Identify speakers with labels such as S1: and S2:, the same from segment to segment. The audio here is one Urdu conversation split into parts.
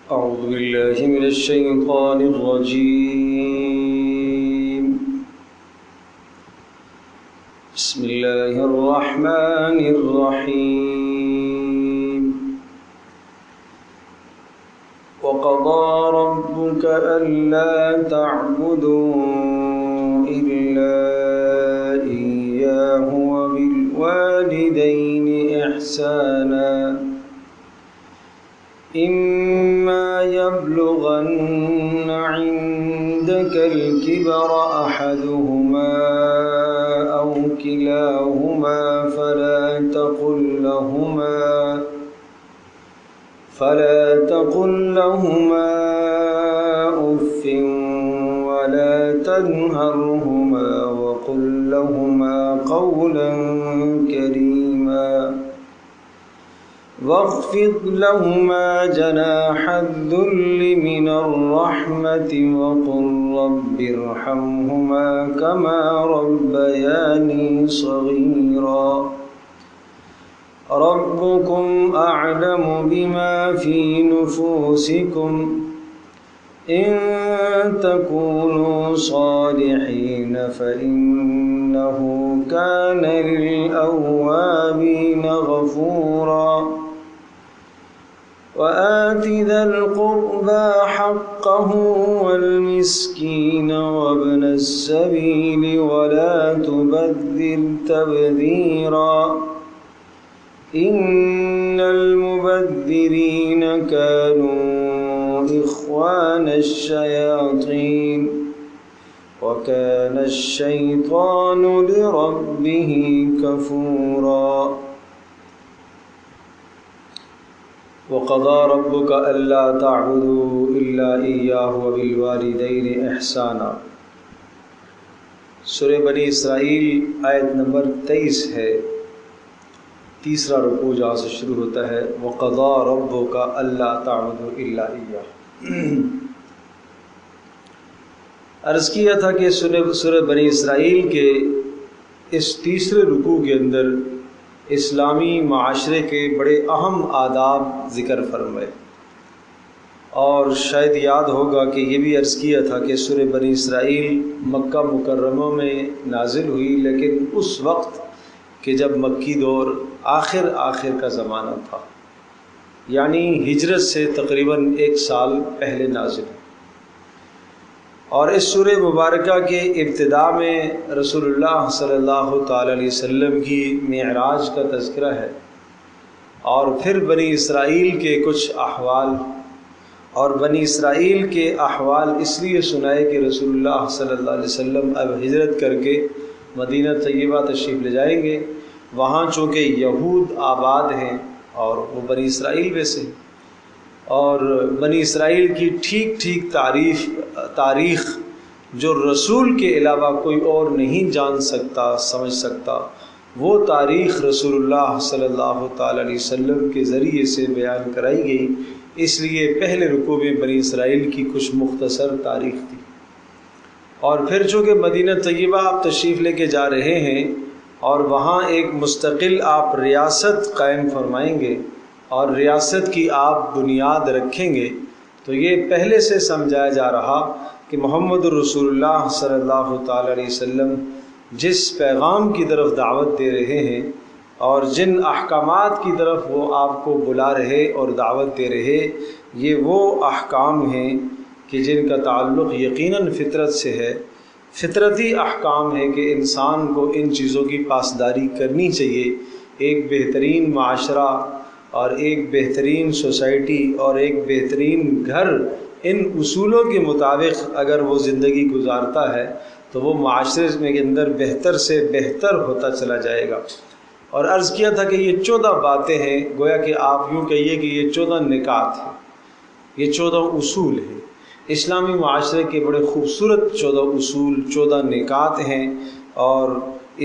S1: أعوذ بالله من الشيطان الرجيم. بسم الله الرحمن الرحيم. وقضى ربك ألا تعبدوا إلا إياه وبالوالدين إحسانا إما يبلغن عندك الكبر أحدهما أو كلاهما فلا تقل لهما أف ولا تنهرهما وقل لهما قولا كريما واخفض لهما جناح الذل من الرحمة وقل رب ارحمهما كما ربياني صغيرا ربكم أعلم بما في نفوسكم إن تكونوا صالحين فإنه كان للأوابين غفورا وآت ذا القربى حقه والمسكين وابن السبيل ولا تبذر تبذيرا إن المبذرين كانوا إخوان الشياطين وكان الشيطان لربه كفورا وقضى ربك ألا تعبدوا إلا إياه وبالوالدين إحسانا. سورہ بنی اسرائیل آیت نمبر 23 ہے. تیسرا رکوع جہاں سے شروع ہوتا ہے وقضى ربك ألا تعبدوا إلا إياه. عرض کیا تھا کہ سورہ بنی اسرائیل کے اس تیسرے رکوع کے اندر اسلامی معاشرے کے بڑے اہم آداب ذکر فرمائے، اور شاید یاد ہوگا کہ یہ بھی عرض کیا تھا کہ سورہ بنی اسرائیل مکہ مکرمہ میں نازل ہوئی، لیکن اس وقت کہ جب مکی دور آخر کا زمانہ تھا، یعنی ہجرت سے تقریباً 1 سال پہلے نازل ہوئی. اور اس سورہ مبارکہ کے ابتداء میں رسول اللہ صلی اللہ تعالی علیہ وسلم کی معراج کا تذکرہ ہے، اور پھر بنی اسرائیل کے کچھ احوال، اور بنی اسرائیل کے احوال اس لیے سنائے کہ رسول اللہ صلی اللہ علیہ وسلم اب ہجرت کر کے مدینہ طیبہ تشریف لے جائیں گے. وہاں چونکہ یہود آباد ہیں اور وہ بنی اسرائیل میں سے، اور بنی اسرائیل کی ٹھیک تاریخ جو رسول کے علاوہ کوئی اور نہیں جان سکتا سمجھ سکتا، وہ تاریخ رسول اللہ صلی اللہ تعالی علیہ وسلم کے ذریعے سے بیان کرائی گئی. اس لیے پہلے رکوع میں بنی اسرائیل کی کچھ مختصر تاریخ تھی، اور پھر چونکہ مدینہ طیبہ آپ تشریف لے کے جا رہے ہیں اور وہاں ایک مستقل آپ ریاست قائم فرمائیں گے اور ریاست کی آپ بنیاد رکھیں گے، تو یہ پہلے سے سمجھایا جا رہا کہ محمد رسول اللہ صلی اللہ تعالی علیہ وسلم جس پیغام کی طرف دعوت دے رہے ہیں اور جن احکامات کی طرف وہ آپ کو بلا رہے اور دعوت دے رہے، یہ وہ احکام ہیں کہ جن کا تعلق یقیناً فطرت سے ہے. فطرتی احکام ہے کہ انسان کو ان چیزوں کی پاسداری کرنی چاہیے. ایک بہترین معاشرہ اور ایک بہترین سوسائٹی اور ایک بہترین گھر ان اصولوں کے مطابق اگر وہ زندگی گزارتا ہے تو وہ معاشرے میں کے اندر بہتر سے بہتر ہوتا چلا جائے گا. اور عرض کیا تھا کہ یہ 14 باتیں ہیں، گویا کہ آپ یوں کہیے کہ یہ 14 نکات ہیں، یہ 14 اصول ہیں. اسلامی معاشرے کے بڑے خوبصورت 14 اصول 14 نکات ہیں، اور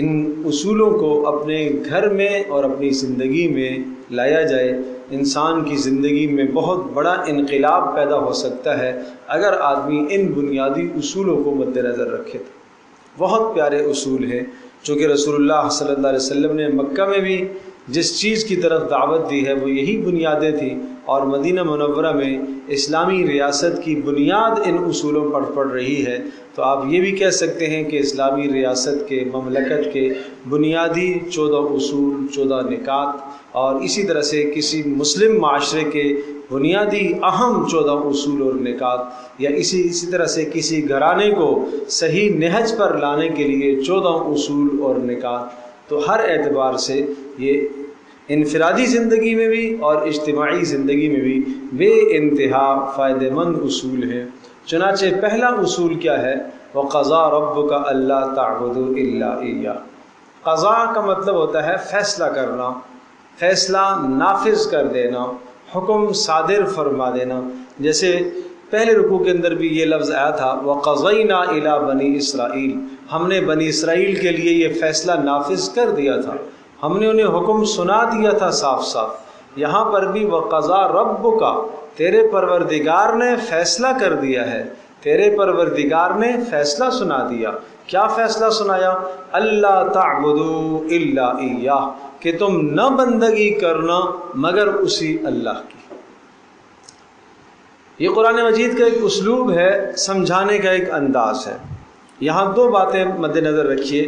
S1: ان اصولوں کو اپنے گھر میں اور اپنی زندگی میں لایا جائے. انسان کی زندگی میں بہت بڑا انقلاب پیدا ہو سکتا ہے اگر آدمی ان بنیادی اصولوں کو مد نظر رکھے. تو بہت پیارے اصول ہیں چونکہ رسول اللہ صلی اللہ علیہ وسلم نے مکہ میں بھی جس چیز کی طرف دعوت دی ہے وہ یہی بنیادیں تھیں اور مدینہ منورہ میں اسلامی ریاست کی بنیاد ان اصولوں پر پڑ رہی ہے، تو آپ یہ بھی کہہ سکتے ہیں کہ اسلامی ریاست کے مملکت کے بنیادی 14 اصول، 14 نکات، اور اسی طرح سے کسی مسلم معاشرے کے بنیادی اہم 14 اصول اور نکات، یا اسی طرح سے کسی گھرانے کو صحیح نہج پر لانے کے لیے 14 اصول اور نکات، تو ہر اعتبار سے یہ انفرادی زندگی میں بھی اور اجتماعی زندگی میں بھی بے انتہا فائدہ مند اصول ہیں۔ چنانچہ پہلا اصول کیا ہے؟ وَقَضَىٰ رَبُّكَ أَلَّا تَعْبُدُوا إِلَّا إِيَّاهُ۔ قضاء کا مطلب ہوتا ہے فیصلہ کرنا، فیصلہ نافذ کر دینا، حکم صادر فرما دینا۔ جیسے پہلے رکوع کے اندر بھی یہ لفظ آیا تھا وَقَضَيْنَا إِلَىٰ بَنِي إِسْرَائِيل، ہم نے بنی اسرائیل کے لیے یہ فیصلہ نافذ کر دیا تھا، ہم نے انہیں حکم سنا دیا تھا صاف صاف۔ یہاں پر بھی وَقَضَىٰ رَبُّكَ، تیرے پروردگار نے فیصلہ کر دیا ہے، تیرے پروردگار نے فیصلہ سنا دیا۔ کیا فیصلہ سنایا؟ اللہ تعبدوا الا ایاہ، کہ تم نہ بندگی کرنا مگر اسی اللہ کی۔ یہ قرآن مجید کا ایک اسلوب ہے، سمجھانے کا ایک انداز ہے۔ یہاں دو باتیں مد نظر رکھیے۔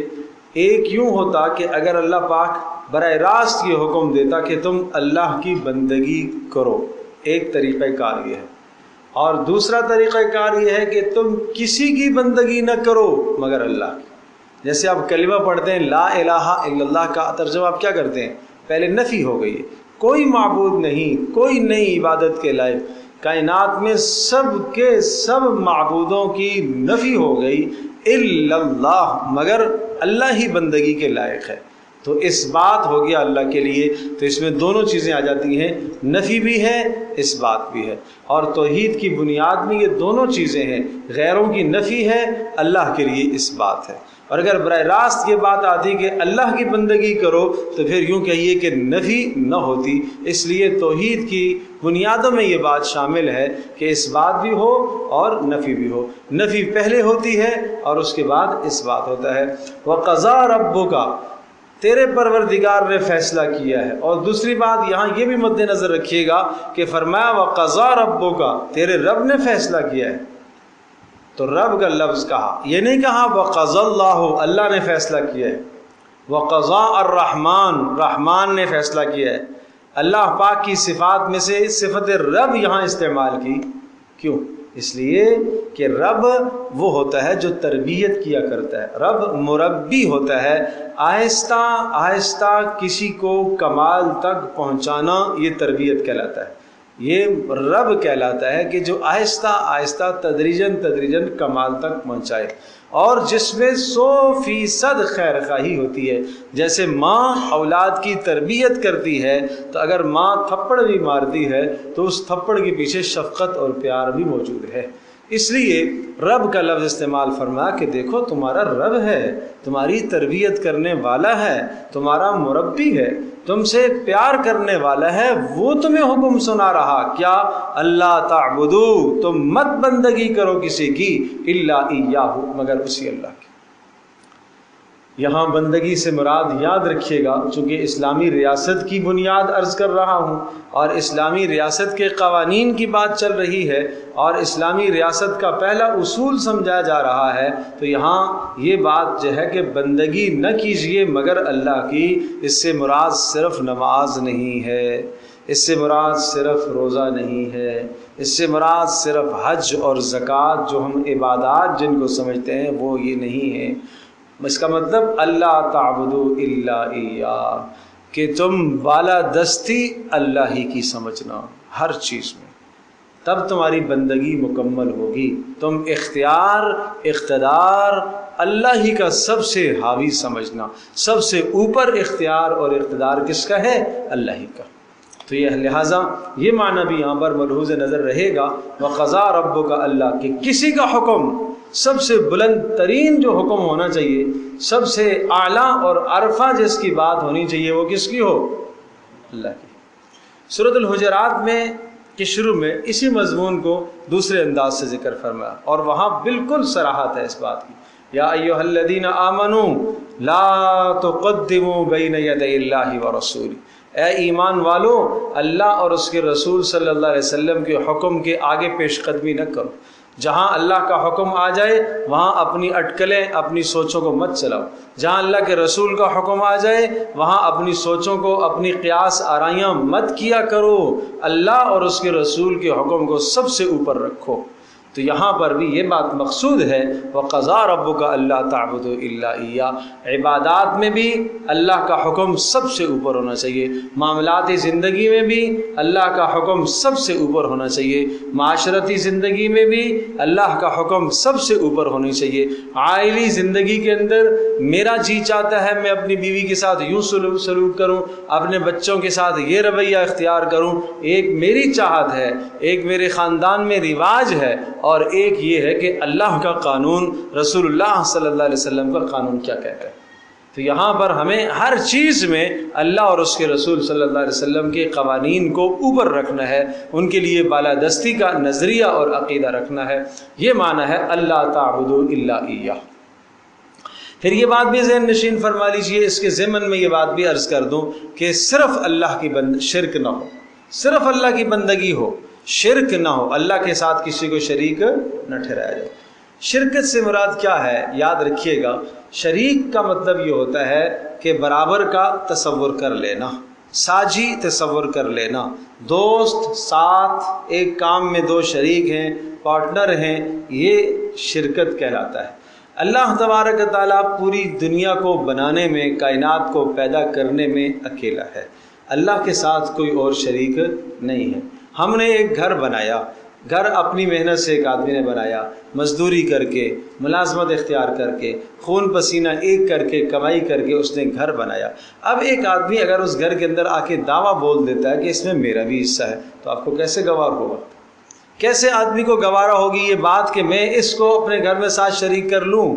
S1: ایک یوں ہوتا کہ اگر اللہ پاک براہ راست یہ حکم دیتا کہ تم اللہ کی بندگی کرو، ایک طریقہ کار یہ ہے، اور دوسرا طریقہ کار یہ ہے کہ تم کسی کی بندگی نہ کرو مگر اللہ کی۔ جیسے آپ کلمہ پڑھتے ہیں لا الہ الا اللہ، کا ترجمہ آپ کیا کرتے ہیں؟ پہلے نفی ہو گئی، کوئی معبود نہیں، کوئی نئی عبادت کے لائق، کائنات میں سب کے سب معبودوں کی نفی ہو گئی، الا اللہ، مگر اللہ ہی بندگی کے لائق ہے۔ تو اس بات ہو گیا اللہ کے لیے، تو اس میں دونوں چیزیں آ جاتی ہیں، نفی بھی ہے، اس بات بھی ہے۔ اور توحید کی بنیاد میں یہ دونوں چیزیں ہیں، غیروں کی نفی ہے، اللہ کے لیے اس بات ہے۔ اور اگر براہ راست یہ بات آتی کہ اللہ کی بندگی کرو تو پھر یوں کہیے کہ نفی نہ ہوتی۔ اس لیے توحید کی بنیادوں میں یہ بات شامل ہے کہ اس بات بھی ہو اور نفی بھی ہو۔ نفی پہلے ہوتی ہے اور اس کے بعد اس بات ہوتا ہے۔ وَقَضَىٰ رَبُّكَ، تیرے پروردگار نے فیصلہ کیا ہے۔ اور دوسری بات یہاں یہ بھی مد نظر رکھیے گا کہ فرمایا وَقَضَىٰ رَبُّكَ، تیرے رب نے فیصلہ کیا ہے، تو رب کا لفظ کہا، یہ نہیں کہا وَقَضَىٰ اللَّهُ، اللہ نے فیصلہ کیا ہے۔ وَقَضَىٰ الرحمن، رحمان نے فیصلہ کیا ہے۔ اللہ پاک کی صفات میں سے صفت رب یہاں استعمال کی، کیوں؟ اس لیے کہ رب وہ ہوتا ہے جو تربیت کیا کرتا ہے، رب مربی ہوتا ہے، آہستہ آہستہ کسی کو کمال تک پہنچانا، یہ تربیت کہلاتا ہے۔ یہ رب کہلاتا ہے کہ جو آہستہ آہستہ تدریجاً کمال تک پہنچائے، اور جس میں 100% خیر خواہی ہوتی ہے۔ جیسے ماں اولاد کی تربیت کرتی ہے، تو اگر ماں تھپڑ بھی مارتی ہے تو اس تھپڑ کے پیچھے شفقت اور پیار بھی موجود ہے۔ اس لیے رب کا لفظ استعمال فرمایا کہ دیکھو تمہارا رب ہے، تمہاری تربیت کرنے والا ہے، تمہارا مربی ہے، تم سے پیار کرنے والا ہے، وہ تمہیں حکم سنا رہا کیا؟ اللہ تعبدو، تم مت بندگی کرو کسی کی، الا ایاہ، مگر اسی اللہ کی۔ یہاں بندگی سے مراد یاد رکھیے گا، چونکہ اسلامی ریاست کی بنیاد عرض کر رہا ہوں اور اسلامی ریاست کے قوانین کی بات چل رہی ہے اور اسلامی ریاست کا پہلا اصول سمجھایا جا رہا ہے، تو یہاں یہ بات جو ہے کہ بندگی نہ کیجیے مگر اللہ کی، اس سے مراد صرف نماز نہیں ہے، اس سے مراد صرف روزہ نہیں ہے، اس سے مراد صرف حج اور زکوٰۃ جو ہم عبادات جن کو سمجھتے ہیں وہ یہ نہیں ہے۔ اس کا مطلب اللہ تعبدو الا ایاہ، کہ تم بالادستی اللہ ہی کی سمجھنا ہر چیز میں، تب تمہاری بندگی مکمل ہوگی۔ تم اختیار اقتدار اللہ ہی کا سب سے حاوی سمجھنا، سب سے اوپر اختیار اور اقتدار کس کا ہے؟ اللہ ہی کا۔ تو یہ لہٰذا یہ معنی بھی یہاں پر ملحوظ نظر رہے گا، وَقَضَىٰ رَبُّكَ، اللہ کہ کسی کا حکم، سب سے بلند ترین جو حکم ہونا چاہیے، سب سے اعلیٰ اور عرفہ جس کی بات ہونی چاہیے، وہ کس کی ہو؟ اللہ کی۔ سورۃ الحجرات میں کے شروع میں اسی مضمون کو دوسرے انداز سے ذکر فرمایا، اور وہاں بالکل صراحت ہے اس بات کی، یا ایھا الذین آمنوا لا تقدموا بین یدی اللہ ورسولہ، اے ایمان والو، اللہ اور اس کے رسول صلی اللہ علیہ وسلم کے حکم کے آگے پیش قدمی نہ کرو۔ جہاں اللہ کا حکم آ جائے وہاں اپنی اٹکلیں، اپنی سوچوں کو مت چلاؤ۔ جہاں اللہ کے رسول کا حکم آ جائے وہاں اپنی سوچوں کو، اپنی قیاس آرائیاں مت کیا کرو، اللہ اور اس کے رسول کے حکم کو سب سے اوپر رکھو۔ تو یہاں پر بھی یہ بات مقصود ہے، وَقَضَىٰ رَبُّكَ أَلَّا تَعْبُدُوا إِلَّا إِيَّاهُ۔ عبادات میں بھی اللہ کا حکم سب سے اوپر ہونا چاہیے، معاملات زندگی میں بھی اللہ کا حکم سب سے اوپر ہونا چاہیے، معاشرتی زندگی میں بھی اللہ کا حکم سب سے اوپر ہونی چاہیے۔ عائلی زندگی کے اندر میرا جی چاہتا ہے میں اپنی بیوی کے ساتھ یوں سلوک کروں، اپنے بچوں کے ساتھ یہ رویہ اختیار کروں، ایک میری چاہت ہے، ایک میرے خاندان میں رواج ہے، اور ایک یہ ہے کہ اللہ کا قانون، رسول اللہ صلی اللہ علیہ وسلم کا قانون کیا کہتا ہے۔ تو یہاں پر ہمیں ہر چیز میں اللہ اور اس کے رسول صلی اللہ علیہ وسلم کے قوانین کو اوپر رکھنا ہے، ان کے لیے بالادستی کا نظریہ اور عقیدہ رکھنا ہے۔ یہ معنی ہے اللہ تعبدوا الا ایہ۔ پھر یہ بات بھی ذہن نشین فرما لیجئے، اس کے ضمن میں یہ بات بھی عرض کر دوں کہ صرف اللہ کی شرک نہ ہو، صرف اللہ کی بندگی ہو، شرک نہ ہو، اللہ کے ساتھ کسی کو شریک نہ ٹھہرایا جائے۔ شرکت سے مراد کیا ہے؟ یاد رکھیے گا، شریک کا مطلب یہ ہوتا ہے کہ برابر کا تصور کر لینا، ساجی تصور کر لینا، دوست ساتھ ایک کام میں دو شریک ہیں، پارٹنر ہیں، یہ شرکت کہلاتا ہے۔ اللہ تبارک و تعالیٰ پوری دنیا کو بنانے میں، کائنات کو پیدا کرنے میں اکیلا ہے، اللہ کے ساتھ کوئی اور شریک نہیں ہے۔ ہم نے ایک گھر بنایا، گھر اپنی محنت سے ایک آدمی نے بنایا، مزدوری کر کے، ملازمت اختیار کر کے، خون پسینہ ایک کر کے، کمائی کر کے اس نے گھر بنایا۔ اب ایک آدمی اگر اس گھر کے اندر آ کے دعویٰ بول دیتا ہے کہ اس میں میرا بھی حصہ ہے، تو آپ کو کیسے گوار ہوگا؟ کیسے آدمی کو گوارا ہوگی یہ بات کہ میں اس کو اپنے گھر میں ساتھ شریک کر لوں؟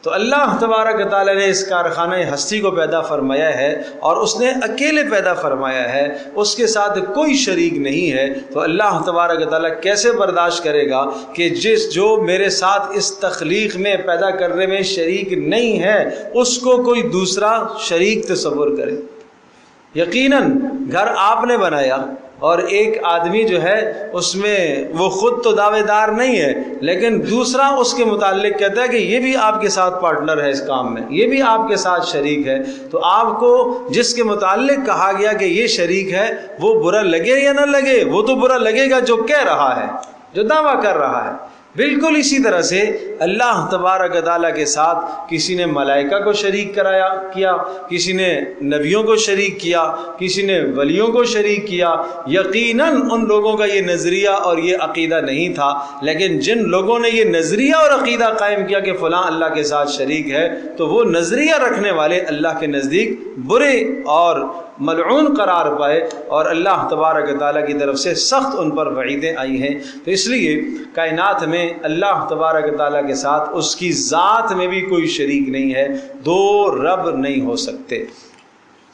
S1: تو اللہ تبارک و تعالیٰ نے اس کارخانہ ہستی کو پیدا فرمایا ہے اور اس نے اکیلے پیدا فرمایا ہے، اس کے ساتھ کوئی شریک نہیں ہے۔ تو اللہ تبارک و تعالیٰ کیسے برداشت کرے گا کہ جو میرے ساتھ اس تخلیق میں، پیدا کرنے میں شریک نہیں ہے، اس کو کوئی دوسرا شریک تصور کرے؟ یقیناً گھر آپ نے بنایا اور ایک آدمی جو ہے اس میں وہ خود تو دعوے دار نہیں ہے، لیکن دوسرا اس کے متعلق کہتا ہے کہ یہ بھی آپ کے ساتھ پارٹنر ہے اس کام میں، یہ بھی آپ کے ساتھ شریک ہے۔ تو آپ کو جس کے متعلق کہا گیا کہ یہ شریک ہے، وہ برا لگے یا نہ لگے، وہ تو برا لگے گا جو کہہ رہا ہے، جو دعویٰ کر رہا ہے۔ بالکل اسی طرح سے اللہ تبارک و تعالیٰ کے ساتھ کسی نے ملائکہ کو شریک کیا، کسی نے نبیوں کو شریک کیا، کسی نے ولیوں کو شریک کیا۔ یقیناً ان لوگوں کا یہ نظریہ اور یہ عقیدہ نہیں تھا، لیکن جن لوگوں نے یہ نظریہ اور عقیدہ قائم کیا کہ فلاں اللہ کے ساتھ شریک ہے، تو وہ نظریہ رکھنے والے اللہ کے نزدیک برے اور ملعون قرار پائے، اور اللہ تبارک و تعالیٰ کی طرف سے سخت ان پر وعیدیں آئی ہیں۔ تو اس لیے کائنات میں اللہ تبارک و تعالیٰ کے ساتھ اس کی ذات میں بھی کوئی شریک نہیں ہے، دو رب نہیں ہو سکتے۔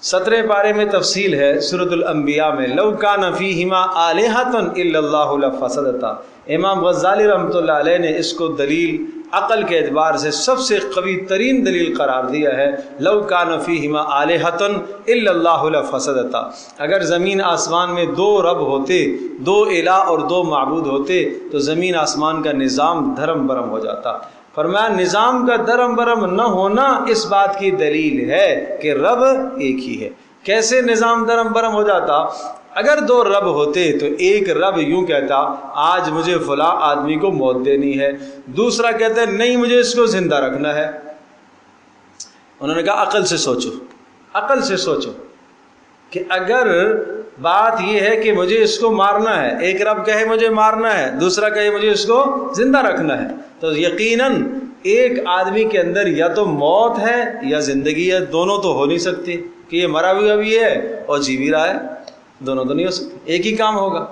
S1: 17 پارے میں تفصیل ہے سورۃ الانبیاء میں، لو کان فیہما آلہۃ الا اللہ لفسدتا۔ امام غزالی رحمۃ اللہ علیہ نے اس کو دلیل عقل کے اعتبار سے سب سے قوی ترین دلیل قرار دیا ہے، لو کان فیہما آلہۃ الا اللہ لفسدتا۔ اگر زمین آسمان میں دو رب ہوتے، دو الہ اور دو معبود ہوتے، تو زمین آسمان کا نظام دھرم برم ہو جاتا۔ فرمایا نظام کا درم برم نہ ہونا اس بات کی دلیل ہے کہ رب ایک ہی ہے۔ کیسے نظام درم برم ہو جاتا؟ اگر دو رب ہوتے تو ایک رب یوں کہتا آج مجھے فلاں آدمی کو موت دینی ہے، دوسرا کہتا ہے نہیں مجھے اس کو زندہ رکھنا ہے۔ انہوں نے کہا عقل سے سوچو، عقل سے سوچو کہ اگر بات یہ ہے کہ مجھے اس کو مارنا ہے، ایک رب کہے مجھے مارنا ہے، دوسرا کہے مجھے اس کو زندہ رکھنا ہے، تو یقیناً ایک آدمی کے اندر یا تو موت ہے یا زندگی ہے، دونوں تو ہو نہیں سکتی کہ یہ مرا ہوا بھی ہے اور جی بھی رہا ہے، دونوں تو نہیں ہو سکتے، ایک ہی کام ہوگا۔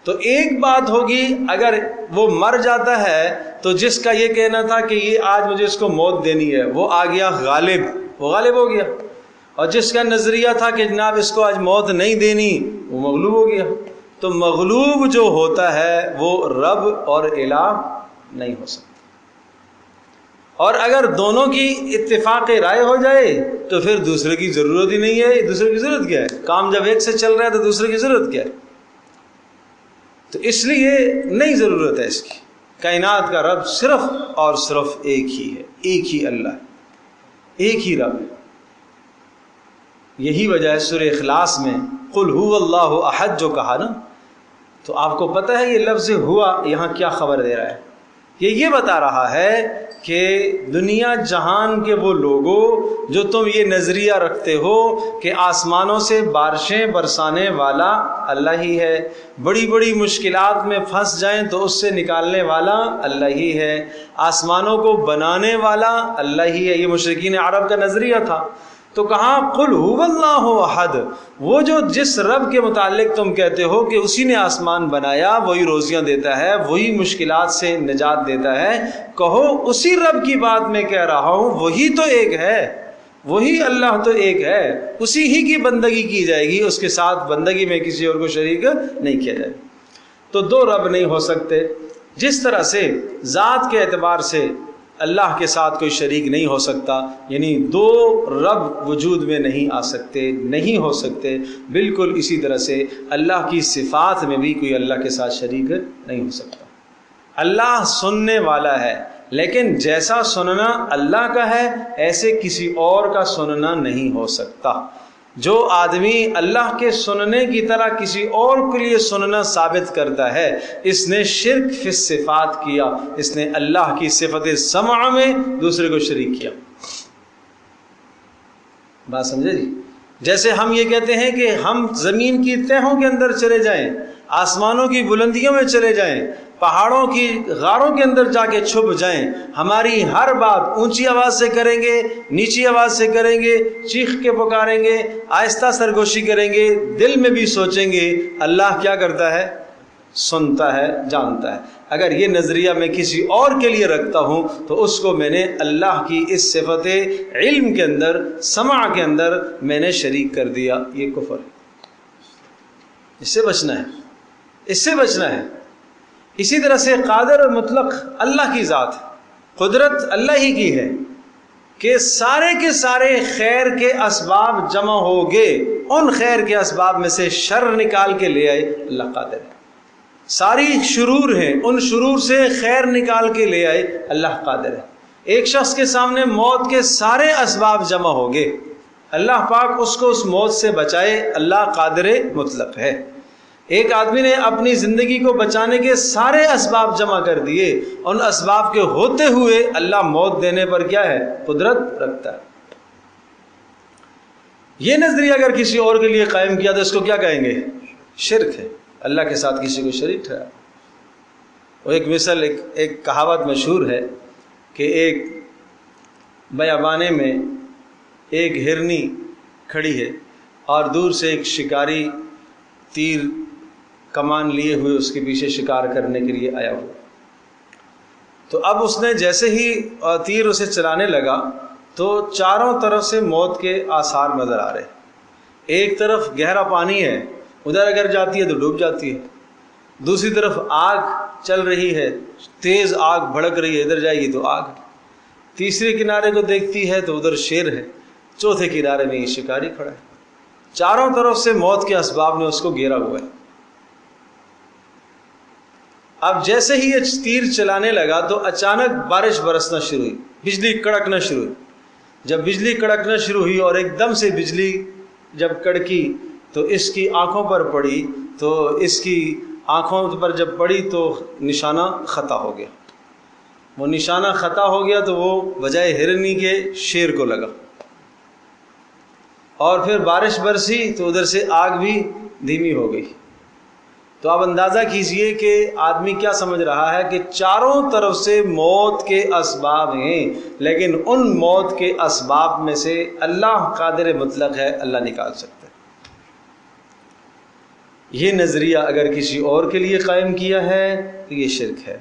S1: تو ایک بات ہوگی اگر وہ مر جاتا ہے تو جس کا یہ کہنا تھا کہ یہ آج مجھے اس کو موت دینی ہے وہ آ گیا غالب، وہ غالب ہو گیا، اور جس کا نظریہ تھا کہ جناب اس کو آج موت نہیں دینی وہ مغلوب ہو گیا۔ تو مغلوب جو ہوتا ہے وہ رب اور الہ نہیں ہو سکتا۔ اور اگر دونوں کی اتفاق رائے ہو جائے تو پھر دوسرے کی ضرورت ہی نہیں ہے. دوسرے کی ضرورت کیا ہے؟ کام جب ایک سے چل رہا ہے تو دوسرے کی ضرورت کیا ہے؟ تو اس لیے نہیں ضرورت ہے اس کی. کائنات کا رب صرف اور صرف ایک ہی ہے، ایک ہی اللہ، ایک ہی رب ہے. یہی وجہ ہے سورہ اخلاص میں قل هو اللہ احد جو کہا نا، تو آپ کو پتہ ہے یہ لفظ ہوا یہاں کیا خبر دے رہا ہے؟ یہ بتا رہا ہے کہ دنیا جہان کے وہ لوگوں جو تم یہ نظریہ رکھتے ہو کہ آسمانوں سے بارشیں برسانے والا اللہ ہی ہے، بڑی بڑی مشکلات میں پھنس جائیں تو اس سے نکالنے والا اللہ ہی ہے، آسمانوں کو بنانے والا اللہ ہی ہے، یہ مشرکین عرب کا نظریہ تھا. تو کہاں قل هو اللہ احد، وہ جو جس رب کے متعلق تم کہتے ہو کہ اسی نے آسمان بنایا، وہی روزیاں دیتا ہے، وہی مشکلات سے نجات دیتا ہے، کہو اسی رب کی بات میں کہہ رہا ہوں، وہی تو ایک ہے، وہی اللہ تو ایک ہے، اسی ہی کی بندگی کی جائے گی، اس کے ساتھ بندگی میں کسی اور کو شریک نہیں کیا جائے. تو دو رب نہیں ہو سکتے. جس طرح سے ذات کے اعتبار سے اللہ کے ساتھ کوئی شریک نہیں ہو سکتا، یعنی دو رب وجود میں نہیں آ سکتے، نہیں ہو سکتے، بالکل اسی طرح سے اللہ کی صفات میں بھی کوئی اللہ کے ساتھ شریک نہیں ہو سکتا. اللہ سننے والا ہے، لیکن جیسا سننا اللہ کا ہے ایسے کسی اور کا سننا نہیں ہو سکتا. جو آدمی اللہ کے سننے کی طرح کسی اور کے لیے سننا ثابت کرتا ہے، اس نے شرک فی الصفات کیا، اس نے اللہ کی صفت سمع میں دوسرے کو شریک کیا. بات سمجھے جی؟ جیسے ہم یہ کہتے ہیں کہ ہم زمین کی تہوں کے اندر چلے جائیں، آسمانوں کی بلندیوں میں چلے جائیں، پہاڑوں کی غاروں کے اندر جا کے چھپ جائیں، ہماری ہر بات اونچی آواز سے کریں گے، نیچی آواز سے کریں گے، چیخ کے پکاریں گے، آہستہ سرگوشی کریں گے، دل میں بھی سوچیں گے، اللہ کیا کرتا ہے؟ سنتا ہے، جانتا ہے. اگر یہ نظریہ میں کسی اور کے لیے رکھتا ہوں تو اس کو میں نے اللہ کی اس صفت علم کے اندر، سمع کے اندر میں نے شریک کر دیا. یہ کفر ہے. اس سے بچنا ہے، اس سے بچنا ہے. اسی طرح سے قادر اور مطلق اللہ کی ذات ہے، قدرت اللہ ہی کی ہے کہ سارے کے سارے خیر کے اسباب جمع ہو گئے، ان خیر کے اسباب میں سے شر نکال کے لے آئے، اللہ قادر ہے. ساری شرور ہیں، ان شرور سے خیر نکال کے لے آئے، اللہ قادر ہے. ایک شخص کے سامنے موت کے سارے اسباب جمع ہو گئے، اللہ پاک اس کو اس موت سے بچائے، اللہ قادر مطلق ہے. ایک آدمی نے اپنی زندگی کو بچانے کے سارے اسباب جمع کر دیے، ان اسباب کے ہوتے ہوئے اللہ موت دینے پر کیا ہے؟ قدرت رکھتا ہے. یہ نظریہ اگر کسی اور کے لیے قائم کیا تو اس کو کیا کہیں گے؟ شرک ہے، اللہ کے ساتھ کسی کو شریک ٹھہرایا. وہ ایک مثال، ایک کہاوت مشہور ہے کہ ایک بیابانے میں ایک ہرنی کھڑی ہے اور دور سے ایک شکاری تیر کمان لیے ہوئے اس کے پیچھے شکار کرنے کے لیے آیا ہوا. تو اب اس نے جیسے ہی تیر اسے چلانے لگا تو چاروں طرف سے موت کے آثار نظر آ رہے. ایک طرف گہرا پانی ہے، ادھر اگر جاتی ہے تو ڈوب جاتی ہے، دوسری طرف آگ چل رہی ہے، تیز آگ بھڑک رہی ہے، ادھر جائے گی تو آگ، تیسرے کنارے کو دیکھتی ہے تو ادھر شیر ہے، چوتھے کنارے میں یہ شکاری کھڑا ہے. چاروں طرف سے موت کے اسباب نے اس کو گھیرا ہوا ہے. اب جیسے ہی یہ تیر چلانے لگا تو اچانک بارش برسنا شروع ہوئی، بجلی کڑکنا شروع ہوئی. جب بجلی کڑکنا شروع ہوئی اور ایک دم سے بجلی جب کڑکی تو اس کی آنکھوں پر پڑی، تو اس کی آنکھوں پر جب پڑی تو نشانہ خطا ہو گیا. وہ نشانہ خطا ہو گیا تو وہ بجائے ہرنی کے شیر کو لگا، اور پھر بارش برسی تو ادھر سے آگ بھی دھیمی ہو گئی. تو آپ اندازہ کیجئے کہ آدمی کیا سمجھ رہا ہے کہ چاروں طرف سے موت کے اسباب ہیں، لیکن ان موت کے اسباب میں سے اللہ قادر مطلق ہے، اللہ نکال سکتا ہے. یہ نظریہ اگر کسی اور کے لیے قائم کیا ہے تو یہ شرک ہے.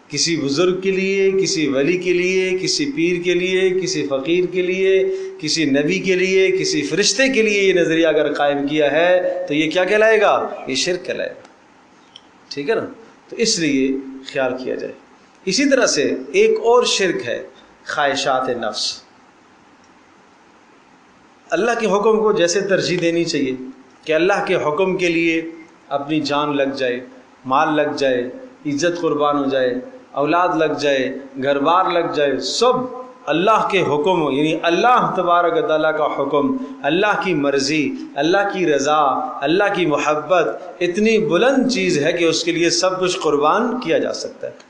S1: کسی بزرگ کے لیے، کسی ولی کے لیے، کسی پیر کے لیے، کسی فقیر کے لیے، کسی نبی کے لیے، کسی فرشتے کے لیے یہ نظریہ اگر قائم کیا ہے تو یہ کیا کہلائے گا؟ یہ شرک کہلائے گا. ٹھیک ہے نا؟ تو اس لیے خیال کیا جائے. اسی طرح سے ایک اور شرک ہے خواہشات نفس. اللہ کے حکم کو جیسے ترجیح دینی چاہیے کہ اللہ کے حکم کے لیے اپنی جان لگ جائے، مال لگ جائے، عزت قربان ہو جائے، اولاد لگ جائے، گھر بار لگ جائے، سب اللہ کے حکم، یعنی اللہ تبارک و تعالیٰ کا حکم، اللہ کی مرضی، اللہ کی رضا، اللہ کی محبت اتنی بلند چیز ہے کہ اس کے لیے سب کچھ قربان کیا جا سکتا ہے.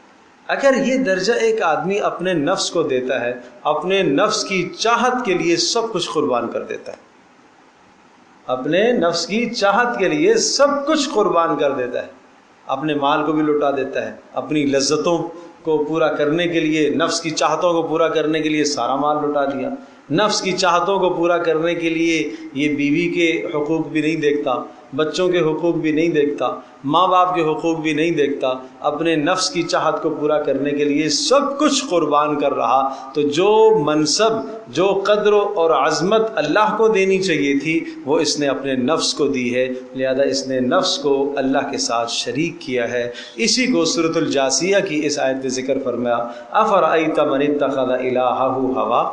S1: اگر یہ درجہ ایک آدمی اپنے نفس کو دیتا ہے، اپنے نفس کی چاہت کے لیے سب کچھ قربان کر دیتا ہے، اپنے نفس کی چاہت کے لیے سب کچھ قربان کر دیتا ہے، اپنے مال کو بھی لٹا دیتا ہے، اپنی لذتوں کو پورا کرنے کے لیے، نفس کی چاہتوں کو پورا کرنے کے لیے سارا مال لٹا دیا، نفس کی چاہتوں کو پورا کرنے کے لیے یہ بیوی کے حقوق بھی نہیں دیکھتا، بچوں کے حقوق بھی نہیں دیکھتا، ماں باپ کے حقوق بھی نہیں دیکھتا، اپنے نفس کی چاہت کو پورا کرنے کے لیے سب کچھ قربان کر رہا. تو جو منصب، جو قدر اور عظمت اللہ کو دینی چاہیے تھی وہ اس نے اپنے نفس کو دی ہے، لہذا اس نے نفس کو اللہ کے ساتھ شریک کیا ہے. اسی کو سورۃ الجاثیہ کی اس آیت میں ذکر فرمایا، افرأیت من اتخذ الہہ ہوا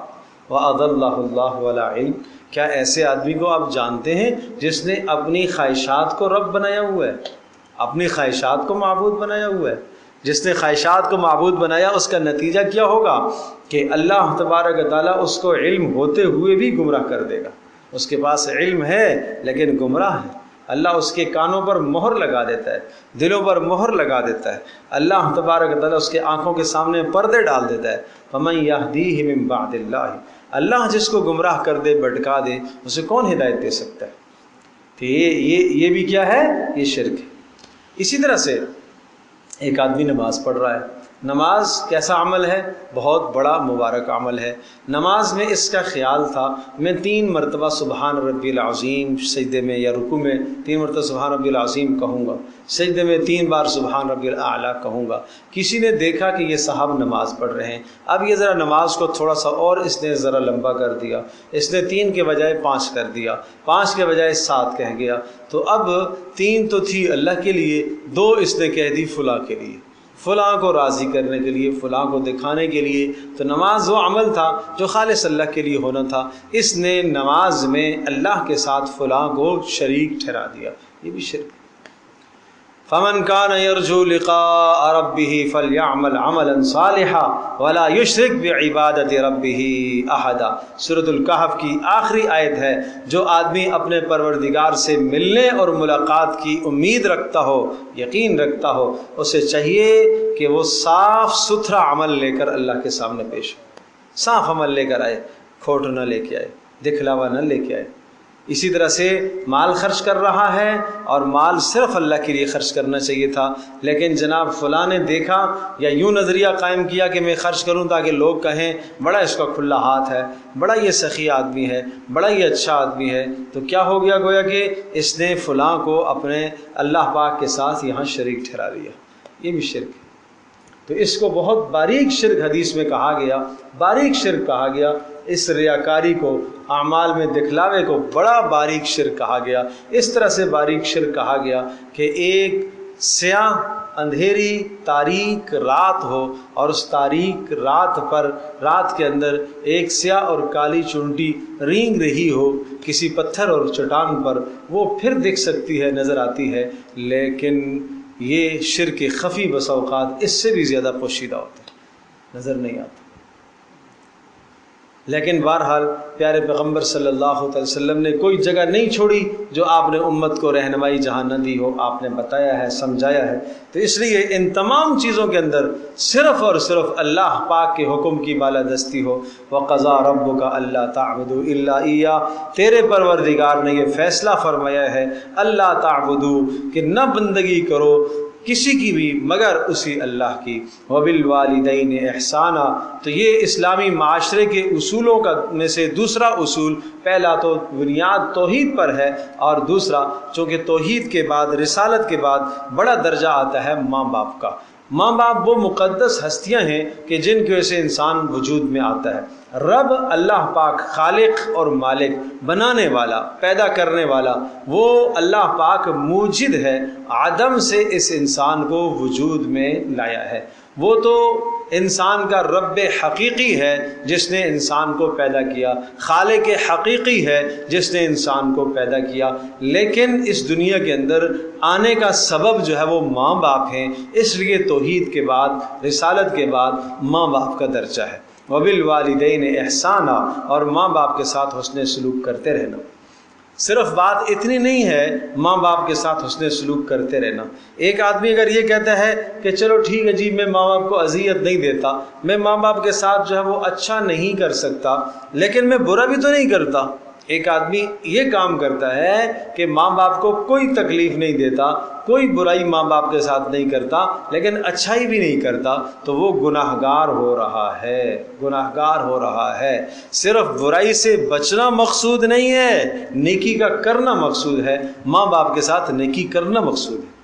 S1: وَأَضَلَّهُ اللَّهُ عَلَىٰ عِلْمٍ. کیا ایسے آدمی کو آپ جانتے ہیں جس نے اپنی خواہشات کو رب بنایا ہوا ہے، اپنی خواہشات کو معبود بنایا ہوا ہے؟ جس نے خواہشات کو معبود بنایا اس کا نتیجہ کیا ہوگا کہ اللہ تبارک و تعالیٰ اس کو علم ہوتے ہوئے بھی گمراہ کر دے گا. اس کے پاس علم ہے لیکن گمراہ ہے. اللہ اس کے کانوں پر مہر لگا دیتا ہے، دلوں پر مہر لگا دیتا ہے. اللہ تبارک و تعالیٰ اس کے آنکھوں کے سامنے پردے ڈال دیتا ہے. فَمَن يَهْدِيهِ مِن بَعْدِ اللَّهِ. اللہ جس کو گمراہ کر دے، بھٹکا دے، اسے کون ہدایت دے سکتا ہے؟ تو یہ بھی کیا ہے؟ یہ شرک ہے. اسی طرح سے ایک آدمی نماز پڑھ رہا ہے. نماز کیسا عمل ہے؟ بہت بڑا مبارک عمل ہے. نماز میں اس کا خیال تھا میں 3 مرتبہ سبحان ربی العظیم سجدے میں یا رکوع میں 3 مرتبہ سبحان ربی العظیم کہوں گا، سجدے میں 3 بار سبحان ربی الاعلیٰ کہوں گا. کسی نے دیکھا کہ یہ صاحب نماز پڑھ رہے ہیں، اب یہ ذرا نماز کو تھوڑا سا اور اس نے ذرا لمبا کر دیا، اس نے 3 کے بجائے 5 کر دیا، 5 کے بجائے 7 کہہ گیا. تو اب 3 تو تھی اللہ کے لیے، 2 اس نے کہہ دی فلاں کے لیے، فلاں کو راضی کرنے کے لیے، فلاں کو دکھانے کے لیے. تو نماز وہ عمل تھا جو خالص اللہ کے لیے ہونا تھا، اس نے نماز میں اللہ کے ساتھ فلاں کو شریک ٹھہرا دیا. یہ بھی شرک. فمن كان يرجو لقاء ربه فليعمل عملا صالحا ولا يشرك بعبادة ربه احدا. سورۃ الکہف کی آخری آیت ہے. جو آدمی اپنے پروردگار سے ملنے اور ملاقات کی امید رکھتا ہو، یقین رکھتا ہو، اسے چاہیے کہ وہ صاف ستھرا عمل لے کر اللہ کے سامنے پیش ہو، صاف عمل لے کر آئے، کھوٹ نہ لے کے آئے، دکھلاوا نہ لے کے آئے. اسی طرح سے مال خرچ کر رہا ہے اور مال صرف اللہ کے لیے خرچ کرنا چاہیے تھا، لیکن جناب فلاں نے دیکھا یا یوں نظریہ قائم کیا کہ میں خرچ کروں تاکہ لوگ کہیں بڑا اس کا کھلا ہاتھ ہے، بڑا یہ سخی آدمی ہے، بڑا یہ اچھا آدمی ہے. تو کیا ہو گیا؟ گویا کہ اس نے فلاں کو اپنے اللہ پاک کے ساتھ یہاں شریک ٹھہرا دیا. یہ بھی شرک ہے. تو اس کو بہت باریک شرک حدیث میں کہا گیا، باریک شرک کہا گیا. اس ریاکاری کو، اعمال میں دکھلاوے کو بڑا باریک شرک کہا گیا. اس طرح سے باریک شرک کہا گیا کہ ایک سیاہ اندھیری تاریک رات ہو اور اس تاریک رات پر، رات کے اندر ایک سیاہ اور کالی چونٹی رینگ رہی ہو کسی پتھر اور چٹان پر، وہ پھر دکھ سکتی ہے، نظر آتی ہے، لیکن یہ شرک خفی بسا اوقات اس سے بھی زیادہ پوشیدہ ہوتا ہے، نظر نہیں آتا. لیکن بہرحال پیارے پیغمبر صلی اللہ علیہ وسلم نے کوئی جگہ نہیں چھوڑی جو آپ نے امت کو رہنمائی جہاں نہ دی ہو. آپ نے بتایا ہے، سمجھایا ہے. تو اس لیے ان تمام چیزوں کے اندر صرف اور صرف اللہ پاک کے حکم کی بالادستی ہو. وَقَضَىٰ رَبُّكَ أَلَّا تَعْبُدُوا إِلَّا إِيَّاهُ. تیرے پروردگار نے یہ فیصلہ فرمایا ہے اللہ تعبدو، کہ نہ بندگی کرو کسی کی بھی مگر اسی اللہ کی. وَبِالْوَالِدَيْنِ إِحْسَانًا. تو یہ اسلامی معاشرے کے اصولوں کا میں سے دوسرا اصول، پہلا تو بنیاد توحید پر ہے، اور دوسرا چونکہ توحید کے بعد، رسالت کے بعد بڑا درجہ آتا ہے ماں باپ کا. ماں باپ وہ مقدس ہستیاں ہیں کہ جن کی وجہ سے انسان وجود میں آتا ہے. رب اللہ پاک خالق اور مالک، بنانے والا، پیدا کرنے والا، وہ اللہ پاک موجد ہے، عدم سے اس انسان کو وجود میں لایا ہے۔ وہ تو انسان کا رب حقیقی ہے جس نے انسان کو پیدا کیا، خالق حقیقی ہے جس نے انسان کو پیدا کیا، لیکن اس دنیا کے اندر آنے کا سبب جو ہے وہ ماں باپ ہیں، اس لیے توحید کے بعد، رسالت کے بعد ماں باپ کا درجہ ہے۔ وبالوالدین احسانا، اور ماں باپ کے ساتھ حسن سلوک کرتے رہنا۔ صرف بات اتنی نہیں ہے ماں باپ کے ساتھ حسن سلوک کرتے رہنا۔ ایک آدمی اگر یہ کہتا ہے کہ چلو ٹھیک ہے جی، میں ماں باپ کو اذیت نہیں دیتا، میں ماں باپ کے ساتھ جو ہے وہ اچھا نہیں کر سکتا، لیکن میں برا بھی تو نہیں کرتا۔ ایک آدمی یہ کام کرتا ہے کہ ماں باپ کو کوئی تکلیف نہیں دیتا، کوئی برائی ماں باپ کے ساتھ نہیں کرتا، لیکن اچھائی بھی نہیں کرتا، تو وہ گناہگار ہو رہا ہے، گناہگار ہو رہا ہے۔ صرف برائی سے بچنا مقصود نہیں ہے، نیکی کا کرنا مقصود ہے۔ ماں باپ کے ساتھ نیکی کرنا مقصود ہے،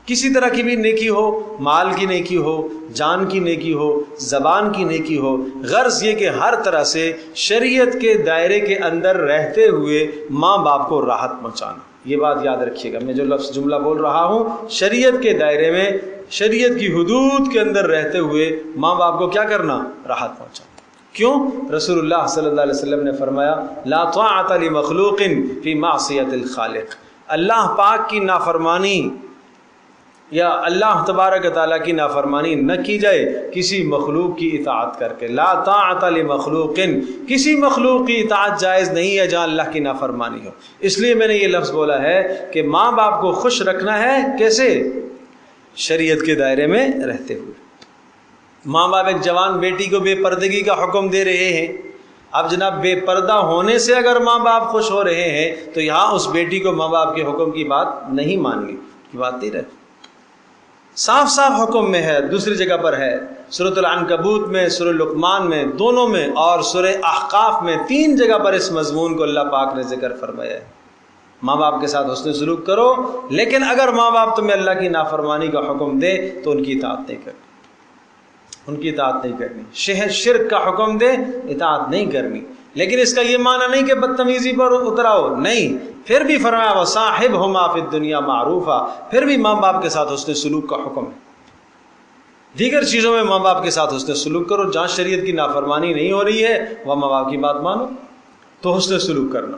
S1: کسی طرح کی بھی نیکی ہو، مال کی نیکی ہو، جان کی نیکی ہو، زبان کی نیکی ہو، غرض یہ کہ ہر طرح سے شریعت کے دائرے کے اندر رہتے ہوئے ماں باپ کو راحت پہنچانا۔ یہ بات یاد رکھیے گا، میں جو لفظ جملہ بول رہا ہوں، شریعت کے دائرے میں، شریعت کی حدود کے اندر رہتے ہوئے ماں باپ کو کیا کرنا؟ راحت پہنچانا۔ کیوں؟ رسول اللہ صلی اللہ علیہ وسلم نے فرمایا لا طاعت لمخلوق فی معصیت الخالق، اللہ پاک کی نافرمانی یا اللہ تبارک تعالیٰ کی نافرمانی نہ کی جائے کسی مخلوق کی اطاعت کر کے۔ لا طاعت لمخلوق، کسی مخلوق کی اطاعت جائز نہیں ہے جہاں اللہ کی نافرمانی ہو۔ اس لیے میں نے یہ لفظ بولا ہے کہ ماں باپ کو خوش رکھنا ہے، کیسے؟ شریعت کے دائرے میں رہتے ہوئے۔ ماں باپ ایک جوان بیٹی کو بے پردگی کا حکم دے رہے ہیں، اب جناب بے پردہ ہونے سے اگر ماں باپ خوش ہو رہے ہیں تو یہاں اس بیٹی کو ماں باپ کے حکم کی بات نہیں ماننی، کی بات نہیں رہتی۔ صاف صاف حکم میں ہے، دوسری جگہ پر ہے، سورۃ العنکبوت میں، سورۃ لقمان میں، دونوں میں، اور سورۃ احقاف میں، 3 جگہ پر اس مضمون کو اللہ پاک نے ذکر فرمایا ہے۔ ماں باپ کے ساتھ حسن سلوک کرو، لیکن اگر ماں باپ تمہیں اللہ کی نافرمانی کا حکم دے تو ان کی اطاعت نہیں کرنی، ان کی اطاعت نہیں کرنی۔ شرک کا حکم دے، اطاعت نہیں کرنی، لیکن اس کا یہ معنی نہیں کہ بدتمیزی پر اتراؤ، نہیں، پھر بھی فرمایا وصاحبہما فی الدنیا معروفا، پھر بھی ماں باپ کے ساتھ حسن سلوک کا حکم ہے۔ دیگر چیزوں میں ماں باپ کے ساتھ حسن سلوک کرو، جہاں شریعت کی نافرمانی نہیں ہو رہی ہے وہ ماں باپ کی بات مانو، تو حسن سلوک کرنا۔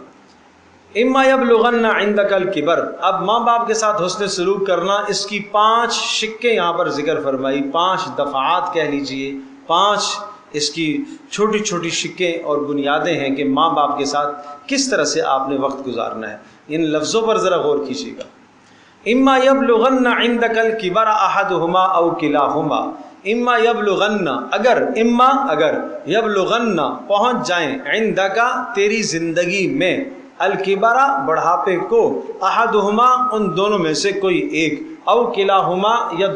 S1: اما یبلغن عندک الکبر، اب ماں باپ کے ساتھ حسن سلوک کرنا، اس کی 5 شکیں یہاں پر ذکر فرمائی، 5 دفعات کہہ لیجئے، 5 اس کی چھوٹی چھوٹی شکیں اور بنیادیں ہیں کہ ماں باپ کے ساتھ کس طرح سے آپ نے وقت گزارنا ہے۔ ان لفظوں پر ذرا غور کیجیے گا۔ اما یبلغن عندک الکبر احدہما او کلاہما، اما یبلغن، اگر، اما اگر، یبلغن پہنچ جائیں، عندک تیری زندگی میں، الکبرا بڑھاپے کو، احدہما ان دونوں میں سے کوئی ایک، او کلاہما یا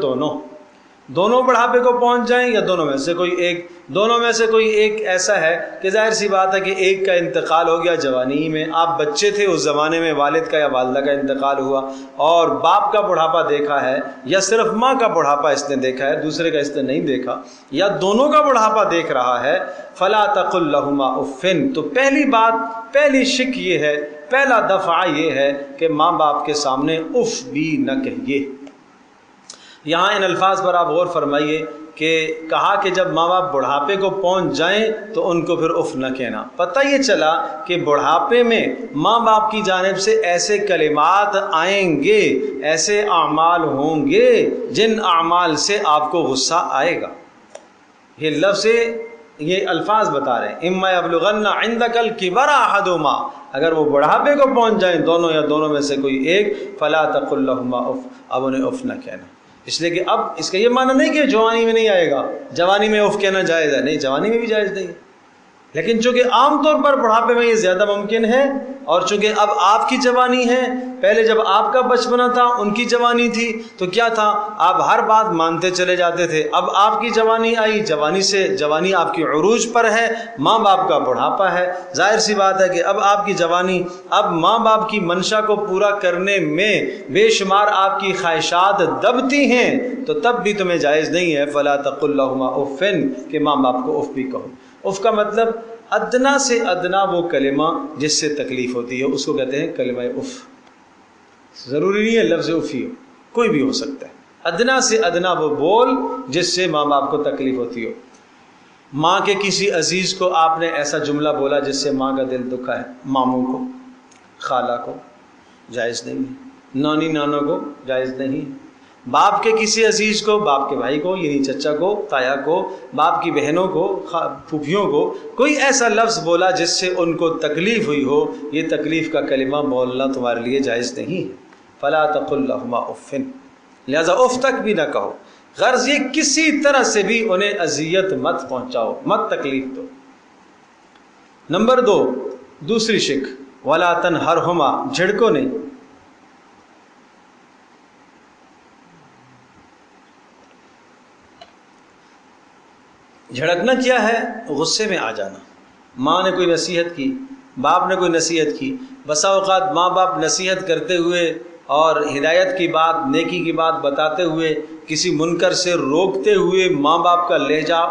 S1: دونوں بڑھاپے کو پہنچ جائیں یا دونوں میں سے کوئی ایک۔ دونوں میں سے کوئی ایک ایسا ہے کہ ظاہر سی بات ہے کہ ایک کا انتقال ہو گیا جوانی میں، آپ بچے تھے اس زمانے میں، والد کا یا والدہ کا انتقال ہوا اور باپ کا بڑھاپا دیکھا ہے، یا صرف ماں کا بڑھاپا اس نے دیکھا ہے، دوسرے کا اس نے نہیں دیکھا، یا دونوں کا بڑھاپا دیکھ رہا ہے، فلا تقل لہما اف، تو پہلی بات، پہلی شک یہ ہے، پہلا دفعہ یہ ہے کہ ماں باپ کے سامنے اف بھی نہ کہیے۔ یہاں ان الفاظ پر آپ غور فرمائیے کہ کہا کہ جب ماں باپ بڑھاپے کو پہنچ جائیں تو ان کو پھر اف نہ کہنا۔ پتہ یہ چلا کہ بڑھاپے میں ماں باپ کی جانب سے ایسے کلمات آئیں گے، ایسے اعمال ہوں گے جن اعمال سے آپ کو غصہ آئے گا۔ یہ لفظ، یہ الفاظ بتا رہے ہیں، اما یبلغن عندک الکبر احدہما، اگر وہ بڑھاپے کو پہنچ جائیں دونوں یا دونوں میں سے کوئی ایک، فلا تقل لہما اف، اب انہیں اف نہ کہنا۔ اس لیے کہ اب اس کا یہ معنی نہیں کہ جوانی میں نہیں آئے گا، جوانی میں اف کہنا جائز ہے، نہیں، جوانی میں بھی جائز نہیں ہے، لیکن چونکہ عام طور پر بڑھاپے میں یہ زیادہ ممکن ہے، اور چونکہ اب آپ کی جوانی ہے، پہلے جب آپ کا بچپنا تھا ان کی جوانی تھی تو کیا تھا، آپ ہر بات مانتے چلے جاتے تھے، اب آپ کی جوانی آئی، جوانی آپ کی عروج پر ہے، ماں باپ کا بڑھاپا ہے، ظاہر سی بات ہے کہ اب آپ کی جوانی، اب ماں باپ کی منشا کو پورا کرنے میں بے شمار آپ کی خواہشات دبتی ہیں، تو تب بھی تمہیں جائز نہیں ہے فلا تقل لہما اف، کہ ماں باپ کو اف بھی کہو۔ اف کا مطلب ادنا سے ادنا وہ کلمہ جس سے تکلیف ہوتی ہے اس کو کہتے ہیں کلمہ اف. ضروری نہیں ہے لفظ اف ہی ہو، کوئی بھی ہو سکتا ہے. ادنا سے ادنا وہ بول جس سے ماں باپ کو تکلیف ہوتی ہو. ماں کے کسی عزیز کو آپ نے ایسا جملہ بولا جس سے ماں کا دل دکھا ہے، ماموں کو، خالہ کو، جائز نہیں ہے. نانی نانا کو جائز نہیں. باپ کے کسی عزیز کو، باپ کے بھائی کو یعنی چچا کو، تایا کو، باپ کی بہنوں کو، پھوپھیوں کو کوئی ایسا لفظ بولا جس سے ان کو تکلیف ہوئی ہو، یہ تکلیف کا کلمہ بولنا تمہارے لیے جائز نہیں ہے. فلا تقل لهما اف، لہذا اف تک بھی نہ کہو. غرض یہ کسی طرح سے بھی انہیں اذیت مت پہنچاؤ، مت تکلیف دو. نمبر 2 دوسری شک، ولا تنہرہما، جھڑکو نہیں. جھڑکنا کیا ہے؟ غصے میں آ جانا. ماں نے کوئی نصیحت کی، باپ نے کوئی نصیحت کی، بسا اوقات ماں باپ نصیحت کرتے ہوئے اور ہدایت کی بات، نیکی کی بات بتاتے ہوئے کسی منکر سے روکتے ہوئے ماں باپ کا لہجہ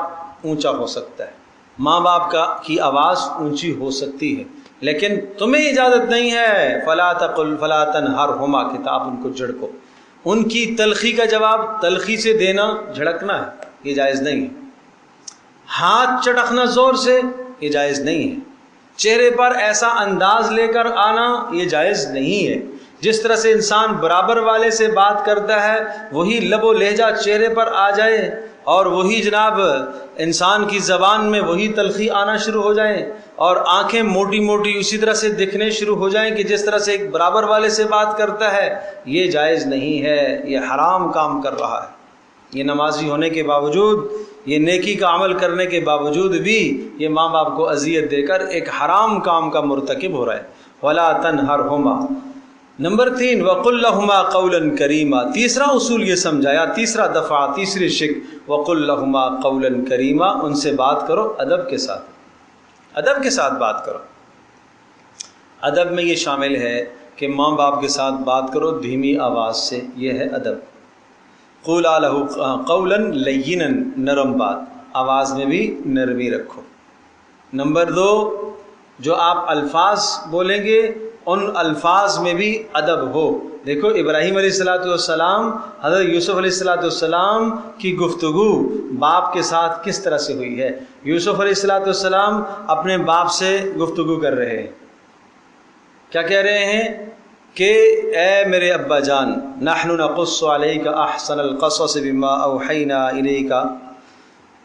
S1: اونچا ہو سکتا ہے، ماں باپ کی آواز اونچی ہو سکتی ہے، لیکن تمہیں اجازت نہیں ہے. فلا تقل فلا تنہرہما، کتاب ان کو جھڑکو. ان کی تلخی کا جواب تلخی سے دینا جھڑکنا ہے، یہ جائز نہیں ہے. ہاتھ چٹکنا زور سے، یہ جائز نہیں ہے. چہرے پر ایسا انداز لے کر آنا، یہ جائز نہیں ہے. جس طرح سے انسان برابر والے سے بات کرتا ہے وہی لب و لہجہ چہرے پر آ جائے اور وہی جناب انسان کی زبان میں وہی تلخی آنا شروع ہو جائیں اور آنکھیں موٹی موٹی اسی طرح سے دکھنے شروع ہو جائیں کہ جس طرح سے ایک برابر والے سے بات کرتا ہے، یہ جائز نہیں ہے. یہ حرام کام کر رہا ہے. یہ نمازی ہونے کے باوجود، یہ نیکی کا عمل کرنے کے باوجود بھی یہ ماں باپ کو اذیت دے کر ایک حرام کام کا مرتکب ہو رہا ہے. ولا تنہرہما. نمبر 3 وقل لہما قولا کریما. تیسرا اصول یہ سمجھایا، تیسرا دفعہ، تیسری شک، وقل لہما قولا کریما. ان سے بات کرو ادب کے ساتھ، ادب کے ساتھ بات کرو. ادب میں یہ شامل ہے کہ ماں باپ کے ساتھ بات کرو دھیمی آواز سے، یہ ہے ادب. قولا لہ قولا لینا، نرم بات، آواز میں بھی نرمی رکھو. نمبر 2 جو آپ الفاظ بولیں گے ان الفاظ میں بھی ادب ہو. دیکھو ابراہیم علیہ السلام، حضرت یوسف علیہ السلام کی گفتگو باپ کے ساتھ کس طرح سے ہوئی ہے. یوسف علیہ السلام اپنے باپ سے گفتگو کر رہے ہیں، کیا کہہ رہے ہیں کہ اے میرے ابا جان، نحن نقص علیک احسن القصص بما اوحینا الیک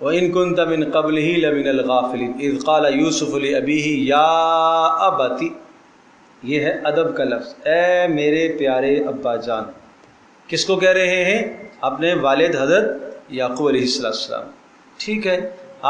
S1: وَإِن كُنْتَ مِن قَبْلِهِ لَمِنَ الْغَافِلِينَ اِذْ قَالَ يُوسُفُ لِأَبِيهِ يَا أَبَتِ. یہ ہے ادب کا لفظ، اے میرے پیارے ابا جان. کس کو کہہ رہے ہیں؟ اپنے والد حضرت یعقوب علیہ السلام. ٹھیک ہے،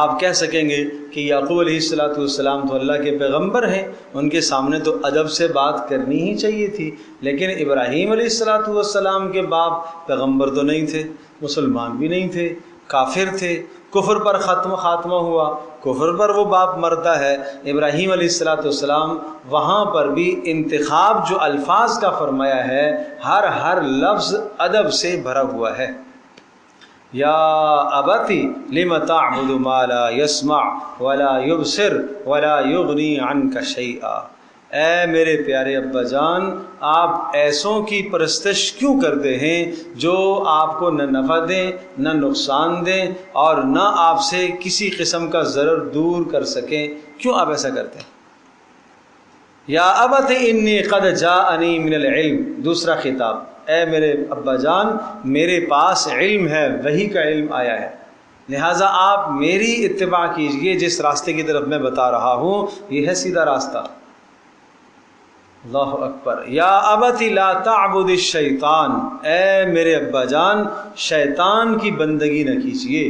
S1: آپ کہہ سکیں گے کہ یعقوب علیہ السلام تو اللہ کے پیغمبر ہیں، ان کے سامنے تو ادب سے بات کرنی ہی چاہیے تھی. لیکن ابراہیم علیہ السلام کے باپ پیغمبر تو نہیں تھے، مسلمان بھی نہیں تھے، کافر تھے، کفر پر خاتمہ ہوا، کفر پر وہ باپ مرتا ہے. ابراہیم علیہ السلام وہاں پر بھی انتخاب جو الفاظ کا فرمایا ہے، ہر لفظ ادب سے بھرا ہوا ہے. یا ابتی لم تعبد ما لا يسمع ولا يبصر ولا يغني عنك شيئا. اے میرے پیارے ابا جان، آپ ایسوں کی پرستش کیوں کرتے ہیں جو آپ کو نہ نفع دیں نہ نقصان دیں اور نہ آپ سے کسی قسم کا ضرر دور کر سکیں؟ کیوں آپ ایسا کرتے ہیں؟ یا ابت انی قد جاءنی من العلم. دوسرا خطاب، اے میرے ابا جان، میرے پاس علم ہے، وحی کا علم آیا ہے، لہٰذا آپ میری اتباع کیجئے. جس راستے کی طرف میں بتا رہا ہوں یہ ہے سیدھا راستہ. اللہ اکبر. یا ابت لا تعبد الشیطان. اے میرے ابا جان، شیطان کی بندگی نہ کیجیے.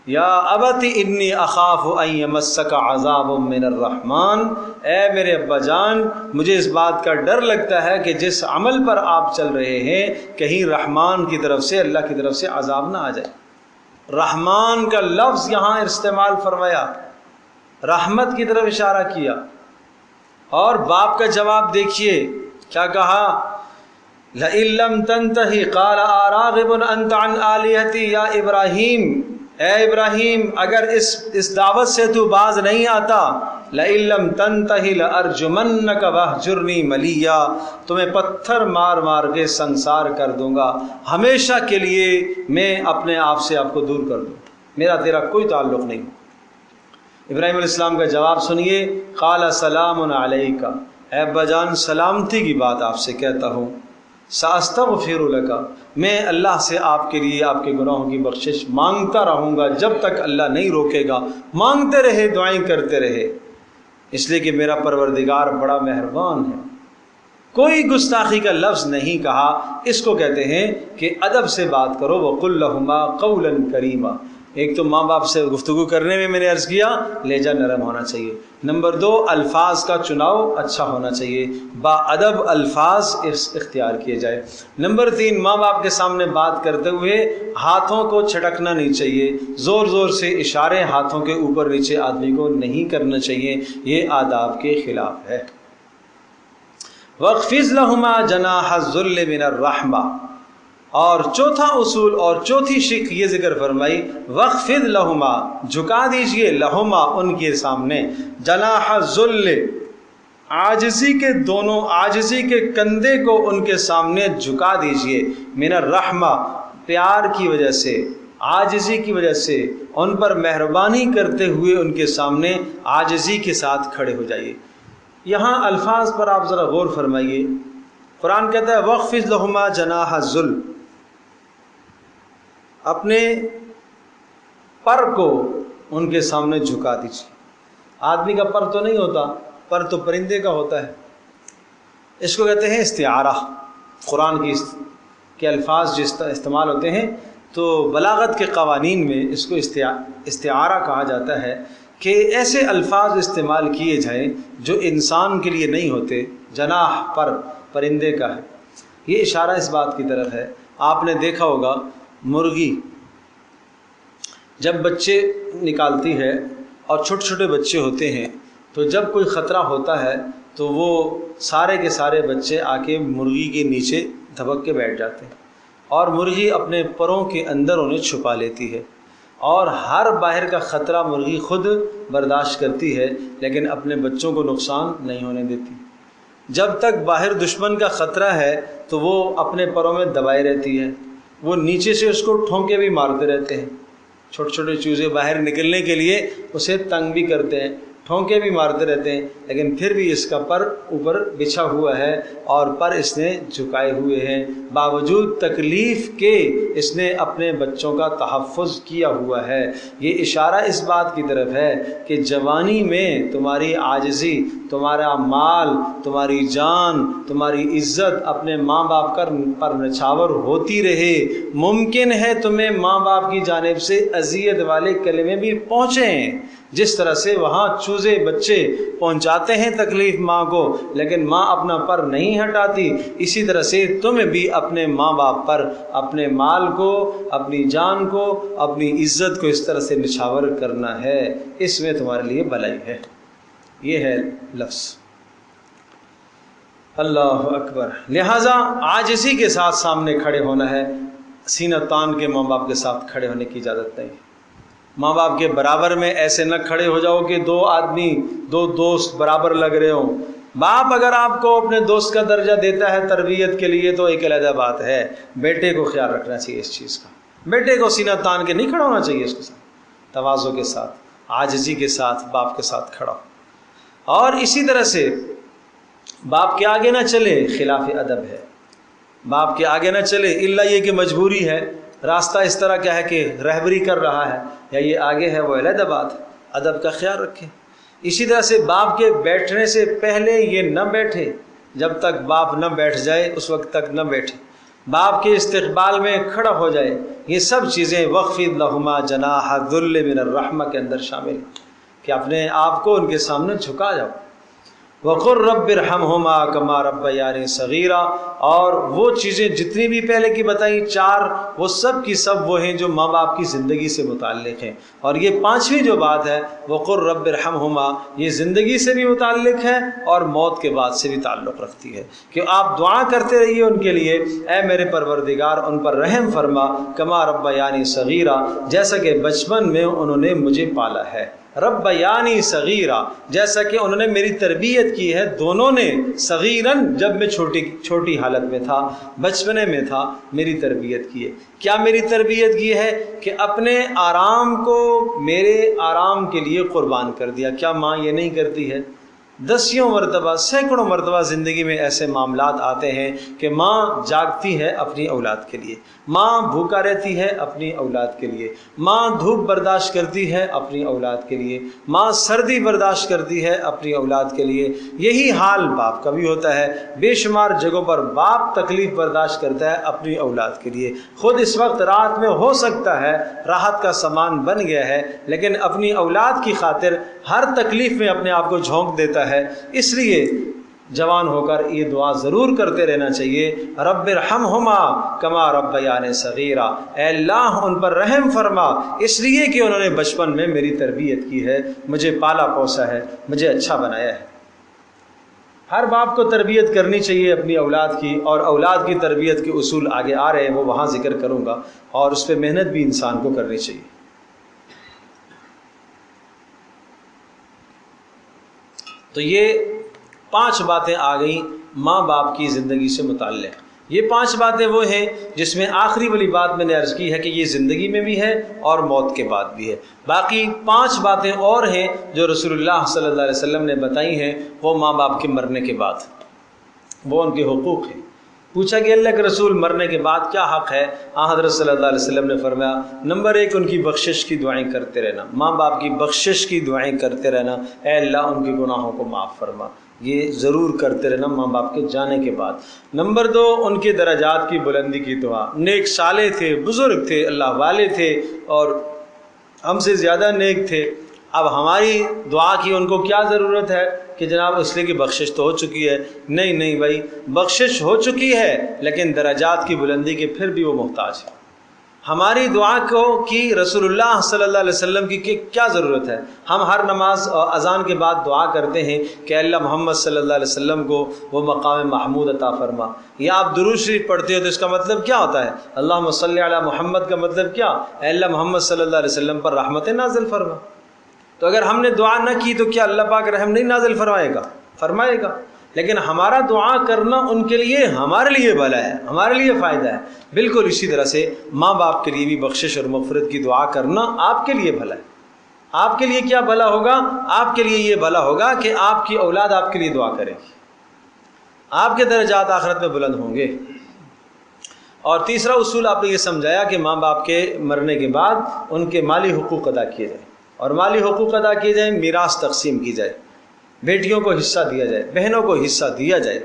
S1: یا ابت انی اخاف ان یمسک عذاب من الرحمن. اے میرے ابا جان، مجھے اس بات کا ڈر لگتا ہے کہ جس عمل پر آپ چل رہے ہیں کہیں رحمان کی طرف سے، اللہ کی طرف سے عذاب نہ آ جائے. رحمان کا لفظ یہاں استعمال فرمایا، رحمت کی طرف اشارہ کیا. اور باپ کا جواب دیکھیے کیا کہا، لئن لم تنتہی قال اراغب انت عن آلہتی. یا ابراہیم، اے ابراہیم اگر اس دعوت سے تو باز نہیں آتا، لئن لم تنتہی لارجمنک واہجرنی ملیا، تمہیں پتھر مار مار کے سنسار کر دوں گا، ہمیشہ کے لیے میں اپنے آپ سے آپ کو دور کر دوں، میرا تیرا کوئی تعلق نہیں۔ ابراہیم علیہ السلام کا جواب سنیے، قال سلام علیک، اے ابا جان سلامتی کی بات آپ سے کہتا ہوں، ساستغفر لک، میں اللہ سے آپ کے لیے آپ کے گناہوں کی بخشش مانگتا رہوں گا جب تک اللہ نہیں روکے گا، مانگتے رہے، دعائیں کرتے رہے، اس لیے کہ میرا پروردگار بڑا مہربان ہے۔ کوئی گستاخی کا لفظ نہیں کہا، اس کو کہتے ہیں کہ ادب سے بات کرو، وقل لہما قولا کریما۔ ایک تو ماں باپ سے گفتگو کرنے میں نے عرض کیا لہجہ نرم ہونا چاہیے، نمبر 2 الفاظ کا چناؤ اچھا ہونا چاہیے، با ادب الفاظ اختیار کیے جائے، نمبر 3 ماں باپ کے سامنے بات کرتے ہوئے ہاتھوں کو چھٹکنا نہیں چاہیے، زور زور سے اشارے ہاتھوں کے اوپر نیچے آدمی کو نہیں کرنا چاہیے، یہ آداب کے خلاف ہے۔ وَاخْفِضْ لَهُمَا جَنَاحَ الذُّلِّ مِنَ الرَّحْمَةِ، اور چوتھا اصول اور چوتھی شق یہ ذکر فرمائی، وَاخْفِضْ لَهُمَا، جھکا دیجئے، لہما ان کے سامنے، جناح الذل، عاجزی کے دونوں عاجزی کے کندھے کو ان کے سامنے جھکا دیجئے، من الرحمہ، پیار کی وجہ سے، عاجزی کی وجہ سے ان پر مہربانی کرتے ہوئے ان کے سامنے عاجزی کے ساتھ کھڑے ہو جائیے۔ یہاں الفاظ پر آپ ذرا غور فرمائیے، قرآن کہتا ہے وَاخْفِضْ لَهُمَا جَنَاحَ الذُّلِّ، اپنے پر کو ان کے سامنے جھکا دیجیے۔ آدمی کا پر تو نہیں ہوتا، پر تو پرندے کا ہوتا ہے، اس کو کہتے ہیں استعارہ۔ قرآن کے الفاظ جس طرح استعمال ہوتے ہیں تو بلاغت کے قوانین میں اس کو استعارہ کہا جاتا ہے کہ ایسے الفاظ استعمال کیے جائیں جو انسان کے لیے نہیں ہوتے۔ جناح پر پرندے کا ہے، یہ اشارہ اس بات کی طرف ہے، آپ نے دیکھا ہوگا مرغی جب بچے نکالتی ہے اور چھوٹے چھوٹے بچے ہوتے ہیں تو جب کوئی خطرہ ہوتا ہے تو وہ سارے کے سارے بچے آ کے مرغی کے نیچے دھبک کے بیٹھ جاتے ہیں، اور مرغی اپنے پروں کے اندر انہیں چھپا لیتی ہے، اور ہر باہر کا خطرہ مرغی خود برداشت کرتی ہے لیکن اپنے بچوں کو نقصان نہیں ہونے دیتی۔ جب تک باہر دشمن کا خطرہ ہے تو وہ اپنے پروں میں دبائے رہتی ہے، وہ نیچے سے اس کو ٹھونکے بھی مارتے رہتے ہیں، چھوٹے چھوٹے چوزے باہر نکلنے کے لیے اسے تنگ بھی کرتے ہیں، ٹھونکے بھی مارتے رہتے ہیں، لیکن پھر بھی اس کا پر اوپر بچھا ہوا ہے اور پر اس نے جھکائے ہوئے ہیں، باوجود تکلیف کے اس نے اپنے بچوں کا تحفظ کیا ہوا ہے۔ یہ اشارہ اس بات کی طرف ہے کہ جوانی میں تمہاری عاجزی، تمہارا مال، تمہاری جان، تمہاری عزت اپنے ماں باپ پر نچھاور ہوتی رہے۔ ممکن ہے تمہیں ماں باپ کی جانب سے اذیت والے کلمے بھی پہنچیں، جس طرح سے وہاں چوزے بچے پہنچاتے ہیں تکلیف ماں کو لیکن ماں اپنا پر نہیں ہٹاتی، اسی طرح سے تمہیں بھی اپنے ماں باپ پر اپنے مال کو، اپنی جان کو، اپنی عزت کو اس طرح سے نچھاور کرنا ہے، اس میں تمہارے لیے بھلائی ہے۔ یہ ہے لفظ۔ اللہ اکبر۔ لہٰذا عاجزی کے ساتھ سامنے کھڑے ہونا ہے، سینہ تان کے ماں باپ کے ساتھ کھڑے ہونے کی اجازت نہیں۔ ماں باپ کے برابر میں ایسے نہ کھڑے ہو جاؤ کہ دو دوست برابر لگ رہے ہوں۔ باپ اگر آپ کو اپنے دوست کا درجہ دیتا ہے تربیت کے لیے تو ایک علیحدہ بات ہے، بیٹے کو خیال رکھنا چاہیے اس چیز کا، بیٹے کو سینہ تان کے نہیں کھڑا ہونا چاہیے، اس کے ساتھ تواضع کے ساتھ، عاجزی کے ساتھ باپ کے ساتھ کھڑا ہو، اور اسی طرح سے باپ کے آگے نہ چلے، خلاف ادب ہے، باپ کے آگے نہ چلے الا یہ کہ مجبوری ہے، راستہ اس طرح کیا ہے کہ رہبری کر رہا ہے یا یہ آگے ہے، وہ علیحدہ بات ہے، ادب کا خیال رکھیں۔ اسی طرح سے باپ کے بیٹھنے سے پہلے یہ نہ بیٹھے، جب تک باپ نہ بیٹھ جائے اس وقت تک نہ بیٹھے، باپ کے استقبال میں کھڑا ہو جائے، یہ سب چیزیں وَاخْفِضْ لَهُمَا جَنَاحَ الذُّلِّ مِنَ الرَّحْمَةِ کے اندر شامل ہیں کہ اپنے آپ کو ان کے سامنے جھکا جاؤ۔ وقل رب ارحمہما کما ربیانی صغیرا، اور وہ چیزیں جتنی بھی پہلے کی بتائیں 4، وہ سب کی سب وہ ہیں جو ماں باپ کی زندگی سے متعلق ہیں، اور یہ 5ویں جو بات ہے وقل رب ارحمہما، یہ زندگی سے بھی متعلق ہے اور موت کے بعد سے بھی تعلق رکھتی ہے، کہ آپ دعا کرتے رہیے ان کے لیے، اے میرے پروردگار ان پر رحم فرما، کما ربیانی صغیرا، جیسا کہ بچپن میں انہوں نے مجھے پالا ہے، ربیانی صغیرا، جیسا کہ انہوں نے میری تربیت کی ہے، دونوں نے، صغیراً جب میں چھوٹی حالت میں تھا، بچپنے میں تھا، میری تربیت کی ہے۔ کیا میری تربیت کی ہے؟ کہ اپنے آرام کو میرے آرام کے لیے قربان کر دیا۔ کیا ماں یہ نہیں کرتی ہے؟ دسیوں مرتبہ، سینکڑوں مرتبہ زندگی میں ایسے معاملات آتے ہیں کہ ماں جاگتی ہے اپنی اولاد کے لیے، ماں بھوکا رہتی ہے اپنی اولاد کے لیے، ماں دھوپ برداشت کرتی ہے اپنی اولاد کے لیے، ماں سردی برداشت کرتی ہے اپنی اولاد کے لیے۔ یہی حال باپ کا بھی ہوتا ہے، بے شمار جگہوں پر باپ تکلیف برداشت کرتا ہے اپنی اولاد کے لیے۔ خود اس وقت رات میں ہو سکتا ہے راحت کا سامان بن گیا ہے، لیکن اپنی اولاد کی خاطر ہر تکلیف میں اپنے آپ کو جھونک دیتا ہے۔ اس لیے جوان ہو کر یہ دعا ضرور کرتے رہنا چاہیے، رب ارحمہما کما ربیانی صغیرا، اے اللہ ان پر رحم فرما، اس لیے کہ انہوں نے بچپن میں میری تربیت کی ہے، مجھے پالا پوسا ہے، مجھے اچھا بنایا ہے۔ ہر باپ کو تربیت کرنی چاہیے اپنی اولاد کی، اور اولاد کی تربیت کے اصول آگے آ رہے ہیں، وہ وہاں ذکر کروں گا، اور اس پہ محنت بھی انسان کو کرنی چاہیے۔ تو یہ 5 باتیں آ گئیں ماں باپ کی زندگی سے متعلق۔ یہ 5 باتیں وہ ہیں جس میں آخری والی بات میں نے عرض کی ہے کہ یہ زندگی میں بھی ہے اور موت کے بعد بھی ہے۔ باقی 5 باتیں اور ہیں جو رسول اللہ صلی اللہ علیہ وسلم نے بتائی ہیں، وہ ماں باپ کے مرنے کے بعد، وہ ان کے حقوق ہیں۔ پوچھا کہ اللہ کے رسول مرنے کے بعد کیا حق ہے؟ حضرت صلی اللہ علیہ وسلم نے فرمایا، نمبر 1 ان کی بخشش کی دعائیں کرتے رہنا، ماں باپ کی بخشش کی دعائیں کرتے رہنا، اے اللہ ان کے گناہوں کو معاف فرما، یہ ضرور کرتے رہنا ماں باپ کے جانے کے بعد۔ نمبر 2 ان کے درجات کی بلندی کی دعا، نیک صالح تھے، بزرگ تھے، اللہ والے تھے اور ہم سے زیادہ نیک تھے، اب ہماری دعا کی ان کو کیا ضرورت ہے کہ جناب اس لیے کہ بخشش تو ہو چکی ہے؟ نہیں بھائی، بخشش ہو چکی ہے لیکن درجات کی بلندی کے پھر بھی وہ محتاج ہے۔ ہماری دعا کو کی رسول اللہ صلی اللہ علیہ وسلم کی کیا ضرورت ہے؟ ہم ہر نماز اور اذان کے بعد دعا کرتے ہیں کہ اللہ محمد صلی اللہ علیہ وسلم کو وہ مقام محمود عطا فرما، یا آپ درود شریف پڑھتے ہو تو اس کا مطلب کیا ہوتا ہے؟ اللہم صلی علی محمد کا مطلب کیا؟ اے اللہ محمد صلی اللہ علیہ وسلم پر رحمت نازل فرما۔ تو اگر ہم نے دعا نہ کی تو کیا اللہ پاک رحم نہیں نازل فرمائے گا؟ فرمائے گا، لیکن ہمارا دعا کرنا ان کے لیے ہمارے لیے بھلا ہے، ہمارے لیے فائدہ ہے۔ بالکل اسی طرح سے ماں باپ کے لیے بھی بخشش اور مغفرت کی دعا کرنا آپ کے لیے بھلا ہے۔ آپ کے لیے کیا بھلا ہوگا؟ آپ کے لیے یہ بھلا ہوگا کہ آپ کی اولاد آپ کے لیے دعا کرے گی، آپ کے درجات آخرت میں بلند ہوں گے۔ اور تیسرا اصول آپ نے یہ سمجھایا کہ ماں باپ کے مرنے کے بعد ان کے مالی حقوق ادا کیے جائیں، اور مالی حقوق ادا کیے جائیں، میراث تقسیم کی جائے، بیٹیوں کو حصہ دیا جائے، بہنوں کو حصہ دیا جائے،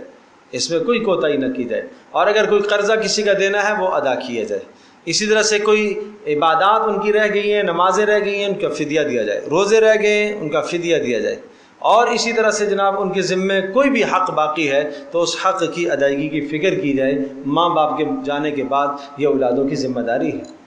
S1: اس میں کوئی کوتاہی نہ کی جائے، اور اگر کوئی قرضہ کسی کا دینا ہے وہ ادا کیا جائے۔ اسی طرح سے کوئی عبادات ان کی رہ گئی ہیں، نمازیں رہ گئی ہیں، ان کا فدیہ دیا جائے، روزے رہ گئے ہیں، ان کا فدیہ دیا جائے، اور اسی طرح سے جناب ان کے ذمے کوئی بھی حق باقی ہے تو اس حق کی ادائیگی کی فکر کی جائے۔ ماں باپ کے جانے کے بعد یہ اولادوں کی ذمہ داری ہے۔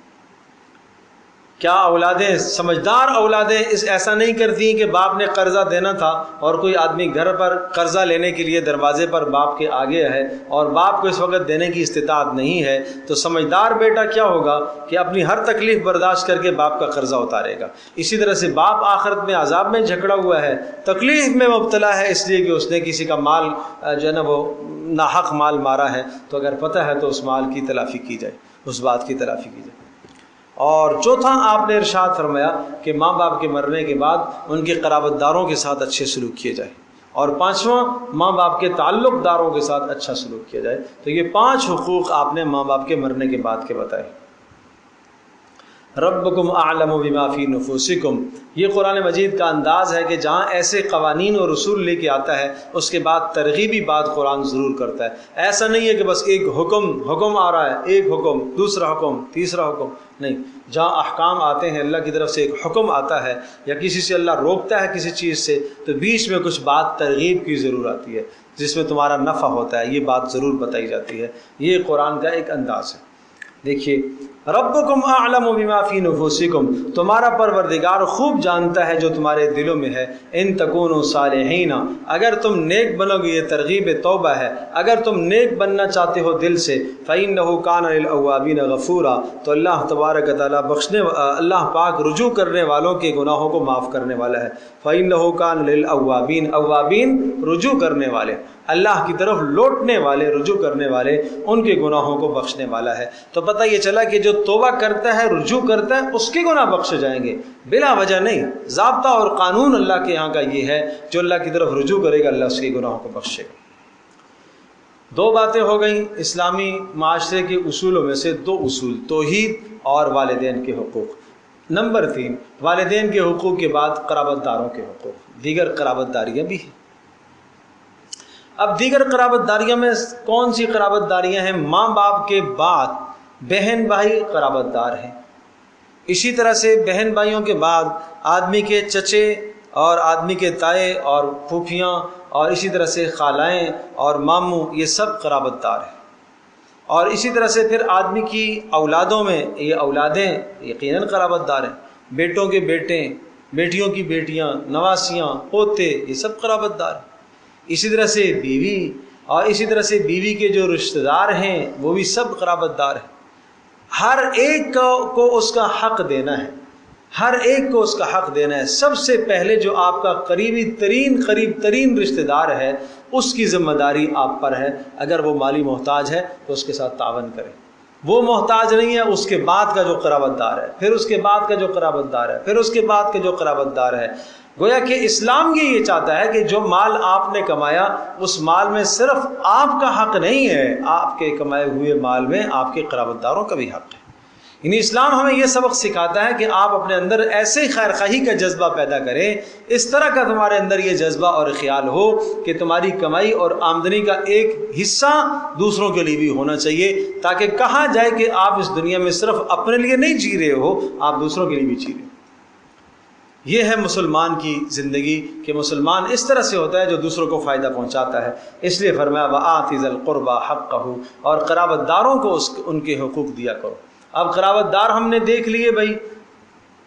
S1: کیا اولادیں، سمجھدار اولادیں ایسا نہیں کرتی کہ باپ نے قرضہ دینا تھا اور کوئی آدمی گھر پر قرضہ لینے کے لیے دروازے پر باپ کے آگے ہے اور باپ کو اس وقت دینے کی استطاعت نہیں ہے، تو سمجھدار بیٹا کیا ہوگا کہ اپنی ہر تکلیف برداشت کر کے باپ کا قرضہ اتارے گا۔ اسی طرح سے باپ آخرت میں عذاب میں جھگڑا ہوا ہے، تکلیف میں مبتلا ہے اس لیے کہ اس نے کسی کا مال جو ہے نا وہ ناحق مال مارا ہے، تو اگر پتہ ہے تو اس مال کی تلافی کی جائے، اس بات کی تلافی کی جائے۔ اور چوتھا آپ نے ارشاد فرمایا کہ ماں باپ کے مرنے کے بعد ان کے قرابت داروں کے ساتھ اچھے سلوک کیے جائے، اور پانچواں ماں باپ کے تعلق داروں کے ساتھ اچھا سلوک کیا جائے۔ تو یہ 5 حقوق آپ نے ماں باپ کے مرنے کے بعد کے بتائے۔ ربکم اعلم بما فی نفوسکم، یہ قرآن مجید کا انداز ہے کہ جہاں ایسے قوانین اور اصول لے کے آتا ہے اس کے بعد ترغیبی بات قرآن ضرور کرتا ہے۔ ایسا نہیں ہے کہ بس ایک حکم آ رہا ہے، ایک حکم، دوسرا حکم، تیسرا حکم، نہیں۔ جہاں احکام آتے ہیں، اللہ کی طرف سے ایک حکم آتا ہے یا کسی سے اللہ روکتا ہے کسی چیز سے، تو بیچ میں کچھ بات ترغیب کی ضرور آتی ہے جس میں تمہارا نفع ہوتا ہے، یہ بات ضرور بتائی جاتی ہے۔ یہ قرآن کا ایک انداز ہے۔ دیکھیے، ربکم اعلم بما فی نفوسکم، تمہارا پروردگار خوب جانتا ہے جو تمہارے دلوں میں ہے۔ ان تکونوا صالحین، اگر تم نیک بنو گے، یہ ترغیب توبہ ہے، اگر تم نیک بننا چاہتے ہو دل سے، فإنہ کان للأوابین غفورا، تو اللہ تبارک تعالیٰ اللہ پاک رجوع کرنے والوں کے گناہوں کو معاف کرنے والا ہے۔ فإنہ کان للأوابین، اوابین رجوع کرنے والے، اللہ کی طرف لوٹنے والے، رجوع کرنے والے، ان کے گناہوں کو بخشنے والا ہے۔ تو پتہ یہ چلا کہ جو توبہ کرتا ہے، رجوع کرتا ہے، اس کے گناہ بخشے جائیں گے، بلا وجہ نہیں۔ ضابطہ اور قانون اللہ کے یہاں کا یہ ہے، جو اللہ کی طرف رجوع کرے گا اللہ اس کے گناہوں کو بخشے گا۔ دو باتیں ہو گئیں اسلامی معاشرے کے اصولوں میں سے، دو اصول، توحید اور والدین کے حقوق۔ نمبر 3، والدین کے حقوق کے بعد قرابت داروں کے حقوق، دیگر قرابت داریاں بھی ہیں۔ اب دیگر قرابت داریاں میں کون سی قرابت داریاں ہیں؟ ماں باپ کے بعد بہن بھائی قرابت دار ہیں، اسی طرح سے بہن بھائیوں کے بعد آدمی کے چچے اور آدمی کے تائے اور پھوپھیاں اور اسی طرح سے خالائیں اور ماموں، یہ سب قرابت دار ہیں۔ اور اسی طرح سے پھر آدمی کی اولادوں میں یہ اولادیں یقیناً قرابت دار ہیں، بیٹوں کے بیٹے، بیٹیوں کی بیٹیاں، نواسیاں، پوتے، یہ سب قرابت دار ہیں۔ اسی طرح سے بیوی، اور اسی طرح سے بیوی کے جو رشتہ دار ہیں وہ بھی سب قرابت دار ہیں۔ ہر ایک کو اس کا حق دینا ہے، ہر ایک کو اس کا حق دینا ہے۔ سب سے پہلے جو آپ کا قریب ترین رشتہ دار ہے، اس کی ذمہ داری آپ پر ہے۔ اگر وہ مالی محتاج ہے تو اس کے ساتھ تعاون کریں، وہ محتاج نہیں ہے، اس کے بعد کا جو قرابت دار ہے، پھر اس کے بعد کا جو قرابت دار ہے، پھر اس کے بعد کا جو قرابت دار ہے۔ گویا کہ اسلام یہ چاہتا ہے کہ جو مال آپ نے کمایا، اس مال میں صرف آپ کا حق نہیں ہے، آپ کے کمائے ہوئے مال میں آپ کے قرابت داروں کا بھی حق ہے۔ یعنی اسلام ہمیں یہ سبق سکھاتا ہے کہ آپ اپنے اندر ایسے خیر خواہی کا جذبہ پیدا کریں، اس طرح کا تمہارے اندر یہ جذبہ اور خیال ہو کہ تمہاری کمائی اور آمدنی کا ایک حصہ دوسروں کے لیے بھی ہونا چاہیے، تاکہ کہا جائے کہ آپ اس دنیا میں صرف اپنے لیے نہیں جی رہے ہو، آپ دوسروں کے لیے بھی جی رہے ہو۔ یہ ہے مسلمان کی زندگی، کہ مسلمان اس طرح سے ہوتا ہے جو دوسروں کو فائدہ پہنچاتا ہے۔ اس لیے فرمایا وَآتِ ذَا الْقُرْبَى حَقَّهُ، اور قرابت داروں کو ان کے حقوق دیا کرو۔ اب قرابت دار ہم نے دیکھ لیے بھائی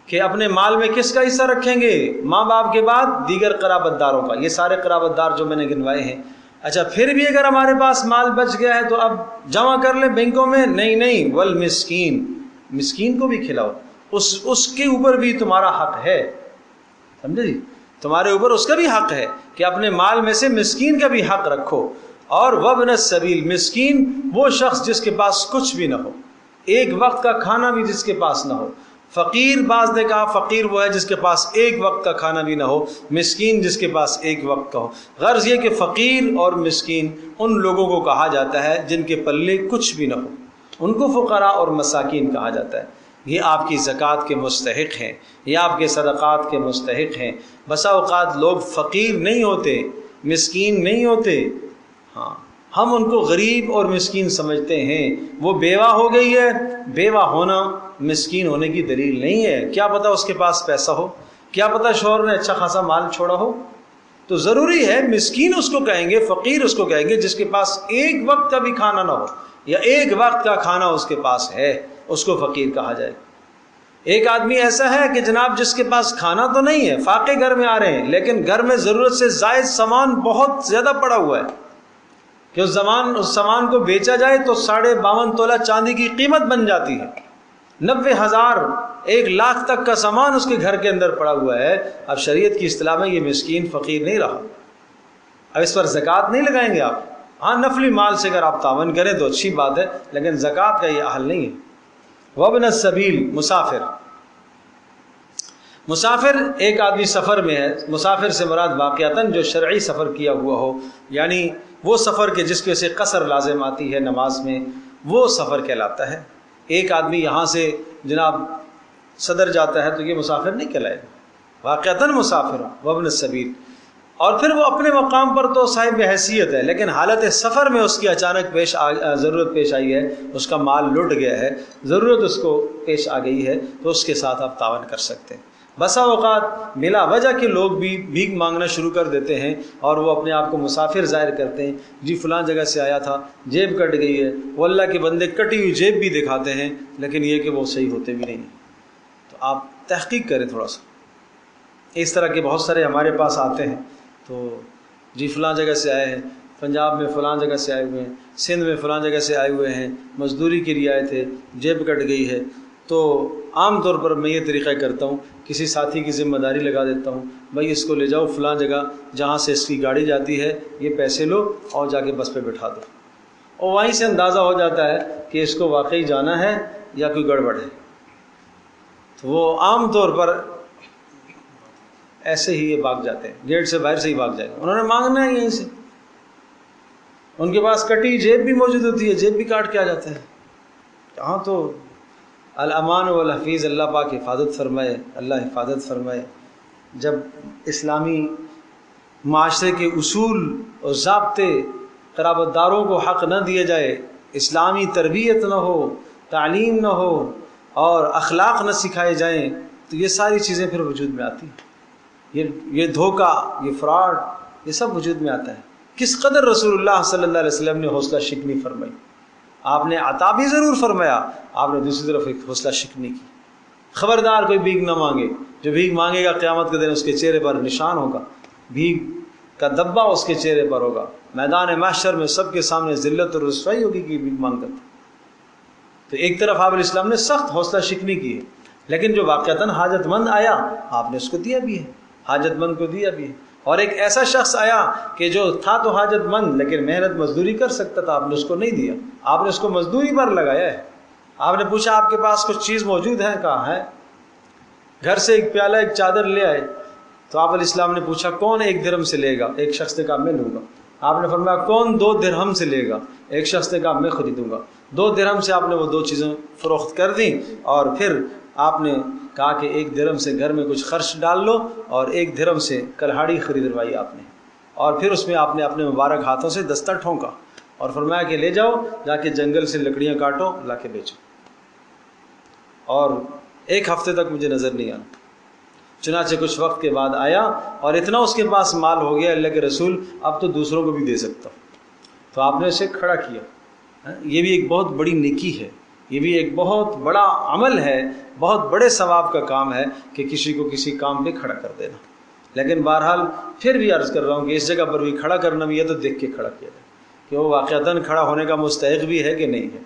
S1: کہ اپنے مال میں کس کا حصہ رکھیں گے؟ ماں باپ کے بعد دیگر قرابت داروں کا، یہ سارے قرابت دار جو میں نے گنوائے ہیں۔ اچھا، پھر بھی اگر ہمارے پاس مال بچ گیا ہے تو اب جمع کر لیں بینکوں میں؟ نہیں، والمسکین، مسکین کو بھی کھلاؤ، اس کے اوپر بھی تمہارا حق ہے، سمجھے جی؟ تمہارے اوپر اس کا بھی حق ہے کہ اپنے مال میں سے مسکین کا بھی حق رکھو۔ اور وابن السبیل، مسکین وہ شخص جس کے پاس کچھ بھی نہ ہو، ایک وقت کا کھانا بھی جس کے پاس نہ ہو۔ فقیر، بعض نے کہا فقیر وہ ہے جس کے پاس ایک وقت کا کھانا بھی نہ ہو، مسکین جس کے پاس ایک وقت کا ہو۔ غرض یہ کہ فقیر اور مسکین ان لوگوں کو کہا جاتا ہے جن کے پلے کچھ بھی نہ ہو، ان کو فقراء اور مساکین کہا جاتا ہے۔ یہ آپ کی زکوٰۃ کے مستحق ہیں، یہ آپ کے صدقات کے مستحق ہیں۔ بسا اوقات لوگ فقیر نہیں ہوتے، مسکین نہیں ہوتے، ہاں ہم ان کو غریب اور مسکین سمجھتے ہیں۔ وہ بیوہ ہو گئی ہے، بیوہ ہونا مسکین ہونے کی دلیل نہیں ہے۔ کیا پتہ اس کے پاس پیسہ ہو، کیا پتہ شوہر نے اچھا خاصا مال چھوڑا ہو، تو ضروری ہے مسکین اس کو کہیں گے، فقیر اس کو کہیں گے جس کے پاس ایک وقت کا بھی کھانا نہ ہو، یا ایک وقت کا کھانا اس کے پاس ہے، اس کو فقیر کہا جائے۔ ایک آدمی ایسا ہے کہ جناب جس کے پاس کھانا تو نہیں ہے، فاقے گھر میں آ رہے ہیں، لیکن گھر میں ضرورت سے زائد سامان بہت زیادہ پڑا ہوا ہے کہ اس سامان کو بیچا جائے تو 52.5 تولہ چاندی کی قیمت بن جاتی ہے، 90,000 1,00,000 تک کا سامان اس کے گھر کے اندر پڑا ہوا ہے۔ اب شریعت کی اصطلاح میں یہ مسکین فقیر نہیں رہا، اب اس پر زکوٰۃ نہیں لگائیں گے آپ۔ ہاں نفلی مال سے اگر آپ تعاون کریں تو اچھی بات ہے، لیکن زکوٰۃ کا یہ حل نہیں ہے۔ وابن السبیل، مسافر ایک آدمی سفر میں ہے، مسافر سے مراد واقعتاً جو شرعی سفر کیا ہوا ہو، یعنی وہ سفر کے جس کی وجہ سے قصر لازم آتی ہے نماز میں، وہ سفر کہلاتا ہے۔ ایک آدمی یہاں سے جناب صدر جاتا ہے تو یہ مسافر نہیں کہلائے گا، واقعتاً مسافر وابن السبیل۔ اور پھر وہ اپنے مقام پر تو صاحب حیثیت ہے، لیکن حالت سفر میں اس کی اچانک ضرورت پیش آئی ہے، اس کا مال لٹ گیا ہے، ضرورت اس کو پیش آ گئی ہے، تو اس کے ساتھ آپ تعاون کر سکتے ہیں۔ بسا اوقات بلا وجہ کے لوگ بھی بھیک مانگنا شروع کر دیتے ہیں اور وہ اپنے آپ کو مسافر ظاہر کرتے ہیں، جی فلاں جگہ سے آیا تھا، جیب کٹ گئی ہے، وہ اللہ کے بندے کٹی ہوئی جیب بھی دکھاتے ہیں، لیکن یہ کہ وہ صحیح ہوتے بھی نہیں۔ تو آپ تحقیق کریں تھوڑا سا۔ اس طرح کے بہت سارے ہمارے پاس آتے ہیں، تو جی فلاں جگہ سے آئے ہیں، پنجاب میں فلاں جگہ سے آئے ہوئے ہیں، سندھ میں فلاں جگہ سے آئے ہوئے ہیں، مزدوری کے لیے آئے تھے، جیب کٹ گئی ہے۔ تو عام طور پر میں یہ طریقہ کرتا ہوں، کسی ساتھی کی ذمہ داری لگا دیتا ہوں، بھائی اس کو لے جاؤ فلاں جگہ جہاں سے اس کی گاڑی جاتی ہے، یہ پیسے لو اور جا کے بس پہ بٹھا دو، اور وہیں سے اندازہ ہو جاتا ہے کہ اس کو واقعی جانا ہے یا کوئی گڑبڑ ہے۔ تو وہ عام طور پر ایسے ہی یہ بھاگ جاتے ہیں، گیٹ سے باہر سے ہی بھاگ جائے گا، انہوں نے مانگنا ہے یہیں سے، ان کے پاس کٹی جیب بھی موجود ہوتی ہے، جیب بھی کاٹ کے آ جاتے ہیں۔ یہاں تو الامان والحفیظ، اللہ پاک حفاظت فرمائے، اللہ حفاظت فرمائے۔ جب اسلامی معاشرے کے اصول اور ضابطے، قرابت داروں کو حق نہ دیا جائے، اسلامی تربیت نہ ہو، تعلیم نہ ہو اور اخلاق نہ سکھائے جائیں، تو یہ ساری چیزیں پھر وجود میں آتی ہیں۔ یہ دھوکہ، یہ فراڈ، یہ سب وجود میں آتا ہے۔ کس قدر رسول اللہ صلی اللہ علیہ وسلم نے حوصلہ شکنی فرمائی، آپ نے عطا بھی ضرور فرمایا، آپ نے دوسری طرف ایک حوصلہ شکنی کی۔ خبردار کوئی بھیک نہ مانگے، جو بھیک مانگے گا قیامت کے دن اس کے چہرے پر نشان ہوگا، بھیک کا دبا اس کے چہرے پر ہوگا، میدان محشر میں سب کے سامنے ذلت اور رسوائی ہوگی کہ بھیک مانگتا تھا۔ تو ایک طرف آپ علیہ السلام نے سخت حوصلہ شکنی کی ہے، لیکن جو واقعتاً حاجت مند آیا آپ نے اس کو دیا بھی ہے، حاجت مند کو دیا بھی ہے۔ اور ایک ایسا شخص آیا کہ جو تھا تو حاجت مند لیکن محنت مزدوری کر سکتا تھا، آپ نے اس کو نہیں دیا، آپ نے اس کو مزدوری پر لگایا ہے۔ آپ نے پوچھا آپ کے پاس کچھ چیز موجود ہے؟ کہا ہے۔ گھر سے ایک پیالہ ایک چادر لے آئے، تو آپ علیہ السلام نے پوچھا کون 1 درہم سے لے گا؟ ایک شخص نے کہا میں لوں گا۔ آپ نے فرمایا کون 2 درہم سے لے گا؟ ایک شخص نے کہا میں خریدوں گا۔ 2 درہم سے آپ نے وہ 2 چیزیں فروخت کر دیں، اور پھر آپ نے کہا کہ 1 درہم سے گھر میں کچھ خرچ ڈال لو، اور 1 درہم سے کلہاڑی خریدوائی آپ نے، اور پھر اس میں آپ نے اپنے مبارک ہاتھوں سے دستہ ٹھونکا اور فرمایا کہ لے جاؤ، جا کے جنگل سے لکڑیاں کاٹو، لا کے بیچو، اور 1 ہفتے تک مجھے نظر نہیں آنا۔ چنانچہ کچھ وقت کے بعد آیا اور اتنا اس کے پاس مال ہو گیا، اللہ کے رسول اب تو دوسروں کو بھی دے سکتا ہوں۔ تو آپ نے اسے کھڑا کیا۔ یہ بھی ایک بہت بڑی نیکی ہے، یہ بھی ایک بہت بڑا عمل ہے، بہت بڑے ثواب کا کام ہے کہ کسی کو کسی کام پہ کھڑا کر دینا۔ لیکن بہرحال پھر بھی عرض کر رہا ہوں کہ اس جگہ پر بھی کھڑا کرنا بھی ہے تو دیکھ کے کھڑا کیا جائے کہ وہ واقعتاً کھڑا ہونے کا مستحق بھی ہے کہ نہیں ہے۔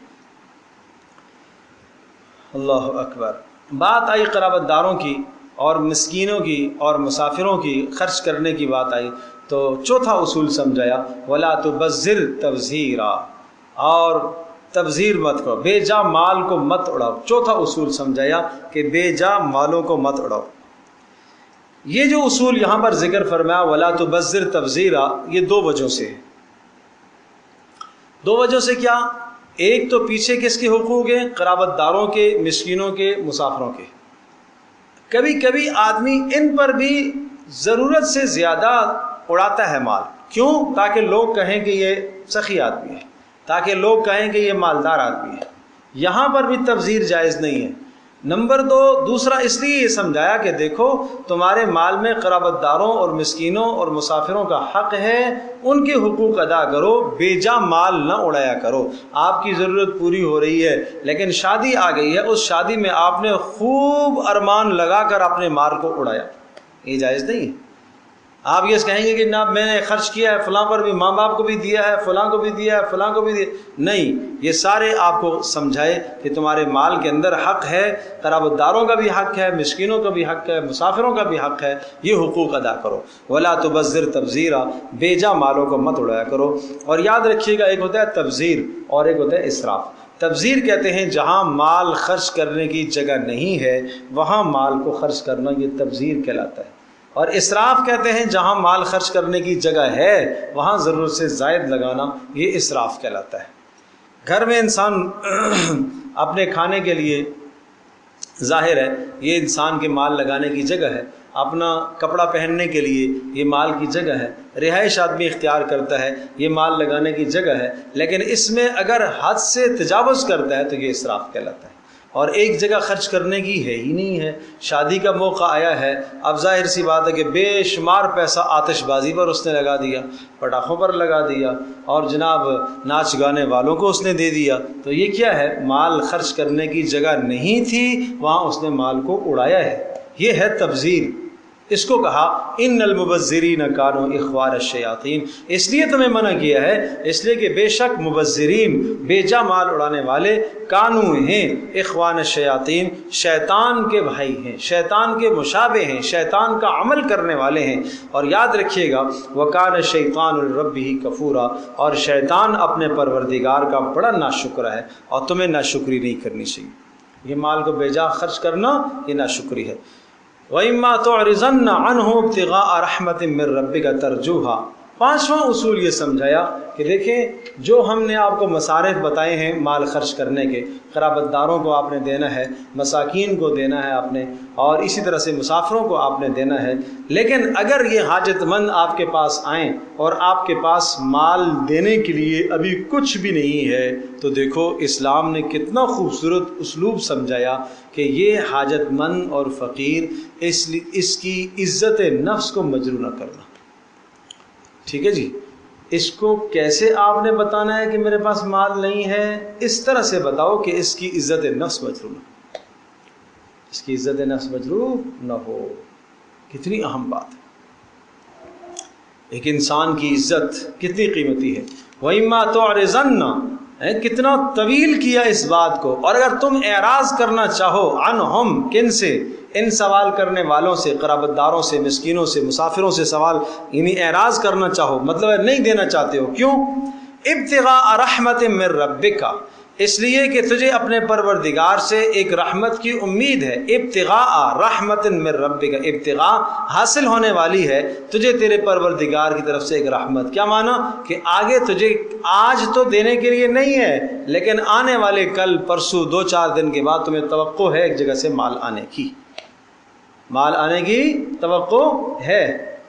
S1: اللہ اکبر۔ بات آئی قرابت داروں کی اور مسکینوں کی اور مسافروں کی خرچ کرنے کی بات آئی، تو چوتھا اصول سمجھایا، وَلَا تُبَذِّرْ تَبْذِيرًا، اور تبذیر مت کرو، بے جا مال کو مت اڑاؤ۔ چوتھا اصول سمجھایا کہ بے جا مالوں کو مت اڑاؤ۔ یہ جو اصول یہاں پر ذکر فرمایا وَلَا تُبَذِّرْ تَبْذِيرًا، یہ 2 وجہوں سے ہے۔ 2 وجہوں سے کیا؟ ایک تو پیچھے کس کے حقوق ہیں؟ قرابت داروں کے، مسکینوں کے، مسافروں کے۔ کبھی کبھی آدمی ان پر بھی ضرورت سے زیادہ اڑاتا ہے مال، کیوں؟ تاکہ لوگ کہیں کہ یہ سخی آدمی ہے، تاکہ لوگ کہیں کہ یہ مالدار آدمی ہے۔ یہاں پر بھی تبذیر جائز نہیں ہے۔ نمبر 2، دوسرا اس لیے یہ سمجھایا کہ دیکھو تمہارے مال میں قرابت داروں اور مسکینوں اور مسافروں کا حق ہے، ان کے حقوق ادا کرو، بے جا مال نہ اڑایا کرو۔ آپ کی ضرورت پوری ہو رہی ہے لیکن شادی آ گئی ہے، اس شادی میں آپ نے خوب ارمان لگا کر اپنے مال کو اڑایا، یہ جائز نہیں ہے۔ آپ یہ کہیں گے کہ نہ میں نے خرچ کیا ہے فلاں پر بھی، ماں باپ کو بھی دیا ہے، فلاں کو بھی دیا ہے، فلاں کو بھی دیا، نہیں، یہ سارے آپ کو سمجھائے کہ تمہارے مال کے اندر حق ہے، قرابت داروں کا بھی حق ہے، مسکینوں کا بھی حق ہے، مسافروں کا بھی حق ہے، یہ حقوق ادا کرو۔ وَلَا تُبَذِّرْ تَبْذِيرًا، بے جا مالوں کو مت اڑایا کرو۔ اور یاد رکھیے گا، ایک ہوتا ہے تبذیر اور ایک ہوتا ہے اسراف۔ تبذیر کہتے ہیں جہاں مال خرچ کرنے کی جگہ نہیں ہے وہاں مال کو خرچ کرنا، یہ تبذیر کہلاتا ہے۔ اور اسراف کہتے ہیں جہاں مال خرچ کرنے کی جگہ ہے وہاں ضرورت سے زائد لگانا، یہ اسراف کہلاتا ہے۔ گھر میں انسان اپنے کھانے کے لیے ظاہر ہے یہ انسان کے مال لگانے کی جگہ ہے، اپنا کپڑا پہننے کے لیے یہ مال کی جگہ ہے، رہائش آدمی اختیار کرتا ہے یہ مال لگانے کی جگہ ہے، لیکن اس میں اگر حد سے تجاوز کرتا ہے تو یہ اسراف کہلاتا ہے، اور ایک جگہ خرچ کرنے کی ہے ہی نہیں ہے۔ شادی کا موقع آیا ہے، اب ظاہر سی بات ہے کہ بے شمار پیسہ آتش بازی پر اس نے لگا دیا، پٹاخوں پر لگا دیا، اور جناب ناچ گانے والوں کو اس نے دے دیا، تو یہ کیا ہے؟ مال خرچ کرنے کی جگہ نہیں تھی، وہاں اس نے مال کو اڑایا ہے، یہ ہے تبذیر۔ اس کو کہا ان المبذرین کانوا اخوان الشیاطین، اس لیے تمہیں منع کیا ہے، اس لیے کہ بے شک مبذرین بے جا مال اڑانے والے کانو ہیں اخوان الشیاطین، شیطان کے بھائی ہیں، شیطان کے مشابہ ہیں، شیطان کا عمل کرنے والے ہیں۔ اور یاد رکھیے گا وکان الشیطان لربہ کفورا، اور شیطان اپنے پروردگار کا بڑا ناشکرا ہے، اور تمہیں ناشکری نہیں کرنی چاہیے۔ یہ مال کو بے جا خرچ کرنا یہ ناشکری ہے۔ وَإِمَّا تُعْرِضَنَّ عَنْهُ ابْتِغَاءَ رَحْمَةٍ مِّن رَّبِّكَ تَرْجُوهَا۔ پانچواں اصول یہ سمجھایا کہ دیکھیں جو ہم نے آپ کو مصارف بتائے ہیں مال خرچ کرنے کے، قرابت داروں کو آپ نے دینا ہے، مساکین کو دینا ہے آپ نے، اور اسی طرح سے مسافروں کو آپ نے دینا ہے، لیکن اگر یہ حاجت مند آپ کے پاس آئیں اور آپ کے پاس مال دینے کے لیے ابھی کچھ بھی نہیں ہے، تو دیکھو اسلام نے کتنا خوبصورت اسلوب سمجھایا کہ یہ حاجت مند اور فقیر اس کی عزت نفس کو مجروح نہ کرنا۔ ٹھیک ہے جی، اس کو کیسے آپ نے بتانا ہے کہ میرے پاس مال نہیں ہے؟ اس طرح سے بتاؤ کہ اس کی عزت نفس مجروح نہ ہو، اس کی عزت نفس مجروح نہ ہو۔ کتنی اہم بات ہے، ایک انسان کی عزت کتنی قیمتی ہے۔ وَإِمَّا تُعْرِضَنَّ، کتنا طویل کیا اس بات کو، اور اگر تم اعراض کرنا چاہو عنہم، کن سے؟ ان سوال کرنے والوں سے، قرابت داروں سے، مسکینوں سے، مسافروں سے سوال، یعنی اعراض کرنا چاہو، مطلب ہے نہیں دینا چاہتے ہو، کیوں؟ ابتغاء رحمت من ربک، اس لیے کہ تجھے اپنے پروردگار سے ایک رحمت کی امید ہے۔ ابتغاء رحمت من ربک، ابتغاء حاصل ہونے والی ہے تجھے تیرے پروردگار کی طرف سے ایک رحمت۔ کیا معنی؟ کہ آگے تجھے آج تو دینے کے لیے نہیں ہے، لیکن آنے والے کل پرسوں 2-4 دن کے بعد تمہیں توقع ہے ایک جگہ سے مال آنے کی، مال آنے کی توقع ہے،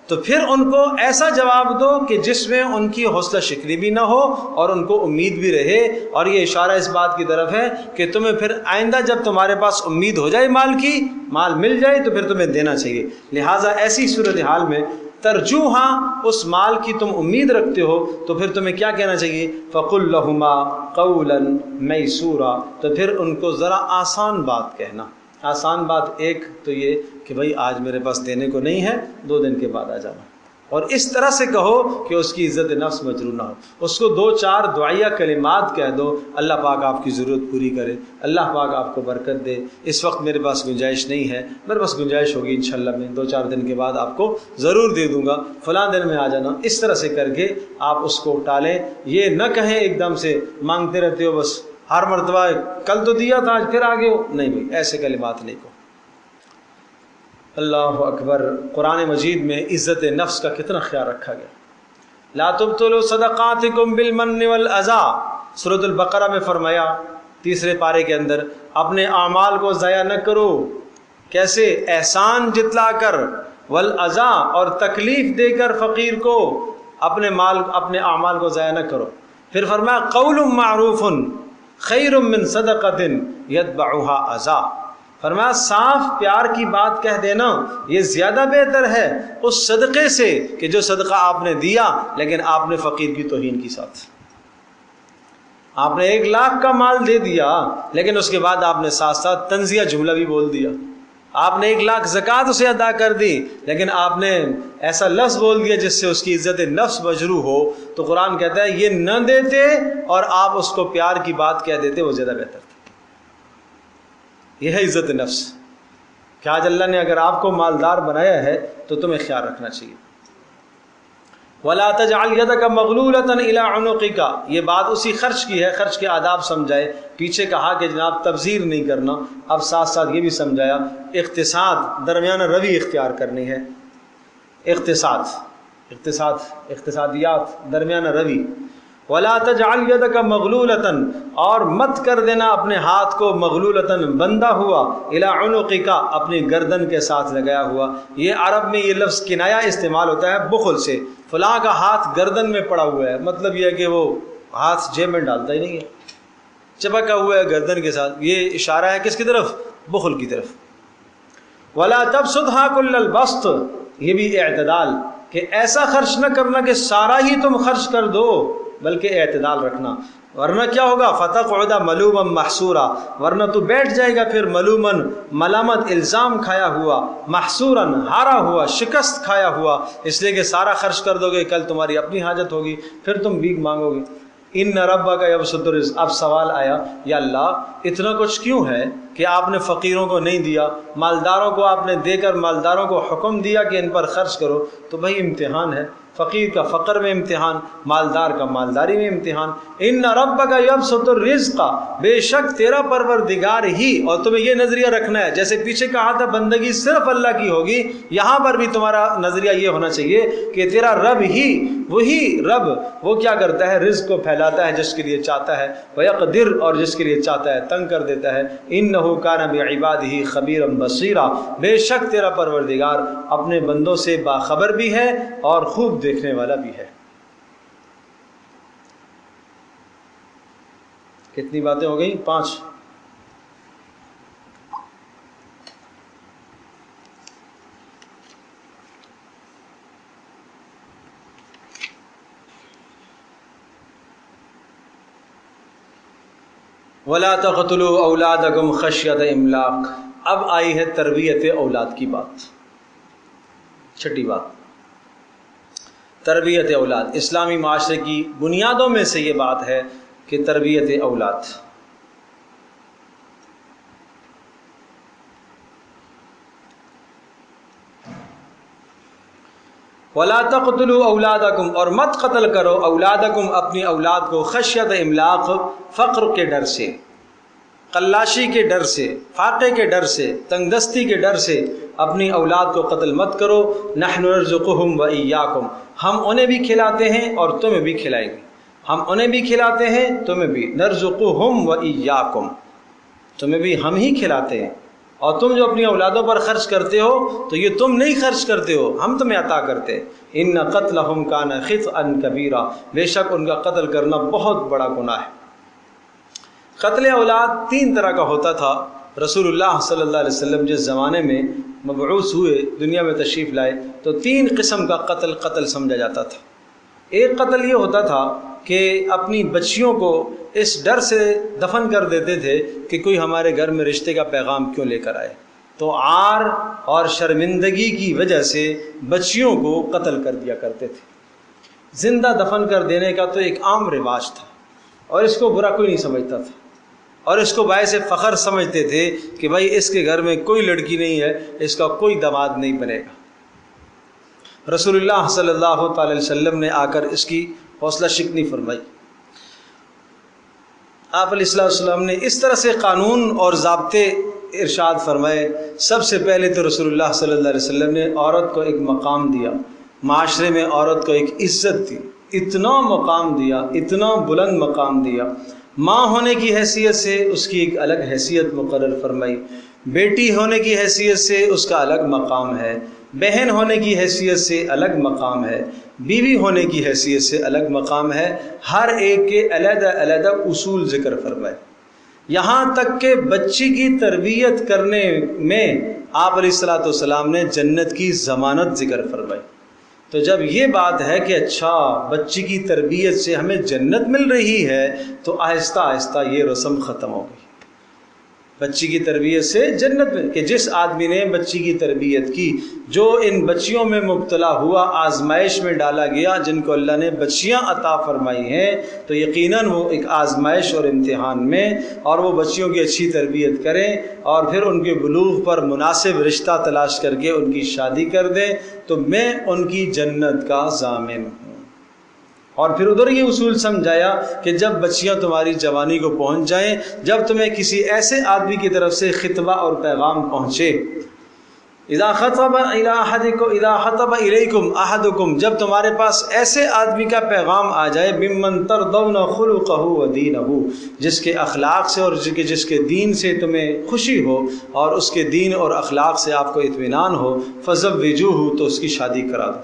S1: تو پھر ان کو ایسا جواب دو کہ جس میں ان کی حوصلہ شکنی بھی نہ ہو اور ان کو امید بھی رہے۔ اور یہ اشارہ اس بات کی طرف ہے کہ تمہیں پھر آئندہ جب تمہارے پاس امید ہو جائے مال کی، مال مل جائے، تو پھر تمہیں دینا چاہیے۔ لہٰذا ایسی صورتحال میں ترجوہاں، اس مال کی تم امید رکھتے ہو، تو پھر تمہیں کیا کہنا چاہیے؟ فَقُلْ لَهُمَا قَوْلًا مَيْسُورًا، تو پھر ان کو ذرا آسان بات کہنا۔ آسان بات ایک تو یہ کہ بھائی آج میرے پاس دینے کو نہیں ہے، 2 دن کے بعد آ جانا، اور اس طرح سے کہو کہ اس کی عزت نفس مجروح نہ ہو۔ اس کو 2-4 دعائیہ کلمات کہہ دو، اللہ پاک آپ کی ضرورت پوری کرے، اللہ پاک آپ کو برکت دے، اس وقت میرے پاس گنجائش نہیں ہے، میرے پاس گنجائش ہوگی انشاءاللہ میں 2-4 دن کے بعد آپ کو ضرور دے دوں گا، فلاں دن میں آ جانا۔ اس طرح سے کر کے آپ اس کو ٹالیں، یہ نہ کہیں ایک دم سے مانگتے رہتے ہو بس ہر مرتبہ کل تو دیا تھا آج پھر آگے ہو، نہیں بھائی ایسے کلمات نہیں کو۔ اللہ اکبر، قرآن مجید میں عزت نفس کا کتنا خیال رکھا گیا۔ لا تبطلوا صدقاتکم بالمن والاذی، سورۃ البقرہ میں فرمایا 3 پارے کے اندر، اپنے اعمال کو ضائع نہ کرو، کیسے؟ احسان جتلا کر، والاذی، اور تکلیف دے کر فقیر کو، اپنے اعمال کو ضائع نہ کرو۔ پھر فرمایا قول معروف خیر من صدقۃ یتبعها اذی، فرمایا صاف پیار کی بات کہہ دینا یہ زیادہ بہتر ہے اس صدقے سے کہ جو صدقہ آپ نے دیا لیکن آپ نے فقیر کی توہین کی ساتھ۔ آپ نے 1 لاکھ کا مال دے دیا لیکن اس کے بعد آپ نے ساتھ ساتھ طنزیہ جملہ بھی بول دیا۔ آپ نے 1 لاکھ زکوٰۃ اسے ادا کر دی لیکن آپ نے ایسا لفظ بول دیا جس سے اس کی عزت نفس مجروح ہو، تو قرآن کہتا ہے یہ نہ دیتے اور آپ اس کو پیار کی بات کہہ دیتے، وہ زیادہ بہتر تھا۔ یہ ہے عزت نفس کہ آج اللہ نے اگر آپ کو مالدار بنایا ہے تو تمہیں خیال رکھنا چاہیے۔ وَلَا تَجْعَلْ يَدَكَ مَغْلُولَةً إِلَىٰ عُنُقِكَ، یہ بات اسی خرچ کی ہے، خرچ کے آداب سمجھائے۔ پیچھے کہا کہ جناب تبذیر نہیں کرنا، اب ساتھ ساتھ یہ بھی سمجھایا اقتصاد، درمیانہ روی اختیار کرنی ہے۔ اقتصادیات، درمیانہ روی۔ ولا تجعل يدك مغلولة، اور مت کر دینا اپنے ہاتھ کو مغلولة بندھا ہوا، الى عنقك، اپنی گردن کے ساتھ لگایا ہوا۔ یہ عرب میں یہ لفظ کنایا استعمال ہوتا ہے بخل سے، فلاں کا ہاتھ گردن میں پڑا ہوا ہے، مطلب یہ ہے کہ وہ ہاتھ جیب میں ڈالتا ہی نہیں ہے، چپکا ہوا ہے گردن کے ساتھ۔ یہ اشارہ ہے کس کی طرف؟ بخل کی طرف۔ ولا تبسطها كل البسط، یہ بھی اعتدال، کہ ایسا خرچ نہ کرنا کہ سارا ہی تم خرچ کر دو، بلکہ اعتدال رکھنا، ورنہ کیا ہوگا؟ فتقعد ملوما محسورا، ورنہ تو بیٹھ جائے گا پھر ملوما، ملامت الزام کھایا ہوا، محسورا ہارا ہوا، شکست کھایا ہوا، اس لیے کہ سارا خرچ کر دو گے، کل تمہاری اپنی حاجت ہوگی، پھر تم بھیک مانگو گے۔ ان ربک یبسط الرزق، اب سوال آیا یا اللہ اتنا کچھ کیوں ہے کہ آپ نے فقیروں کو نہیں دیا، مالداروں کو آپ نے دے کر مالداروں کو حکم دیا کہ ان پر خرچ کرو؟ تو بھائی امتحان ہے، فقیر کا فقر میں امتحان، مالدار کا مالداری میں امتحان۔ ان ربک یبسط الرزق، بے شک تیرا پروردگار ہی، اور تمہیں یہ نظریہ رکھنا ہے، جیسے پیچھے کہا تھا بندگی صرف اللہ کی ہوگی، یہاں پر بھی تمہارا نظریہ یہ ہونا چاہیے کہ تیرا رب ہی، وہی رب، وہ کیا کرتا ہے؟ رزق کو پھیلاتا ہے جس کے لیے چاہتا ہے، ویقدر، اور جس کے لیے چاہتا ہے تنگ کر دیتا ہے۔ انہ کان بعبادہ خبیرا بصیرا، بے شک تیرا پروردگار اپنے بندوں سے باخبر بھی ہے اور خوب دیکھنے والا بھی ہے۔ کتنی باتیں ہو گئیں؟ 5۔ وَلَا تَقْتُلُوا أَوْلَادَكُمْ خَشْيَةَ إِمْلَاقٍ، اب آئی ہے تربیت اولاد کی بات، چھٹی بات، تربیت اولاد۔ اسلامی معاشرے کی بنیادوں میں سے یہ بات ہے کہ تربیت اولاد۔ وَلَا تَقْتُلُوا أَوْلَادَكُمْ، اور مت قتل کرو اولادکم، اپنی اولاد کو، خشیت املاق، فقر کے ڈر سے، قلاشی کے ڈر سے، فاقے کے ڈر سے، تنگ دستی کے ڈر سے اپنی اولاد کو قتل مت کرو۔ نحن نرزقهم وإياكم، ہم انہیں بھی کھلاتے ہیں اور تمہیں بھی کھلائیں گے، ہم انہیں بھی کھلاتے ہیں تمہیں بھی، نرزقهم وإياكم، تمہیں بھی ہم ہی کھلاتے ہیں، اور تم جو اپنی اولادوں پر خرچ کرتے ہو تو یہ تم نہیں خرچ کرتے ہو، ہم تمہیں عطا کرتے۔ ان قتلهم کان خطئا کبیرا، بے شک ان کا قتل کرنا بہت بڑا گناہ ہے۔ قتل اولاد 3 طرح کا ہوتا تھا۔ رسول اللہ صلی اللہ علیہ وسلم جس زمانے میں مبعوث ہوئے، دنیا میں تشریف لائے، تو 3 قسم کا قتل سمجھا جاتا تھا۔ ایک قتل یہ ہوتا تھا کہ اپنی بچیوں کو اس ڈر سے دفن کر دیتے تھے کہ کوئی ہمارے گھر میں رشتے کا پیغام کیوں لے کر آئے، تو عار اور شرمندگی کی وجہ سے بچیوں کو قتل کر دیا کرتے تھے۔ زندہ دفن کر دینے کا تو ایک عام رواج تھا، اور اس کو برا کوئی نہیں سمجھتا تھا، اور اس کو باعث فخر سمجھتے تھے کہ بھائی اس کے گھر میں کوئی لڑکی نہیں ہے، اس کا کوئی داماد نہیں بنے گا۔ رسول اللہ صلی اللہ تعالی علیہ وسلم نے آ کر اس کی حوصلہ شکنی فرمائی۔ آپ علیہ السلام نے اس طرح سے قانون اور ضابطے ارشاد فرمائے۔ سب سے پہلے تو رسول اللہ صلی اللہ علیہ وسلم نے عورت کو ایک مقام دیا، معاشرے میں عورت کو ایک عزت دی، اتنا مقام دیا، اتنا بلند مقام دیا۔ ماں ہونے کی حیثیت سے اس کی ایک الگ حیثیت مقرر فرمائی، بیٹی ہونے کی حیثیت سے اس کا الگ مقام ہے، بہن ہونے کی حیثیت سے الگ مقام ہے، بیوی ہونے کی حیثیت سے الگ مقام ہے، ہر ایک کے علیحدہ علیحدہ اصول ذکر فرمائے۔ یہاں تک کہ بچی کی تربیت کرنے میں آپ علیہ الصلوۃ والسلام نے جنت کی ضمانت ذکر فرمائی۔ تو جب یہ بات ہے کہ اچھا بچی کی تربیت سے ہمیں جنت مل رہی ہے، تو آہستہ آہستہ یہ رسم ختم ہو گئی۔ بچی کی تربیت سے جنت میں، کہ جس آدمی نے بچی کی تربیت کی، جو ان بچیوں میں مبتلا ہوا، آزمائش میں ڈالا گیا، جن کو اللہ نے بچیاں عطا فرمائی ہیں، تو یقیناً وہ ایک آزمائش اور امتحان میں، اور وہ بچیوں کی اچھی تربیت کریں اور پھر ان کے بلوغ پر مناسب رشتہ تلاش کر کے ان کی شادی کر دیں، تو میں ان کی جنت کا ضامن ہوں۔ اور پھر ادھر یہ اصول سمجھایا کہ جب بچیاں تمہاری جوانی کو پہنچ جائیں، جب تمہیں کسی ایسے آدمی کی طرف سے خطبہ اور پیغام پہنچے اذا خطب الیکم احدکم، جب تمہارے پاس ایسے آدمی کا پیغام آ جائے، ممن ترضون خلقہ ودینہ، جس کے اخلاق سے اور جس کے دین سے تمہیں خوشی ہو اور اس کے دین اور اخلاق سے آپ کو اطمینان ہو، فزوجوہ، تو اس کی شادی کرا دو۔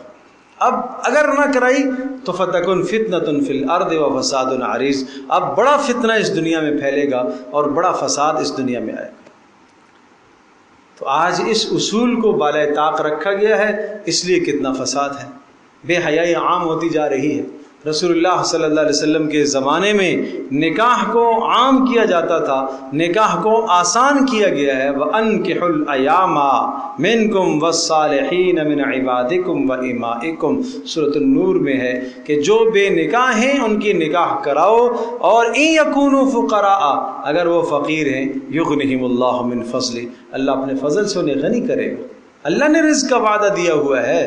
S1: اب اگر نہ کرائی تو فتکن فتنۃ فی الارض وفساد عریض، اب بڑا فتنہ اس دنیا میں پھیلے گا اور بڑا فساد اس دنیا میں آئے گا۔ تو آج اس اصول کو بالائے طاق رکھا گیا ہے، اس لیے کتنا فساد ہے، بے حیائی عام ہوتی جا رہی ہے۔ رسول اللہ صلی اللہ علیہ وسلم کے زمانے میں نکاح کو عام کیا جاتا تھا، نکاح کو آسان کیا گیا ہے۔ وَأَنكِحُوا الْأَيَامَ مِنكُمْ وَالصَّالِحِينَ مِنْ عِبَادِكُمْ وَإِمَائِكُمْ، سورۃ النور میں ہے کہ جو بے نکاح ہیں ان کی نکاح کراؤ، اور إِن يَكُونُوا فُقَرَاءَ، اگر وہ فقیر ہیں، يُغْنِهِمُ اللَّهُ مِنْ فَضْلِهِ، اللہ اپنے فضل سے انہیں غنی کرے گا۔ اللہ نے رزق کا وعدہ دیا ہوا ہے،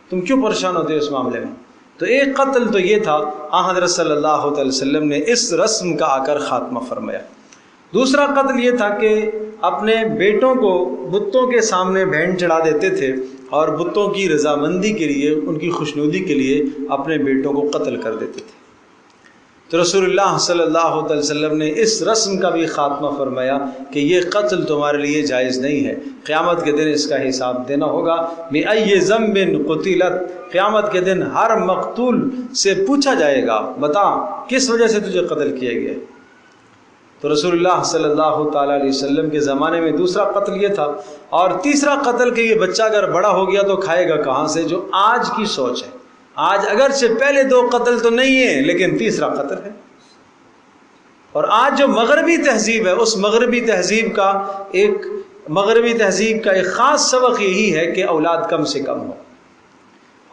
S1: تم کیوں پریشان ہوتے ہو اس معاملے میں؟ تو ایک قتل تو یہ تھا، حضرت صلی اللہ علیہ وسلم نے اس رسم کا آ کر خاتمہ فرمایا۔ دوسرا قتل یہ تھا کہ اپنے بیٹوں کو بتوں کے سامنے بھینٹ چڑھا دیتے تھے اور بتوں کی رضامندی کے لیے، ان کی خوشنودی کے لیے اپنے بیٹوں کو قتل کر دیتے تھے۔ تو رسول اللہ صلی اللہ علیہ وسلم نے اس رسم کا بھی خاتمہ فرمایا کہ یہ قتل تمہارے لیے جائز نہیں ہے، قیامت کے دن اس کا حساب دینا ہوگا۔ بِأَيِّ ذَنبٍ قُتِلَتْ، قیامت کے دن ہر مقتول سے پوچھا جائے گا، بتا کس وجہ سے تجھے قتل کیا گیا۔ تو رسول اللہ صلی اللہ تعالیٰ علیہ وسلم کے زمانے میں دوسرا قتل یہ تھا، اور تیسرا قتل کہ یہ بچہ اگر بڑا ہو گیا تو کھائے گا کہاں سے، جو آج کی سوچ ہے۔ آج اگرچہ پہلے دو قتل تو نہیں ہیں لیکن تیسرا قتل ہے، اور آج جو مغربی تہذیب ہے، اس مغربی تہذیب کا ایک خاص سبق یہی ہے کہ اولاد کم سے کم ہو،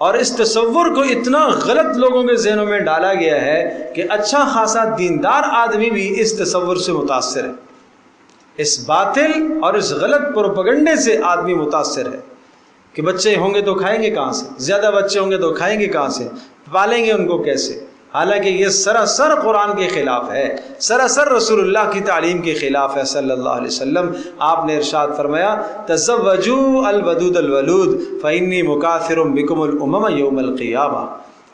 S1: اور اس تصور کو اتنا غلط لوگوں کے ذہنوں میں ڈالا گیا ہے کہ اچھا خاصا دیندار آدمی بھی اس تصور سے متاثر ہے، اس باطل اور اس غلط پروپیگنڈے سے آدمی متاثر ہے کہ بچے ہوں گے تو کھائیں گے کہاں سے، زیادہ بچے ہوں گے تو کھائیں گے کہاں سے، پالیں گے ان کو کیسے، حالانکہ یہ سراسر قرآن کے خلاف ہے، سراسر رسول اللہ کی تعلیم کے خلاف ہے صلی اللہ علیہ وسلم۔ آپ نے ارشاد فرمایا تزوجوا الودود الولود فإنی مکاثر بکم الامم یوم القیامہ۔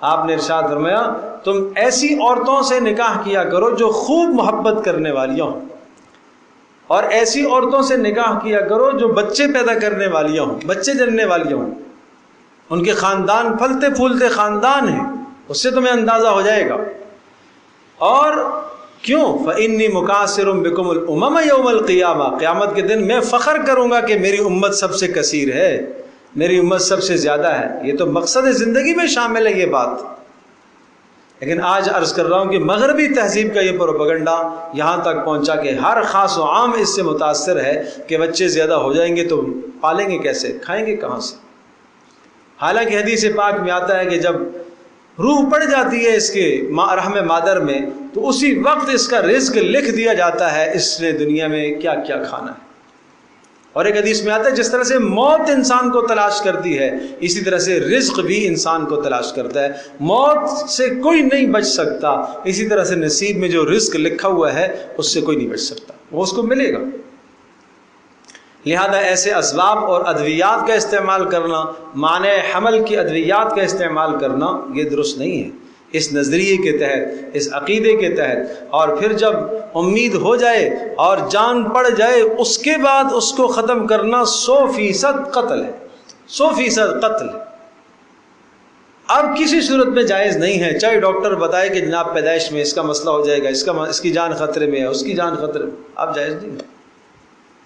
S1: آپ نے ارشاد فرمایا تم ایسی عورتوں سے نکاح کیا کرو جو خوب محبت کرنے والیاں ہوں، اور ایسی عورتوں سے نکاح کیا کرو جو بچے پیدا کرنے والیاں ہوں، بچے جننے والیاں ہوں، ان کے خاندان پھلتے پھولتے خاندان ہیں، اس سے تمہیں اندازہ ہو جائے گا۔ اور کیوں؟ فإنی مکاثر بکم الامم یوم القیامہ، قیامت کے دن میں فخر کروں گا کہ میری امت سب سے کثیر ہے، میری امت سب سے زیادہ ہے۔ یہ تو مقصد زندگی میں شامل ہے یہ بات، لیکن آج عرض کر رہا ہوں کہ مغربی تہذیب کا یہ پروپیگنڈا یہاں تک پہنچا کہ ہر خاص و عام اس سے متاثر ہے کہ بچے زیادہ ہو جائیں گے تو پالیں گے کیسے، کھائیں گے کہاں سے۔ حالانکہ حدیث پاک میں آتا ہے کہ جب روح پڑ جاتی ہے اس کے رحم مادر میں تو اسی وقت اس کا رزق لکھ دیا جاتا ہے، اس نے دنیا میں کیا کیا کھانا ہے۔ اور ایک حدیث میں آتا ہے جس طرح سے موت انسان کو تلاش کرتی ہے، اسی طرح سے رزق بھی انسان کو تلاش کرتا ہے، موت سے کوئی نہیں بچ سکتا، اسی طرح سے نصیب میں جو رزق لکھا ہوا ہے اس سے کوئی نہیں بچ سکتا، وہ اس کو ملے گا۔ لہذا ایسے اسباب اور ادویات کا استعمال کرنا، مانع حمل کی ادویات کا استعمال کرنا یہ درست نہیں ہے، اس نظریے کے تحت، اس عقیدے کے تحت۔ اور پھر جب امید ہو جائے اور جان پڑ جائے اس کے بعد اس کو ختم کرنا 100% قتل ہے، 100% قتل ہے۔ اب کسی صورت میں جائز نہیں ہے، چاہے ڈاکٹر بتائے کہ جناب پیدائش میں اس کا مسئلہ ہو جائے گا، اس کی جان خطرے میں ہے، اس کی جان خطرے میں، اب جائز نہیں ہے۔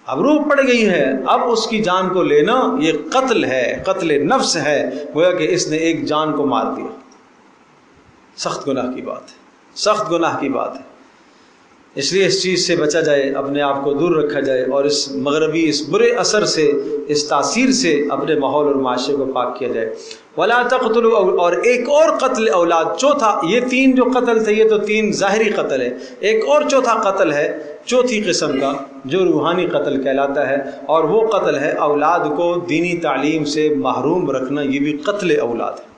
S1: اب روح پڑ گئی ہے، اب اس کی جان کو لینا یہ قتل ہے، قتل نفس ہے، گویا کہ اس نے ایک جان کو مار دیا۔ سخت گناہ کی بات ہے، سخت گناہ کی بات ہے۔ اس لیے اس چیز سے بچا جائے، اپنے آپ کو دور رکھا جائے، اور اس مغربی اس برے اثر سے، اس تاثیر سے اپنے ماحول اور معاشرے کو پاک کیا جائے۔ ولا تقتلوا، اور ایک اور قتل اولاد، چوتھا، یہ تین جو قتل تھے یہ تو تین ظاہری قتل ہے، ایک اور چوتھا قتل ہے چوتھی قسم کا جو روحانی قتل کہلاتا ہے، اور وہ قتل ہے اولاد کو دینی تعلیم سے محروم رکھنا، یہ بھی قتل اولاد ہے۔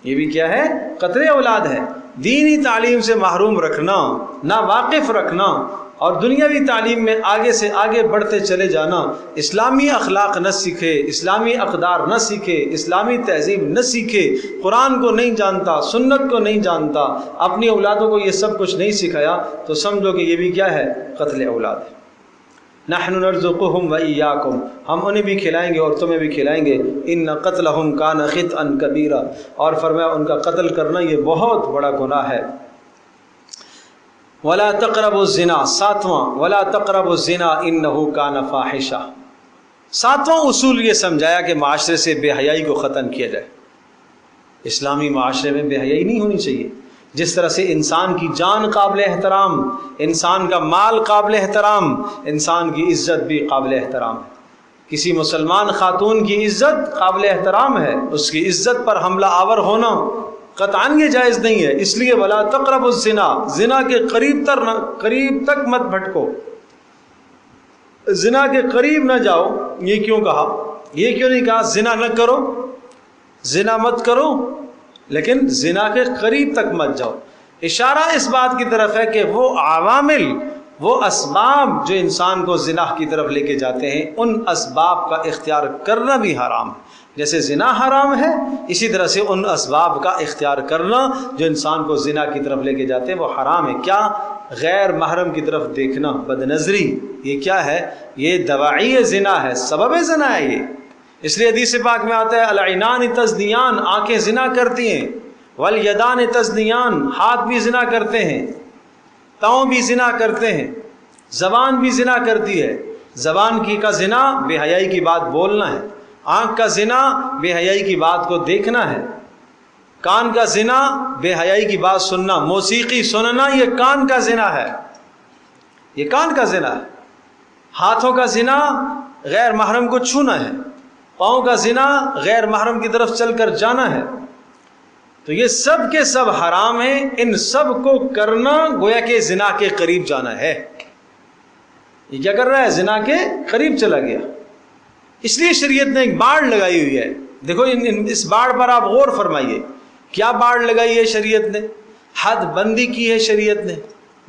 S1: یہ بھی کیا ہے؟ قتل اولاد ہے، دینی تعلیم سے محروم رکھنا، نا واقف رکھنا، اور دنیاوی تعلیم میں آگے سے آگے بڑھتے چلے جانا، اسلامی اخلاق نہ سیکھے، اسلامی اقدار نہ سیکھے، اسلامی تہذیب نہ سیکھے، قرآن کو نہیں جانتا، سنت کو نہیں جانتا، اپنی اولادوں کو یہ سب کچھ نہیں سکھایا، تو سمجھو کہ یہ بھی کیا ہے؟ قتل اولاد ہے۔ نحن نرزقهم وإياكم، ہم انہیں بھی کھلائیں گے اور تمہیں بھی کھلائیں گے، ان قتلهم كان خطئا كبيرا، اور فرمایا ان کا قتل کرنا یہ بہت بڑا گناہ ہے۔ ولا تقربوا الزنا، ساتواں ولا تقربوا الزنا انه كان فاحشہ۔ ساتواں اصول یہ سمجھایا کہ معاشرے سے بے حیائی کو ختم کیا جائے۔ اسلامی معاشرے میں بے حیائی نہیں ہونی چاہیے۔ جس طرح سے انسان کی جان قابل احترام، انسان کا مال قابل احترام، انسان کی عزت بھی قابل احترام ہے۔ کسی مسلمان خاتون کی عزت قابل احترام ہے، اس کی عزت پر حملہ آور ہونا قطعاً یہ جائز نہیں ہے۔ اس لیے ولا تقربوا الزنا، زنا کے قریب تک مت بھٹکو، زنا کے قریب نہ جاؤ۔ یہ کیوں کہا؟ یہ کیوں نہیں کہا زنا نہ کرو، زنا مت کرو، لیکن زنا کے قریب تک مت جاؤ؟ اشارہ اس بات کی طرف ہے کہ وہ عوامل، وہ اسباب جو انسان کو زنا کی طرف لے کے جاتے ہیں، ان اسباب کا اختیار کرنا بھی حرام ہے۔ جیسے زنا حرام ہے، اسی طرح سے ان اسباب کا اختیار کرنا جو انسان کو زنا کی طرف لے کے جاتے ہیں وہ حرام ہے۔ کیا؟ غیر محرم کی طرف دیکھنا، بد نظری، یہ کیا ہے؟ یہ دواعی زنا ہے، سبب زنا ہے یہ۔ اس لیے حدیث پاک میں آتا ہے العینان تزنیان، آنکھیں زنا کرتی ہیں، والیدان تزنیان، ہاتھ بھی زنا کرتے ہیں، پاؤں بھی زنا کرتے ہیں، زبان بھی زنا کرتی ہے۔ زبان کی کا زنا بے حیائی کی بات بولنا ہے، آنکھ کا زنا بے حیائی کی بات کو دیکھنا ہے، کان کا زنا بے حیائی کی بات سننا، موسیقی سننا یہ کان کا زنا ہے، یہ کان کا زنا ہے۔ ہاتھوں کا زنا غیر محرم کو چھونا ہے، پاؤں کا زنا غیر محرم کی طرف چل کر جانا ہے۔ تو یہ سب کے سب حرام ہیں، ان سب کو کرنا گویا کہ زنا کے قریب جانا ہے۔ یہ کیا کر رہا ہے؟ زنا کے قریب چلا گیا۔ اس لیے شریعت نے ایک باڑ لگائی ہوئی ہے۔ دیکھو اس باڑ پر آپ غور فرمائیے، کیا باڑ لگائی ہے شریعت نے؟ حد بندی کی ہے شریعت نے،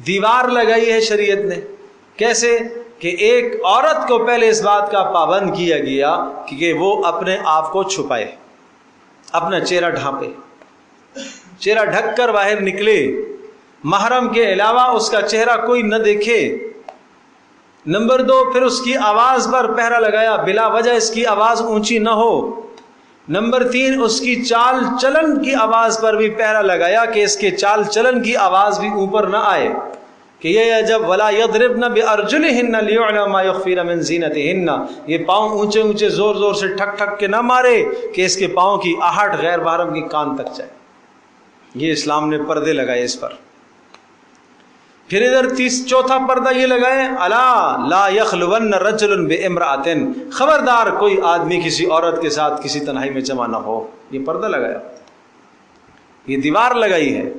S1: دیوار لگائی ہے شریعت نے۔ کیسے؟ کہ ایک عورت کو پہلے اس بات کا پابند کیا گیا کہ وہ اپنے آپ کو چھپائے، اپنا چہرہ ڈھانپے، چہرہ ڈھک کر باہر نکلے، محرم کے علاوہ اس کا چہرہ کوئی نہ دیکھے۔ نمبر 2، پھر اس کی آواز پر پہرا لگایا، بلا وجہ اس کی آواز اونچی نہ ہو۔ نمبر 3، اس کی چال چلن کی آواز پر بھی پہرا لگایا کہ اس کے چال چلن کی آواز بھی اوپر نہ آئے، کہ یہ جب ولا یضربن بارجلہن لیعلم ما یخفین من زینتہن، یہ پاؤں اونچے اونچے زور زور سے ٹھک ٹھک کے نہ مارے کہ اس کے پاؤں کی آہٹ غیر محرم کی کان تک جائے۔ یہ اسلام نے پردے لگائے اس پر۔ پھر ادھر چوتھا پردہ یہ لگائے، الا لا یخلون رجل بامرأۃ، خبردار کوئی آدمی کسی عورت کے ساتھ کسی تنہائی میں جمع نہ ہو۔ یہ پردہ لگایا، یہ دیوار لگائی ہے۔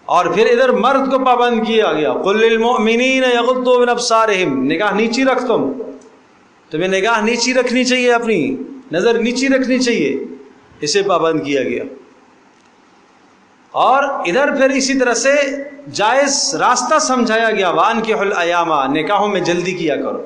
S1: اور پھر ادھر مرد کو پابند کیا گیا، قل للمؤمنین یغضوا من ابصارہم، نگاہ نیچی رکھ، تمہیں نگاہ نیچی رکھنی چاہیے، اپنی نظر نیچی رکھنی چاہیے، اسے پابند کیا گیا۔ اور ادھر پھر اسی طرح سے جائز راستہ سمجھایا گیا، وانکحوا الایام، نکاحوں میں جلدی کیا کرو،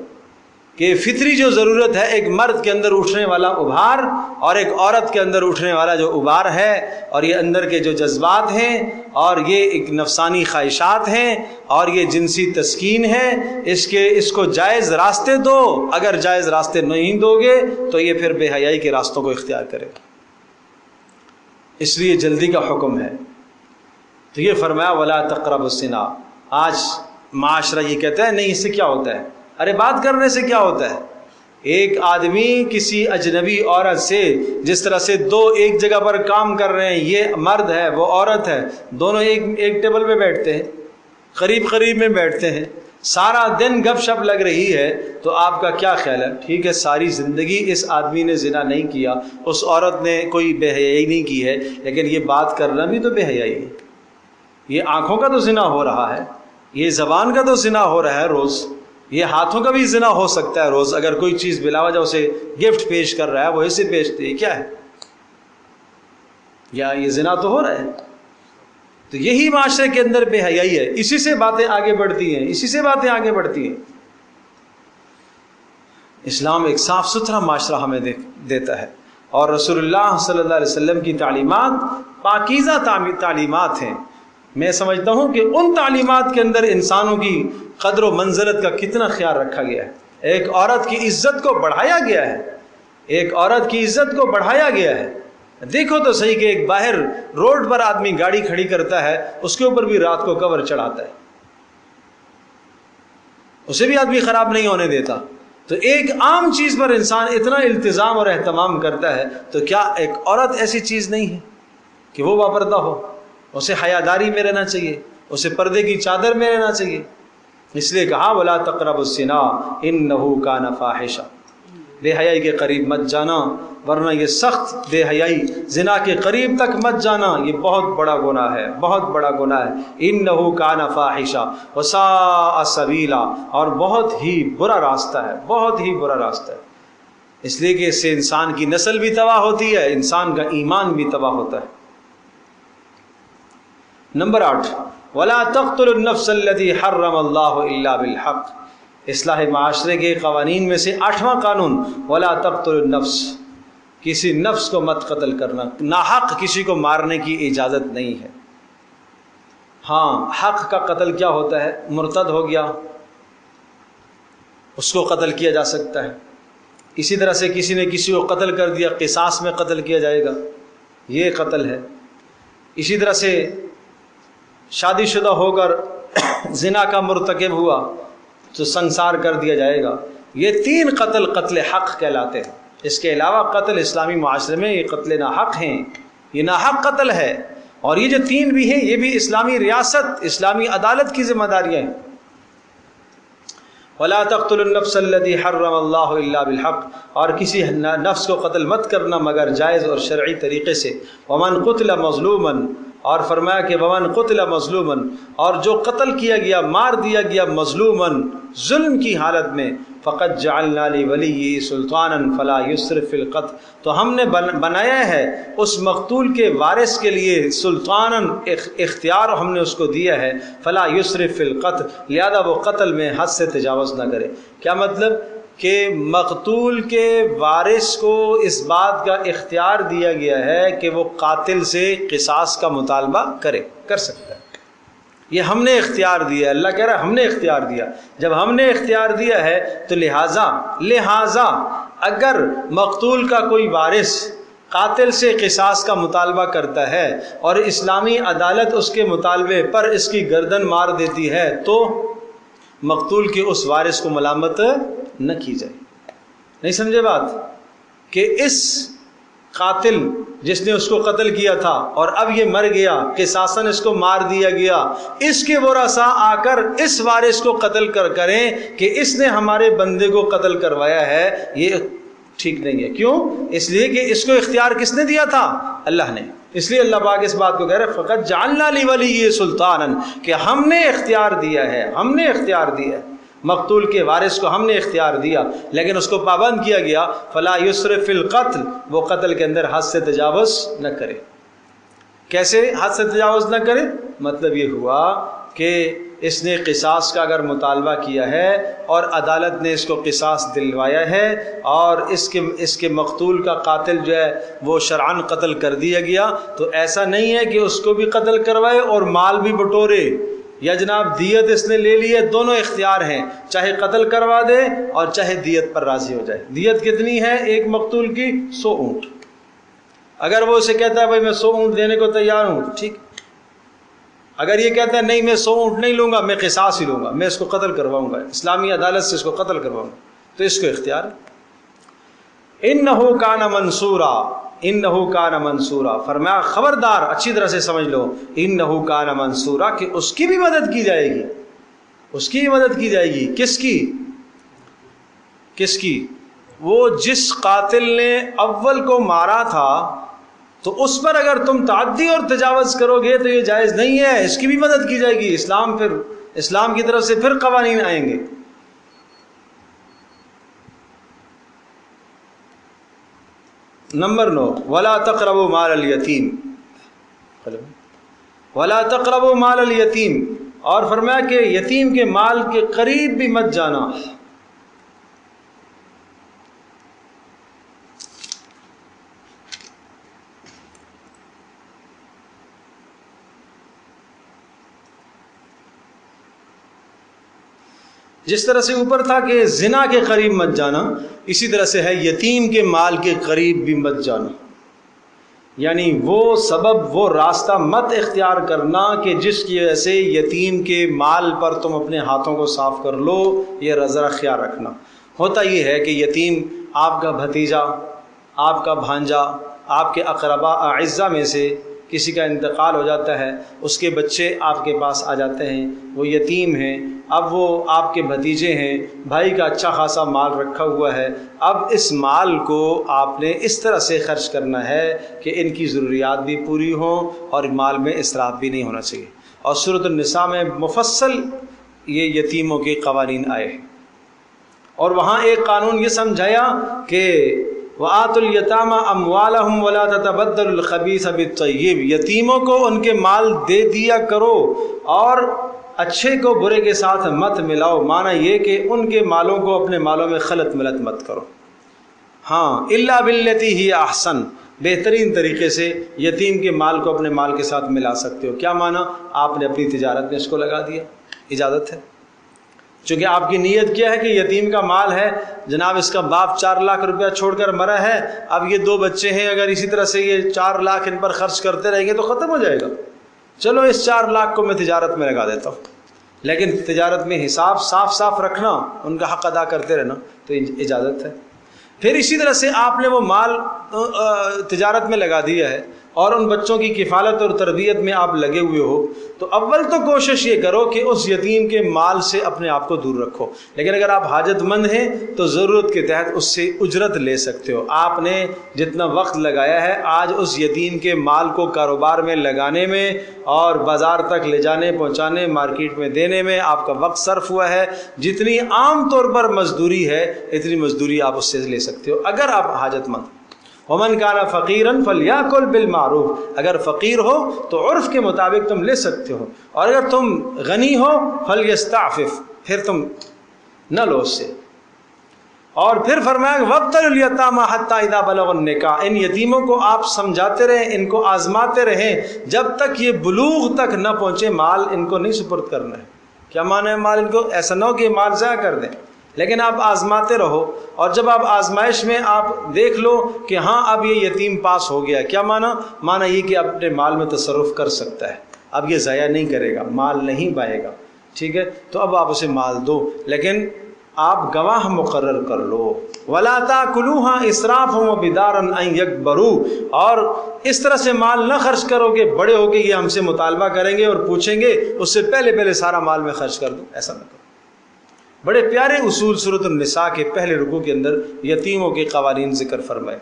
S1: کہ فطری جو ضرورت ہے ایک مرد کے اندر اٹھنے والا ابھار اور ایک عورت کے اندر اٹھنے والا جو ابھار ہے، اور یہ اندر کے جو جذبات ہیں اور یہ ایک نفسانی خواہشات ہیں اور یہ جنسی تسکین ہے، اس کو جائز راستے دو۔ اگر جائز راستے نہیں دو گے تو یہ پھر بے حیائی کے راستوں کو اختیار کرے گا، اس لیے جلدی کا حکم ہے۔ تو یہ فرمایا ولا تقربوا الزنا۔ آج معاشرہ یہ کہتا ہے نہیں، اس سے کیا ہوتا ہے؟ ارے بات کرنے سے کیا ہوتا ہے؟ ایک آدمی کسی اجنبی عورت سے، جس طرح سے دو ایک جگہ پر کام کر رہے ہیں، یہ مرد ہے وہ عورت ہے، دونوں ایک ٹیبل پہ بیٹھتے ہیں، قریب قریب میں بیٹھتے ہیں، سارا دن گپ شپ لگ رہی ہے، تو آپ کا کیا خیال ہے؟ ٹھیک ہے، ساری زندگی اس آدمی نے زنا نہیں کیا، اس عورت نے کوئی بے حیائی نہیں کی ہے، لیکن یہ بات کرنا بھی تو بے حیائی ہے۔ یہ آنکھوں کا تو زنا ہو رہا ہے، یہ زبان کا تو زنا ہو رہا ہے روز، یہ ہاتھوں کا بھی زنا ہو سکتا ہے روز۔ اگر کوئی چیز بلا وجہ اسے گفٹ پیش کر رہا ہے، وہ اسے پیش دے، کیا ہے؟ یا یہ زنا تو ہو رہا ہے۔ تو یہی معاشرے کے اندر بے حیائی ہے، اسی سے باتیں آگے بڑھتی ہیں، اسی سے باتیں آگے بڑھتی ہیں۔ اسلام ایک صاف ستھرا معاشرہ ہمیں دیتا ہے، اور رسول اللہ صلی اللہ علیہ وسلم کی تعلیمات پاکیزہ تعلیمات ہیں۔ میں سمجھتا ہوں کہ ان تعلیمات کے اندر انسانوں کی قدر و منزلت کا کتنا خیال رکھا گیا ہے۔ ایک عورت کی عزت کو بڑھایا گیا ہے، ایک عورت کی عزت کو بڑھایا گیا ہے۔ دیکھو تو صحیح کہ ایک باہر روڈ پر آدمی گاڑی کھڑی کرتا ہے، اس کے اوپر بھی رات کو کور چڑھاتا ہے، اسے بھی آدمی خراب نہیں ہونے دیتا۔ تو ایک عام چیز پر انسان اتنا التزام اور اہتمام کرتا ہے، تو کیا ایک عورت ایسی چیز نہیں ہے کہ وہ باپردہ ہو؟ اسے حیاداری میں رہنا چاہیے، اسے پردے کی چادر میں رہنا چاہیے۔ اس لیے کہا وَلَا تَقْرَبُوا الزِّنَا إِنَّهُ كَانَ فَاحِشًا، بے حیائی کے قریب مت جانا، ورنہ یہ سخت بے حیائی، زنا کے قریب تک مت جانا، یہ بہت بڑا گناہ ہے، بہت بڑا گناہ ہے۔ إِنَّهُ كَانَ فَاحِشًا وَسَاءَ سَبِيلًا، اور بہت ہی برا راستہ ہے، بہت ہی برا راستہ ہے، اس لیے کہ اس سے انسان کی نسل بھی تباہ ہوتی ہے، انسان کا ایمان بھی تباہ ہوتا ہے۔ نمبر 8، وَلَا تَقْتُلُوا النَّفْسَ الَّتِي حَرَّمَ اللَّهُ إِلَّا بِالْحَقِّ، اصلاح معاشرے کے قوانین میں سے 8واں قانون، وَلَا تَقْتُلُوا النَّفْسَ، کسی نفس کو مت قتل کرنا، ناحق کسی کو مارنے کی اجازت نہیں ہے۔ ہاں، حق کا قتل کیا ہوتا ہے؟ مرتد ہو گیا، اس کو قتل کیا جا سکتا ہے۔ اسی طرح سے کسی نے کسی کو قتل کر دیا، قصاص میں قتل کیا جائے گا، یہ قتل ہے۔ اسی طرح سے شادی شدہ ہو کر زنا کا مرتکب ہوا تو سنسار کر دیا جائے گا۔ یہ 3 قتل قتل حق کہلاتے ہیں۔ اس کے علاوہ قتل اسلامی معاشرے میں یہ قتل ناحق ہیں، یہ ناحق قتل ہے، اور یہ جو 3 بھی ہیں یہ بھی اسلامی ریاست، اسلامی عدالت کی ذمہ داریاں ہیں۔ وَلَا تَقْتُلُوا النَّفْسَ الَّتِي حَرَّمَ اللَّهُ إِلَّا بِالْحَقِّ، اور کسی نفس کو قتل مت کرنا مگر جائز اور شرعی طریقے سے۔ وَمَنْ قُتِلَ مَظْلُومًا، اور فرمایا کہ وَمَنْ قُتِلَ مَظْلُومًا، اور جو قتل کیا گیا، مار دیا گیا، مظلومًا، ظلم کی حالت میں، فَقَدْ جَعَلْنَا لِوَلِيِّهِ سُلْطَانًا فَلَا يُسْرِفْ فِي الْقَتْلِ، تو ہم نے بنایا ہے اس مقتول کے وارث کے لیے سلطاناً، اختیار ہم نے اس کو دیا ہے، فَلَا يُسْرِفْ فِي الْقَتْلِ، لہذا وہ قتل میں حد سے تجاوز نہ کرے۔ کیا مطلب؟ کہ مقتول کے وارث کو اس بات کا اختیار دیا گیا ہے کہ وہ قاتل سے قصاص کا مطالبہ کر سکتا ہے، یہ ہم نے اختیار دیا ہے۔ اللہ کہہ رہا ہے ہم نے اختیار دیا، جب ہم نے اختیار دیا ہے تو لہٰذا اگر مقتول کا کوئی وارث قاتل سے قصاص کا مطالبہ کرتا ہے اور اسلامی عدالت اس کے مطالبے پر اس کی گردن مار دیتی ہے، تو مقتول کے اس وارث کو ملامت نہ کی جائے۔ نہیں سمجھے بات؟ کہ اس قاتل جس نے اس کو قتل کیا تھا اور اب یہ مر گیا، قصاصاً اس کو مار دیا گیا، اس کے ورثاء آ کر اس وارث کو قتل کریں کہ اس نے ہمارے بندے کو قتل کروایا ہے، یہ ٹھیک نہیں ہے۔ کیوں؟ اس لیے کہ اس کو اختیار کس نے دیا تھا؟ اللہ نے۔ اس لیے اللہ پاک اس بات کو کہہ رہے ہیں فقط جعلنا لولی سلطانن، کہ ہم نے اختیار دیا ہے، ہم نے اختیار دیا ہے، مقتول کے وارث کو ہم نے اختیار دیا، لیکن اس کو پابند کیا گیا فلا یسرف فی القتل، وہ قتل کے اندر حد سے تجاوز نہ کرے۔ کیسے حد سے تجاوز نہ کرے؟ مطلب یہ ہوا کہ اس نے قصاص کا اگر مطالبہ کیا ہے اور عدالت نے اس کو قصاص دلوایا ہے اور اس کے مقتول کا قاتل جو ہے وہ شرعاً قتل کر دیا گیا، تو ایسا نہیں ہے کہ اس کو بھی قتل کروائے اور مال بھی بٹورے، یا جناب دیت اس نے لے لی ہے، دونوں اختیار ہیں، چاہے قتل کروا دے اور چاہے دیت پر راضی ہو جائے۔ دیت کتنی ہے ایک مقتول کی؟ 100 اونٹ۔ اگر وہ اسے کہتا ہے بھائی میں 100 اونٹ دینے کو تیار ہوں، ٹھیک۔ اگر یہ کہتا ہے نہیں میں 100 اونٹ نہیں لوں گا، میں قصاص ہی لوں گا، میں اس کو قتل کرواؤں گا، اسلامی عدالت سے اس کو قتل کرواؤں گا، تو اس کو اختیار ہے۔ انہو کان منصورا، انہو کان منصورا، فرمایا خبردار اچھی طرح سے سمجھ لو، انہو کان منصورا، کہ اس کی بھی مدد کی جائے گی، اس کی بھی مدد کی جائے گی۔ کس کی؟ کس کی؟ وہ جس قاتل نے اول کو مارا تھا، تو اس پر اگر تم تعدی اور تجاوز کرو گے تو یہ جائز نہیں ہے، اس کی بھی مدد کی جائے گی۔ اسلام کی طرف سے پھر قوانین آئیں گے۔ نمبر 9، وَلَا تَقْرَبُوا مَالَ الْيَتِيمِ، ولا تقربوا مال الیتیم، اور فرمایا کہ یتیم کے مال کے قریب بھی مت جانا۔ جس طرح سے اوپر تھا کہ زنا کے قریب مت جانا، اسی طرح سے ہے یتیم کے مال کے قریب بھی مت جانا، یعنی وہ سبب، وہ راستہ مت اختیار کرنا کہ جس کی وجہ سے یتیم کے مال پر تم اپنے ہاتھوں کو صاف کر لو۔ یہ ذرا خیال رکھنا۔ ہوتا یہ ہے کہ یتیم آپ کا بھتیجا، آپ کا بھانجا، آپ کے اقربا اعزہ میں سے کسی کا انتقال ہو جاتا ہے، اس کے بچے آپ کے پاس آ جاتے ہیں، وہ یتیم ہیں، اب وہ آپ کے بھتیجے ہیں، بھائی کا اچھا خاصا مال رکھا ہوا ہے، اب اس مال کو آپ نے اس طرح سے خرچ کرنا ہے کہ ان کی ضروریات بھی پوری ہوں اور مال میں اسراف بھی نہیں ہونا چاہیے۔ اور سورۃ النساء میں مفصل یہ یتیموں کے قوانین آئے ہیں، اور وہاں ایک قانون یہ سمجھایا کہ وَآتُوا الْيَتَامَى أَمْوَالَهُمْ وَلَا تَتَبَدَّلُوا الْخَبِيثَ بِالطَّيِّبِ، یتیموں کو ان کے مال دے دیا کرو اور اچھے کو برے کے ساتھ مت ملاؤ۔ معنی یہ کہ ان کے مالوں کو اپنے مالوں میں خلط ملط مت کرو۔ ہاں، الا باللتی ہی احسن، بہترین طریقے سے یتیم کے مال کو اپنے مال کے ساتھ ملا سکتے ہو۔ کیا معنی؟ آپ نے اپنی تجارت میں اس کو لگا دیا، اجازت ہے، چونکہ آپ کی نیت کیا ہے کہ یتیم کا مال ہے، جناب اس کا باپ 4 لاکھ روپیہ چھوڑ کر مرا ہے، اب یہ 2 بچے ہیں، اگر اسی طرح سے یہ 4 لاکھ ان پر خرچ کرتے رہیں گے تو ختم ہو جائے گا، چلو اس 4 لاکھ کو میں تجارت میں لگا دیتا ہوں۔ لیکن تجارت میں حساب صاف رکھنا، ان کا حق ادا کرتے رہنا، تو اجازت ہے۔ پھر اسی طرح سے آپ نے وہ مال تجارت میں لگا دیا ہے اور ان بچوں کی کفالت اور تربیت میں آپ لگے ہوئے ہو، تو اول تو کوشش یہ کرو کہ اس یتیم کے مال سے اپنے آپ کو دور رکھو۔ لیکن اگر آپ حاجت مند ہیں تو ضرورت کے تحت اس سے اجرت لے سکتے ہو۔ آپ نے جتنا وقت لگایا ہے آج اس یتیم کے مال کو کاروبار میں لگانے میں اور بازار تک لے جانے پہنچانے، مارکیٹ میں دینے میں آپ کا وقت صرف ہوا ہے، جتنی عام طور پر مزدوری ہے اتنی مزدوری آپ اس سے لے سکتے ہو اگر آپ حاجت مند۔ ومن کان فقیرا فلیاکل بالمعروف، اگر فقیر ہو تو عرف کے مطابق تم لے سکتے ہو، اور اگر تم غنی ہو فلیستعفف، پھر تم نہ لو اس سے۔ اور پھر فرمایا وابتلوا الیتامی حتی اذا بلغوا النکاح، ان یتیموں کو آپ سمجھاتے رہیں، ان کو آزماتے رہیں جب تک یہ بلوغ تک نہ پہنچے۔ مال ان کو نہیں سپرد کرنا ہے۔ کیا معنی ہے مال ان کو؟ ایسا نہ ہو کہ مال ضائع کر دیں، لیکن آپ آزماتے رہو، اور جب آپ آزمائش میں آپ دیکھ لو کہ ہاں اب یہ یتیم پاس ہو گیا، کیا معنی یہ کہ اپنے مال میں تصرف کر سکتا ہے، اب یہ ضائع نہیں کرے گا، مال نہیں بائے گا، ٹھیک ہے، تو اب آپ اسے مال دو، لیکن آپ گواہ مقرر کر لو۔ وَلَا تَأْكُلُوهَا إِسْرَافًا وَبِدَارًا أَن يَكْبَرُوا، اور اس طرح سے مال نہ خرچ کرو کہ بڑے ہو کے یہ ہم سے مطالبہ کریں گے اور پوچھیں گے، اس سے پہلے سارا مال میں خرچ کر دوں، ایسا نہ کرو۔ بڑے پیارے اصول سورۃ النساء کے پہلے رکوع کے اندر یتیموں کے قوانین ذکر فرمائے۔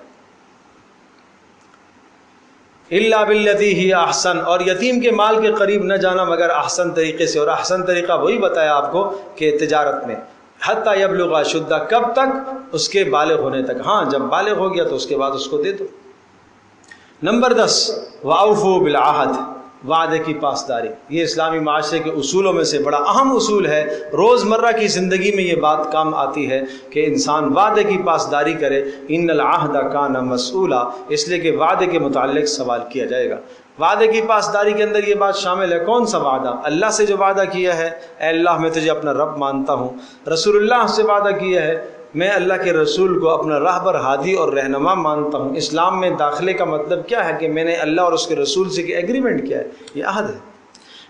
S1: الا باللتی ہی احسن، اور یتیم کے مال کے قریب نہ جانا مگر احسن طریقے سے، اور احسن طریقہ وہی بتایا آپ کو کہ تجارت میں حتی یبلغ اشدہ، کب تک؟ اس کے بالغ ہونے تک۔ ہاں جب بالغ ہو گیا تو اس کے بعد اس کو دے دو۔ نمبر 10 واوفوا بالعہد، وعدے کی پاسداری۔ یہ اسلامی معاشرے کے اصولوں میں سے بڑا اہم اصول ہے، روزمرہ کی زندگی میں یہ بات کام آتی ہے کہ انسان وعدے کی پاسداری کرے۔ ان العہد کان مسئولا، اس لیے کہ وعدے کے متعلق سوال کیا جائے گا۔ وعدے کی پاسداری کے اندر یہ بات شامل ہے، کون سا وعدہ؟ اللہ سے جو وعدہ کیا ہے، اے اللہ میں تجھے اپنا رب مانتا ہوں۔ رسول اللہ سے وعدہ کیا ہے، میں اللہ کے رسول کو اپنا راہبر، ہادی اور رہنما مانتا ہوں۔ اسلام میں داخلے کا مطلب کیا ہے کہ میں نے اللہ اور اس کے رسول سے ایگریمنٹ کیا ہے، یہ عہد ہے۔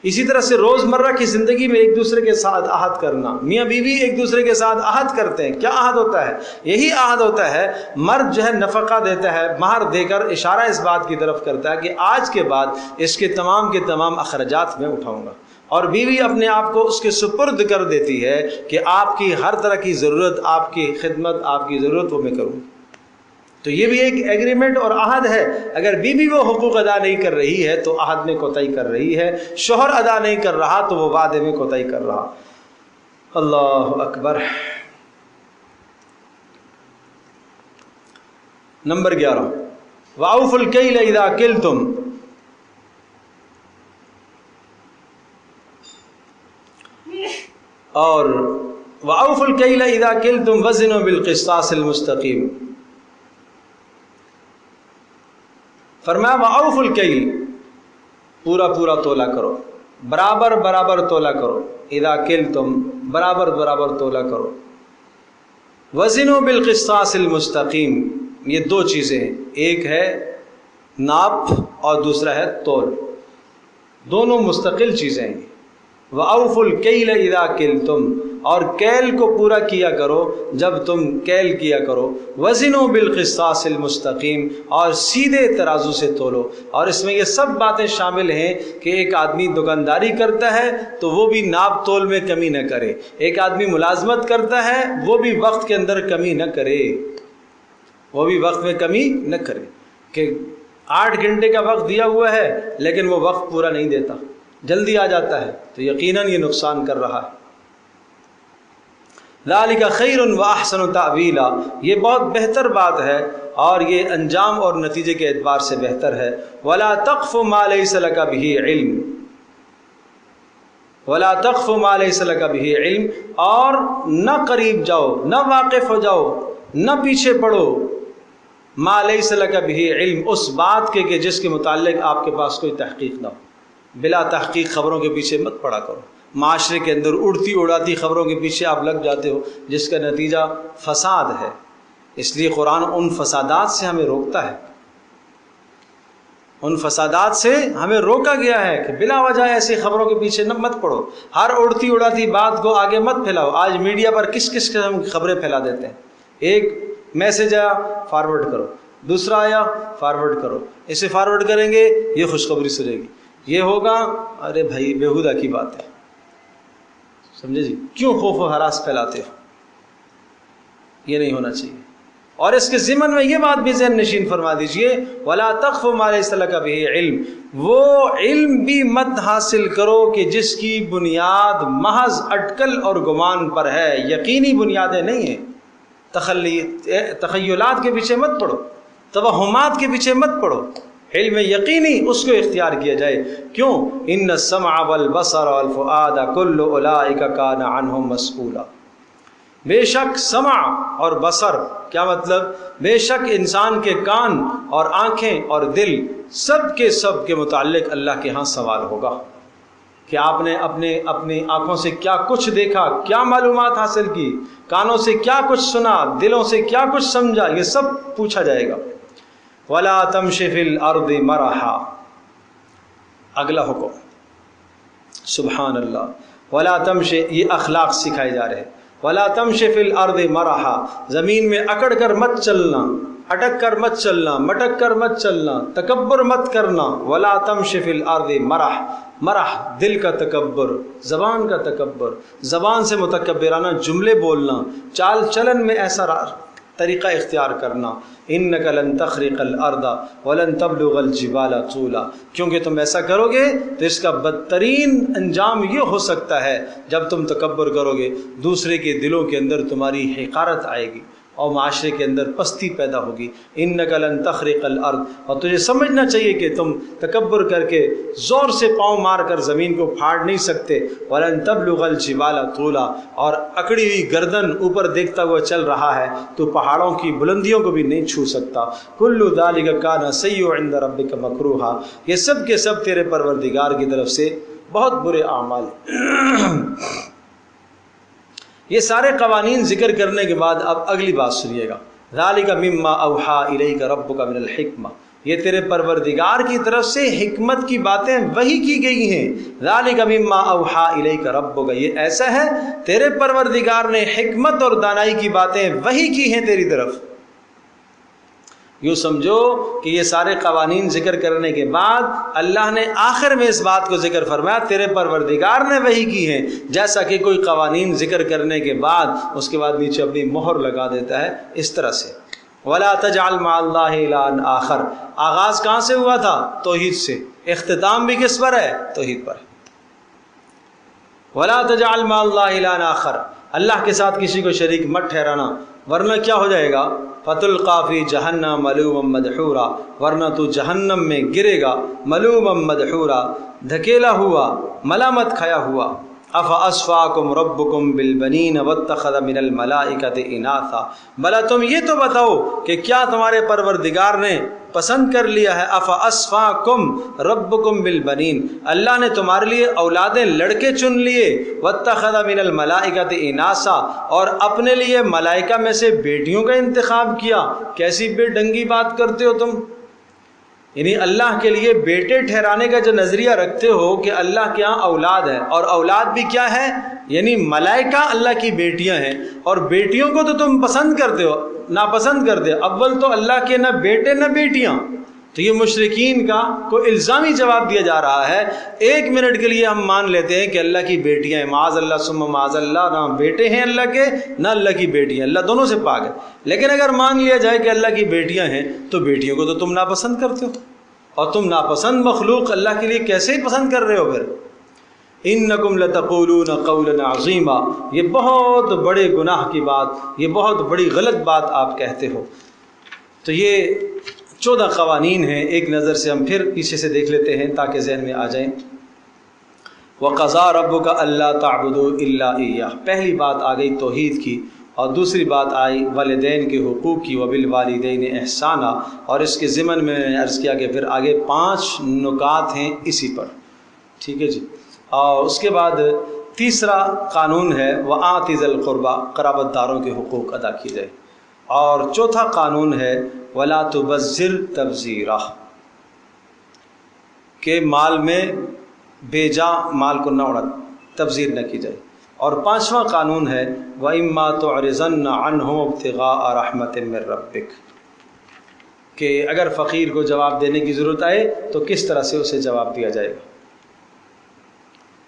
S1: اسی طرح سے روزمرہ کی زندگی میں ایک دوسرے کے ساتھ عہد کرنا، میاں بیوی ایک دوسرے کے ساتھ عہد کرتے ہیں، کیا عہد ہوتا ہے؟ یہی عہد ہوتا ہے، مرد جو ہے نفقہ دیتا ہے، مہر دے کر اشارہ اس بات کی طرف کرتا ہے کہ آج کے بعد اس کے تمام اخراجات میں اٹھاؤں گا، اور بیوی اپنے آپ کو اس کے سپرد کر دیتی ہے کہ آپ کی ہر طرح کی ضرورت، آپ کی خدمت، آپ کی ضرورت وہ میں کروں۔ تو یہ بھی ایک ایگریمنٹ اور عہد ہے۔ اگر بیوی وہ حقوق ادا نہیں کر رہی ہے تو عہد میں کوتاہی کر رہی ہے، شوہر ادا نہیں کر رہا تو وہ وعدے میں کوتاہی کر رہا۔ اللہ اکبر۔ نمبر 11 وَأَوْفُوا الْكَيْلَ إِذَا كِلْتُمْ، اور وَأَوْفُوا الْكَيْلَ إِذَا كِلْتُمْ وَزِنُوا بِالْقِسْطَاسِ الْمُسْتَقِيمِ. فرمایا وَأَوْفُوا الْكَيْلَ، پورا پورا تولا کرو، برابر برابر تولا کرو، اذا کلتم، برابر برابر تولا کرو، وزنوا بالقسطاس المستقیم. یہ دو چیزیں ہیں، ایک ہے ناپ اور دوسرا ہے تول، دونوں مستقل چیزیں ہیں. وَأَوْفُوا الْكَيْلَ إِذَا كِلْتُمْ، اور کیل کو پورا کیا کرو جب تم کیل کیا کرو. وزنوا بالقسطاس المستقیم، اور سیدھے ترازو سے تولو. اور اس میں یہ سب باتیں شامل ہیں کہ ایک آدمی دکانداری کرتا ہے تو وہ بھی ناپ تول میں کمی نہ کرے، ایک آدمی ملازمت کرتا ہے وہ بھی وقت کے اندر کمی نہ کرے، وہ بھی وقت میں کمی نہ کرے. کہ 8 گھنٹے کا وقت دیا ہوا ہے لیکن وہ وقت پورا نہیں دیتا، جلدی آ جاتا ہے، تو یقیناً یہ نقصان کر رہا ہے. ذالک خیر و احسن تأویلا، یہ بہت بہتر بات ہے اور یہ انجام اور نتیجے کے اعتبار سے بہتر ہے. ولا تقف ما لیس لک بہ علم، ولا تقف ما لیس لک بہ علم، اور نہ قریب جاؤ، نہ واقف ہو جاؤ، نہ پیچھے پڑو، ما لیس لک بہ علم، اس بات کے کہ جس کے متعلق آپ کے پاس کوئی تحقیق نہ ہو. بلا تحقیق خبروں کے پیچھے مت پڑا کرو. معاشرے کے اندر اڑتی اڑاتی خبروں کے پیچھے آپ لگ جاتے ہو جس کا نتیجہ فساد ہے. اس لیے قرآن ان فسادات سے ہمیں روکتا ہے، ان فسادات سے ہمیں روکا گیا ہے کہ بلا وجہ ایسی خبروں کے پیچھے نہ مت پڑو، ہر اڑتی اڑاتی بات کو آگے مت پھیلاؤ. آج میڈیا پر کس کس قسم کی خبریں پھیلا دیتے ہیں. ایک میسج آیا فارورڈ کرو، دوسرا آیا فارورڈ کرو، اسے فارورڈ کریں گے یہ خوشخبری سنے گی، یہ ہوگا. ارے بھائی بیہودہ کی بات ہے، سمجھے جی؟ کیوں خوف و ہراس پھیلاتے ہو؟ یہ نہیں ہونا چاہیے. اور اس کے ضمن میں یہ بات بھی ذہن نشین فرما دیجئے، وَلَا تَقْفُ مَا لَيْسَ لَكَ بِهِ عِلْم، وہ علم بھی مت حاصل کرو کہ جس کی بنیاد محض اٹکل اور گمان پر ہے، یقینی بنیادیں نہیں ہیں. تخیلات کے پیچھے مت پڑو، توہمات کے پیچھے مت پڑو. علم یقینی اس کو اختیار کیا جائے. کیوں؟ ان السمع والبصر والفؤاد کل اولئک کان عنہ مسئولا. بے شک سمع اور بصر، کیا مطلب؟ بے شک انسان کے کان اور آنکھیں اور دل سب کے متعلق اللہ کے ہاں سوال ہوگا کہ آپ نے اپنی آنکھوں سے کیا کچھ دیکھا، کیا معلومات حاصل کی، کانوں سے کیا کچھ سنا، دلوں سے کیا کچھ سمجھا، یہ سب پوچھا جائے گا. وَلَا تَمْشِ فِي الْأَرْضِ مَرَحًا، اگلا حکم، سبحان اللہ. وَلَا تَمْشِ، یہ اخلاق سکھائے جا رہے ہیں. وَلَا تَمْشِ فِي الْأَرْضِ مَرَحًا، زمین میں اکڑ کر مت چلنا، اٹک کر مت چلنا، مٹک کر مت چلنا، تکبر مت کرنا. وَلَا تَمْشِ فِي الْأَرْضِ مَرَحًا، مرح دل کا تکبر، زبان کا تکبر، زبان سے متکبرانہ جملے بولنا، چال چلن میں ایسا طریقہ اختیار کرنا. انک لن تخرق الارض ولن تبلغ الجبال طولا، کیونکہ تم ایسا کرو گے تو اس کا بدترین انجام یہ ہو سکتا ہے جب تم تکبر کرو گے دوسرے کے دلوں کے اندر تمہاری حقارت آئے گی اور معاشرے کے اندر پستی پیدا ہوگی. انک لن تخرق الارض، اور تجھے سمجھنا چاہیے کہ تم تکبر کر کے زور سے پاؤں مار کر زمین کو پھاڑ نہیں سکتے. ولن تبلغ الجبال طولا، اور اکڑی ہوئی گردن اوپر دیکھتا ہوا چل رہا ہے تو پہاڑوں کی بلندیوں کو بھی نہیں چھو سکتا. کل ذلک کان سیئ عند ربک مکروہا، یہ سب کے سب تیرے پروردگار کی طرف سے بہت برے اعمال ہیں. یہ سارے قوانین ذکر کرنے کے بعد اب اگلی بات سنیے گا. ذالک مما اوحا الیک ربک من الحکمہ، یہ تیرے پروردگار کی طرف سے حکمت کی باتیں وحی کی گئی ہیں. ذالک مما اوحا الیک ربک، یہ ایسا ہے تیرے پروردگار نے حکمت اور دانائی کی باتیں وحی کی ہیں تیری طرف. یوں سمجھو کہ یہ سارے قوانین ذکر کرنے کے بعد اللہ نے آخر میں اس بات کو ذکر فرمایا تیرے پروردگار نے وحی کی ہے، جیسا کہ کوئی قوانین ذکر کرنے کے بعد اس کے بعد نیچے اپنی مہر لگا دیتا ہے اس طرح سے. وَلَا تَجْعَلْ مَعَ اللَّهِ إِلَٰهًا آخر، آغاز کہاں سے ہوا تھا؟ توحید سے. اختتام بھی کس پر ہے؟ توحید پر. وَلَا تَجْعَلْ مَعَ اللَّهِ إِلَٰهًا آخر، اللہ کے ساتھ کسی کو شریک مت ٹھہرانا، ورنہ کیا ہو جائے گا؟ فَتُلْقَىٰ فِي جَهَنَّمَ مَلُومًا مَدْحُورًا، ورنہ تو جہنم میں گرے گا، ملومًا مدحورا، دھکیلا ہوا، ملامت کھایا ہوا. افاسفاکم ربکم بالبنین واتخذ من الملائکۃ اناثا، بھلا تم یہ تو بتاؤ کہ کیا تمہارے پروردگار نے پسند کر لیا ہے، افاسفاکم ربکم بالبنین، اللہ نے تمہارے لیے اولادیں لڑکے چن لیے، واتخذ من الملائکۃ اناثا، اور اپنے لیے ملائکہ میں سے بیٹیوں کا انتخاب کیا۔ کیسی بے ڈنگی بات کرتے ہو تم، یعنی اللہ کے لیے بیٹے ٹھہرانے کا جو نظریہ رکھتے ہو کہ اللہ کے ہاں اولاد ہے، اور اولاد بھی کیا ہے، یعنی ملائکہ اللہ کی بیٹیاں ہیں، اور بیٹیوں کو تو تم پسند کرتے ہو، ناپسند کرتے ہو۔ اول تو اللہ کے نہ بیٹے نہ بیٹیاں، تو یہ مشرکین کا کوئی الزامی جواب دیا جا رہا ہے۔ ایک منٹ کے لیے ہم مان لیتے ہیں کہ اللہ کی بیٹیاں ہیں، معاذ اللہ ثم معاذ اللہ، نہ بیٹے ہیں اللہ کے نہ اللہ کی بیٹیاں، اللہ دونوں سے پاک ہے۔ لیکن اگر مان لیا جائے کہ اللہ کی بیٹیاں ہیں تو بیٹیوں کو تو تم ناپسند کرتے ہو، اور تم ناپسند مخلوق اللہ کے لیے کیسے پسند کر رہے ہو پھر؟ انکم لتقولون قولا عظیما، یہ بہت بڑے گناہ کی بات، یہ بہت بڑی غلط بات آپ کہتے ہو۔ تو یہ 14 قوانین ہیں، ایک نظر سے ہم پھر پیچھے سے دیکھ لیتے ہیں تاکہ ذہن میں آ جائیں۔ وَقَضَىٰ رَبُّكَ أَلَّا تَعْبُدُوا إِلَّا إِيَّاهُ، پہلی بات آ گئی توحید کی، اور دوسری بات آئی والدین کے حقوق کی، وَبِالْوَالِدَيْنِ إِحْسَانًا، اور اس کے ضمن میں نے عرض کیا کہ پھر آگے 5 نکات ہیں اسی پر، ٹھیک ہے جی۔ اور اس کے بعد تیسرا قانون ہے وَآتِ ذِی الْقُرْبَىٰ، قرابت داروں کے حقوق ادا کی جائے، اور چوتھا قانون ہے وَلَا تُبَذِّرْ تَبْذِیرًا، کہ مال میں بے جا مال کو نہ اڑا، تبذیر نہ کی جائے، اور 5واں قانون ہے وَإِمَّا تُعْرِضَنَّ عَنْهُمُ ابْتِغَاءَ رَحْمَةٍ مِّن رَبِّكَ، کہ اگر فقیر کو جواب دینے کی ضرورت آئے تو کس طرح سے اسے جواب دیا جائے گا،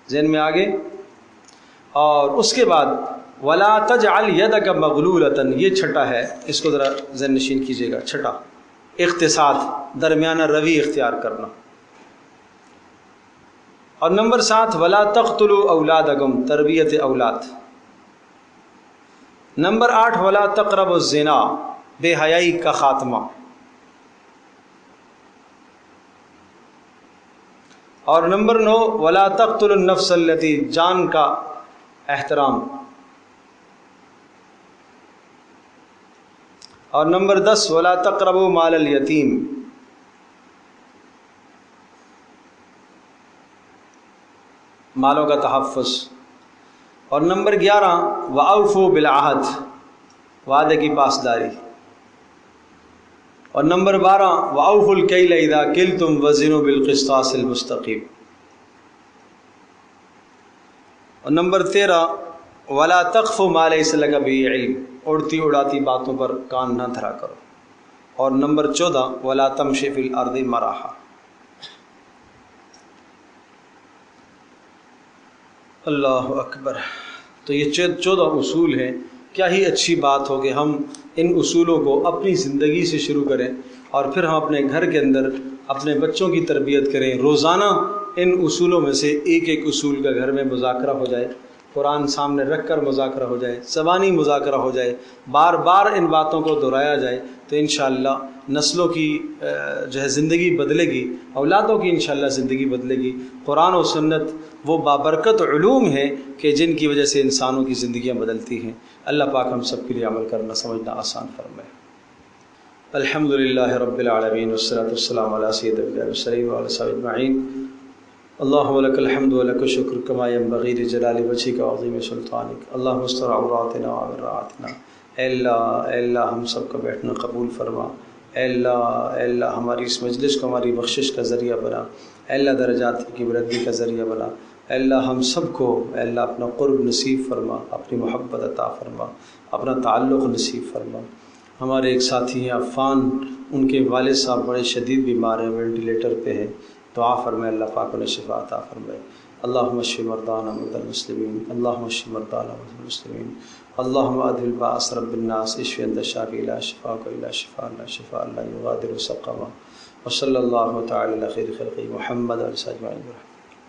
S1: ذہن میں آگے۔ اور اس کے بعد وَلَا تَجْعَلْ يَدَكَ مَغْلُولَةً، یہ چھٹا ہے، اس کو ذرا ذہن نشین کیجیے گا، چھٹا اقتصاد، درمیانہ روی اختیار کرنا۔ اور نمبر 7 وَلَا تَقْتُلُوا أَوْلَادَكُمْ، تربیت اولاد۔ نمبر 8 وَلَا تَقْرَبُوا الزِّنَا، بے حیائی کا خاتمہ۔ اور نمبر 9 وَلَا تَقْتُلُوا النَّفْسَ الَّتِي، جان کا احترام۔ اور نمبر 10 وَلَا تَقْرَبُوا مَالَ الْيَتِيمِ، مالوں کا تحفظ۔ اور نمبر 11 وَأَوْفُوا بِالْعَهْدِ، وعدے کی پاسداری۔ اور نمبر 12 وَأَوْفُوا الْكَيْلَ إِذَا كِلْتُمْ وَزِنُوا بِالْقِسْطَاسِ الْمُسْتَقِيمِ۔ اور نمبر 13 وَلَا تَقْفُ مَا لَيْسَ لَكَ بِهِ عِلْمٌ، اڑتی اڑاتی باتوں پر کان نہ دھرا کرو۔ اور نمبر 14 وَلَا تَمْشِ فِي الْأَرْضِ مَرَحًا۔ اللہ اکبر۔ تو یہ 14 اصول ہیں۔ کیا ہی اچھی بات ہو کہ ہم ان اصولوں کو اپنی زندگی سے شروع کریں، اور پھر ہم اپنے گھر کے اندر اپنے بچوں کی تربیت کریں۔ روزانہ ان اصولوں میں سے ایک ایک اصول کا گھر میں مذاکرہ ہو جائے، قرآن سامنے رکھ کر مذاکرہ ہو جائے، زبانی مذاکرہ ہو جائے، بار بار ان باتوں کو دہرایا جائے، تو انشاءاللہ نسلوں کی جو ہے زندگی بدلے گی، اولادوں کی انشاءاللہ زندگی بدلے گی۔ قرآن و سنت وہ بابرکت علوم ہیں کہ جن کی وجہ سے انسانوں کی زندگیاں بدلتی ہیں۔ اللہ پاک ہم سب کے لیے عمل کرنا سمجھنا آسان فرمائے۔ الحمدللہ رب العالمین والصلاۃ والسلام علی سید المرسلین وعلی صحبہ اجمعین۔ اللہم لک الحمد ولک الشکر کما ینبغی لجلال وجہک وعظیم سلطانک، اللہم استر عوراتنا وآمن روعاتنا۔ اے اللہ ہم سب کا بیٹھنا قبول فرما۔ اے اللہ ہماری اس مجلس کو ہماری بخشش کا ذریعہ بنا۔ اے اللہ درجات کی بلندی کا ذریعہ بنا۔ اے اللہ ہم سب کو اے اللہ اپنا قرب نصیب فرما، اپنی محبت عطا فرما، اپنا تعلق نصیب فرما۔ ہمارے ایک ساتھی ہیں عفان، ان کے والد صاحب بڑے شدید بیمار ہیں، وینٹیلیٹر پہ ہیں، دعا فرمائے اللہ پاک انہیں شفا عطا فرمائے۔ اللہم اشف مرضانا ومرضى المسلمین، اللہم اشف مرضانا ومرضى المسلمین، اللہم اذهب الباس رب الناس اشف انت الشافی لا شفاء الا شفاء لا شفاء لا یغادر سقما، وصلی اللہ تعالی علی خیر خلقہ محمد علیہ وسلم۔